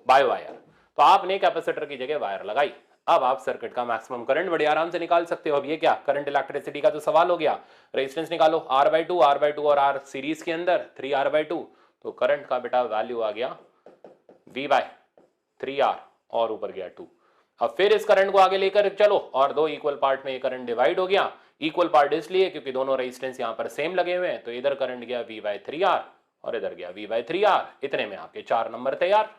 बाय वायर। तो आपने कैपेसिटर की जगह वायर लगाई, अब आप सर्किट का मैक्सिमम करंट बड़े आराम से निकाल सकते हो। अब ये क्या करंट इलेक्ट्रिसिटी का तो सवाल हो गया, रेजिस्टेंस निकालो R बाई टू और R सीरीज के अंदर 3R बाई टू, तो करंट का बेटा वैल्यू आ गया V बाय 3R और ऊपर गया 2। अब फिर इस करंट को आगे लेकर चलो और दो इक्वल पार्ट में ये करंट डिवाइड हो गया। इक्वल पार्ट इसलिए क्योंकि दोनों रेजिस्टेंस यहां पर सेम लगे हुए हैं, तो इधर करंट गया V बाय 3R और इधर गया V बाय 3R। इतने में आपके 4 नंबर तैयार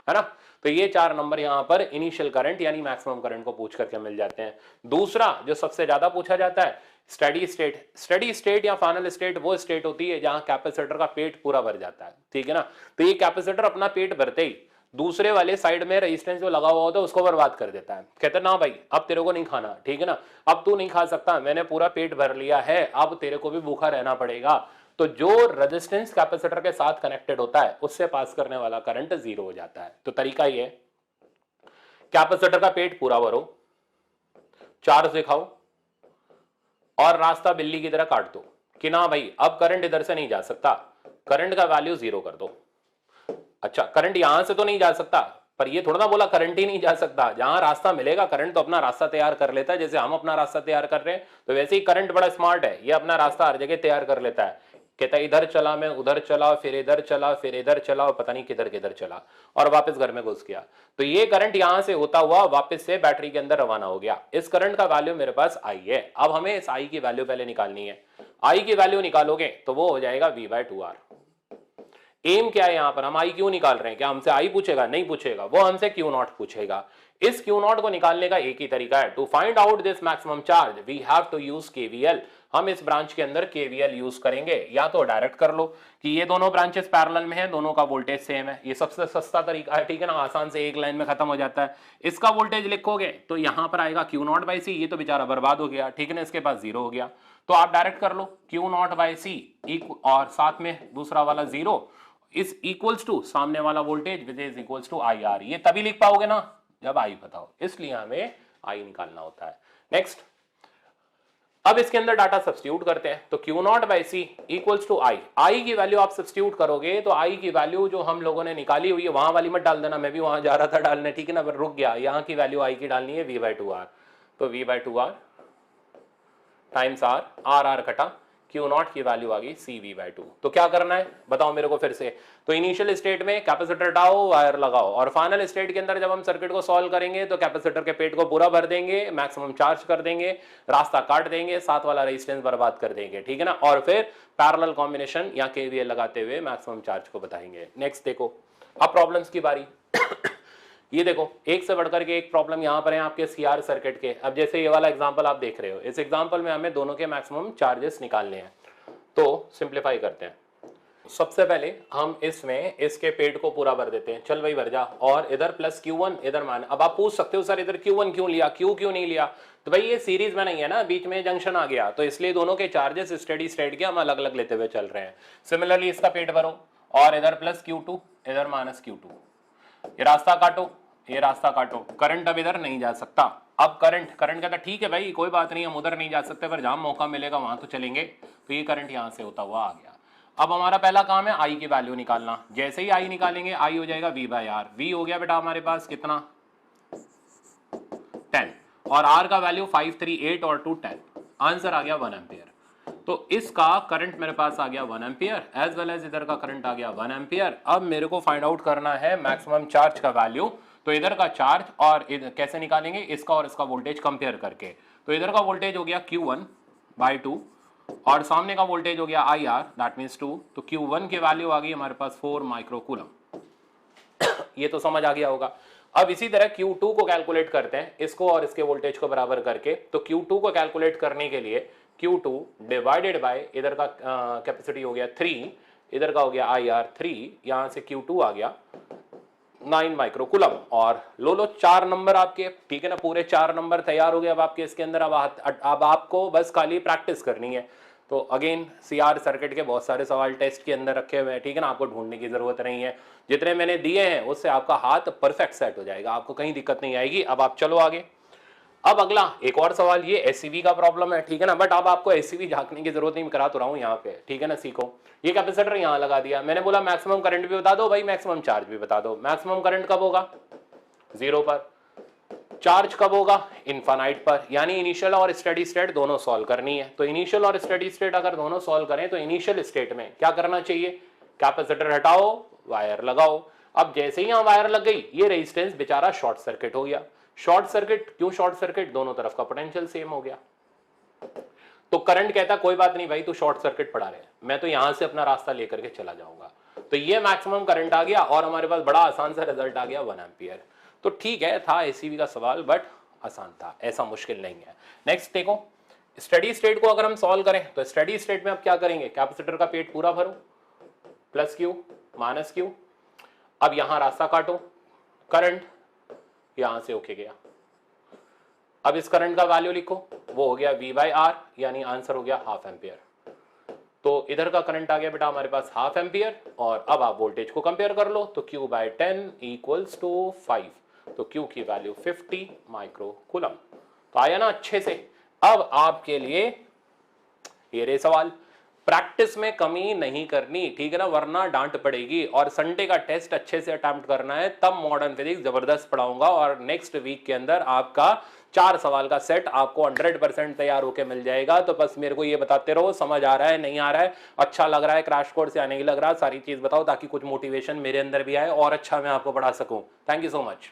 है ना। तो ये 4 नंबर यहां पर इनिशियल करंट यानी मैक्सिमम करंट को पूछ करके मिल जाते हैं। दूसरा जो सबसे ज्यादा पूछा जाता है स्टेडी स्टेट। स्टेडी स्टेट या फाइनल स्टेट वो स्टेट होती है जहां कैपेसिटर का पेट पूरा भर जाता है, ठीक है ना। तो ये कैपेसिटर अपना पेट भरते ही दूसरे वाले साइड में रेजिस्टेंस जो लगा हुआ होता है उसको बर्बाद कर देता है, कहते ना भाई अब तेरे को नहीं खाना, ठीक है ना, अब तू नहीं खा सकता, मैंने पूरा पेट भर लिया है, अब तेरे को भी भूखा रहना पड़ेगा। तो जो रेजिस्टेंस कैपेसिटर के साथ कनेक्टेड होता है उससे पास करने वाला करंट 0 हो जाता है। तो तरीका ये कैपेसिटर का पेट पूरा भरो, चार्ज दिखाओ और रास्ता बिल्ली की तरह काट दो कि ना भाई अब करंट इधर से नहीं जा सकता, करंट का वैल्यू 0 कर दो। अच्छा करंट यहां से तो नहीं जा सकता, पर ये थोड़ा ना बोला करंट ही नहीं जा सकता, जहां रास्ता मिलेगा करंट तो अपना रास्ता तैयार कर लेता है, जैसे हम अपना रास्ता तैयार कर रहे हैं। तो वैसे ही करंट बड़ा स्मार्ट है, ये अपना रास्ता हर जगह तैयार कर लेता है, कहता है इधर चला मैं उधर चला फिर इधर चला फिर इधर चला और पता नहीं किधर किधर चला और वापस घर में घुस गया। तो ये करंट यहां से होता हुआ वापस से बैटरी के अंदर रवाना हो गया। इस करंट का वैल्यू मेरे पास I है। अब हमें इस I की वैल्यू पहले निकालनी है। I की वैल्यू निकालोगे तो वो हो जाएगा V बाय 2R। एम क्या है यहां पर, हम I क्यों निकाल रहे हैं, क्या हमसे I पूछेगा, नहीं पूछेगा, वो हमसे Q नॉट पूछेगा। इस Q नॉट को निकालने का एक ही तरीका है, to find out this maximum charge we have to use KVL। हम इस ब्रांच के अंदर KVL यूज करेंगे, या तो डायरेक्ट कर लो कि ये दोनों ब्रांचेस पैरेलल में हैं, दोनों का वोल्टेज सेम है, ये सबसे सस्ता तरीका है, ठीक है ना, आसान से एक लाइन में खत्म हो जाता है। इसका वोल्टेज लिखोगे तो यहां पर आएगा Q नॉट बाई सी, ये तो बेचारा बर्बाद हो गया, ठीक है ना, इसके पास 0 हो गया। तो आप डायरेक्ट कर लो Q नॉट बाई सी और साथ में दूसरा वाला 0 इज इक्वल्स टू सामने वाला voltage which is equals to IR। ये तभी लिख पाओगे ना जब I बताओ, इसलिए हमें I निकालना होता है। नेक्स्ट अब इसके अंदर डाटा सब्स्टिट्यूट करते हैं, तो Q naught by C equals to I की वैल्यू आप सब्स्टिट्यूट करोगे तो I की वैल्यू जो हम लोगों ने निकाली हुई है वहां वाली मत डाल देना, मैं भी वहां जा रहा था डालने, ठीक है ना, पर रुक गया। यहाँ की वैल्यू I की डालनी है V बाई 2R, तो V by 2R times R, R कटा, क्यू नॉट की वैल्यू आ गई CV/2। तो क्या करना है बताओ मेरे को फिर से। तो इनिशियल स्टेट में कैपेसिटर हटाओ, वायर लगाओ, और फाइनल स्टेट के अंदर जब हम सर्किट को सॉल्व करेंगे तो कैपेसिटर के पेट को पूरा भर देंगे, मैक्सिमम चार्ज कर देंगे, रास्ता काट देंगे, साथ वाला रेजिस्टेंस बर्बाद कर देंगे, ठीक है ना। और फिर पैरेलल कॉम्बिनेशन या KVL लगाते हुए मैक्सिमम चार्ज को बताएंगे। नेक्स्ट देखो, अब प्रॉब्लम्स की बारी। ये देखो, एक से बढ़कर के एक प्रॉब्लम यहां पर है आपके CR सर्किट के। अब जैसे ये वाला एग्जांपल आप देख रहे हो, इस एग्जांपल में हमें दोनों के मैक्सिमम चार्जेस निकालने हैं। तो सिंप्लीफाई करते हैं। सबसे पहले हम इसमें इसके पेट को पूरा भर देते हैं, चल भाई भर जा, और इधर प्लस Q1 इधर मान। अब आप पूछ सकते हो सर इधर Q1 क्यों लिया, Q क्यों नहीं लिया, तो भाई ये सीरीज में नहीं है ना, बीच में जंक्शन आ गया, तो इसलिए दोनों के चार्जेस स्टेडी स्टेट के हम अलग अलग लेते हुए चल रहे हैं। सिमिलरली इसका पेट भरो, और इधर प्लस Q2 इधर माइनस Q2, ये रास्ता काटो, ये रास्ता काटो, करंट अब इधर नहीं जा सकता। अब करंट कहता ठीक है भाई कोई बात नहीं, हम उधर नहीं जा सकते, पर जहां मौका मिलेगा वहां तो चलेंगे। तो ये करंट यहां से होता हुआ आ गया। अब हमारा पहला काम है I की वैल्यू निकालना। जैसे ही I निकालेंगे, I हो जाएगा V/R। V हो गया बेटा हमारे पास कितना, 10, और R का वैल्यू 5, 3, 8 और 2 10। आंसर आ गया 1 एम्पियर। तो इसका करंट मेरे पास आ गया 1 एम्पियर, एज वेल एज इधर का करंट आ गया 1 एम्पियर। अब मेरे को फाइंड आउट करना है मैक्सिमम चार्ज का वैल्यू। तो इधर का चार्ज और कैसे निकालेंगे, इसका और इसका वोल्टेज कंपेयर करके। तो इधर का वोल्टेज हो गया Q1/2 और सामने का वोल्टेज हो गया IR, दैट मीन्स 2। तो Q1 की वैल्यू आ गई हमारे पास 4 माइक्रोकूलम। ये तो समझ आ गया होगा। अब इसी तरह Q2 को कैलकुलेट करते हैं, इसको और इसके वोल्टेज को बराबर करके। तो Q2 को कैलकुलेट करने के लिए Q2 डिवाइडेड बाय इधर का कैपेसिटी हो गया 3, इधर का हो गया IR 3, यहां से Q2 आ गया 9 माइक्रोकूलम। और लो 4 नंबर आपके, ठीक है ना, पूरे 4 नंबर तैयार हो गए अब आपके इसके अंदर। अब आपको बस खाली प्रैक्टिस करनी है। तो अगेन CR सर्किट के बहुत सारे सवाल टेस्ट के अंदर रखे हुए हैं, ठीक है ना, आपको ढूंढने की जरूरत नहीं है। जितने मैंने दिए हैं उससे आपका हाथ परफेक्ट सेट हो जाएगा, आपको कहीं दिक्कत नहीं आएगी। अब आप चलो आगे। अब अगला एक और सवाल, ये SCV का प्रॉब्लम है, ठीक है ना, बट अब आपको SCV झांकने की जरूरत नहीं, करा तो रहा हूं यहाँ पे, ठीक है ना, सीखो। ये कैपेसिटर यहाँ लगा दिया, मैंने बोला मैक्सिमम करंट भी बता दो भाई, मैक्सिमम चार्ज भी बता दो। मैक्सिमम करंट कब होगा, 0 पर। चार्ज कब होगा, इनफाइनाइट पर। यानी इनिशियल और स्टेडी स्टेट दोनों सॉल्व करनी है। तो इनिशियल और स्टेडी स्टेट अगर दोनों सॉल्व करें तो इनिशियल स्टेट में क्या करना चाहिए, कैपेसिटर हटाओ, वायर लगाओ। अब जैसे ही यहां वायर लग गई, ये रेजिस्टेंस बेचारा शॉर्ट सर्किट हो गया। शॉर्ट सर्किट क्यों, शॉर्ट सर्किट दोनों तरफ का पोटेंशियल सेम हो गया। तो करंट कहता कोई बात नहीं भाई, तू शॉर्ट सर्किट पड़ा रहे, मैं तो यहां से अपना रास्ता लेकर के चला जाऊंगा। तो ये मैक्सिमम करंट आ गया और हमारे पास बड़ा आसान सा रिजल्ट आ गया 1 एम्पियर। तो ठीक है, था SCV का सवाल बट आसान था, ऐसा मुश्किल नहीं है। नेक्स्ट देखो, स्टेडी स्टेट को अगर हम सॉल्व करें तो स्टेडी स्टेट में अब क्या करेंगे, कैपेसिटर का पेट पूरा भरो, प्लस Q माइनस Q। अब यहां रास्ता काटो, करंट यहां से होके गया। अब इस करंट का वैल्यू लिखो, वो हो गया V/R, यानी आंसर हो गया 1/2 एम्पियर। तो इधर का करंट आ गया बेटा हमारे पास 1/2 एम्पियर। और अब आप वोल्टेज को कंपेयर कर लो, तो Q/10 इक्वल्स टू 5। तो Q की वैल्यू 50 माइक्रोकूलम। तो आया ना अच्छे से। अब आपके लिए ये रे सवाल, प्रैक्टिस में कमी नहीं करनी, ठीक है ना, वरना डांट पड़ेगी। और संडे का टेस्ट अच्छे से अटेम्प्ट करना है, तब मॉडर्न फिजिक्स जबरदस्त पढ़ाऊंगा। और नेक्स्ट वीक के अंदर आपका 4 सवाल का सेट आपको 100% तैयार होकर मिल जाएगा। तो बस मेरे को ये बताते रहो, समझ आ रहा है नहीं आ रहा है, अच्छा लग रहा है, क्रैश कोर्स या नहीं लग रहा, सारी चीज बताओ, ताकि कुछ मोटिवेशन मेरे अंदर भी आए और अच्छा मैं आपको पढ़ा सकूं। Thank you so much.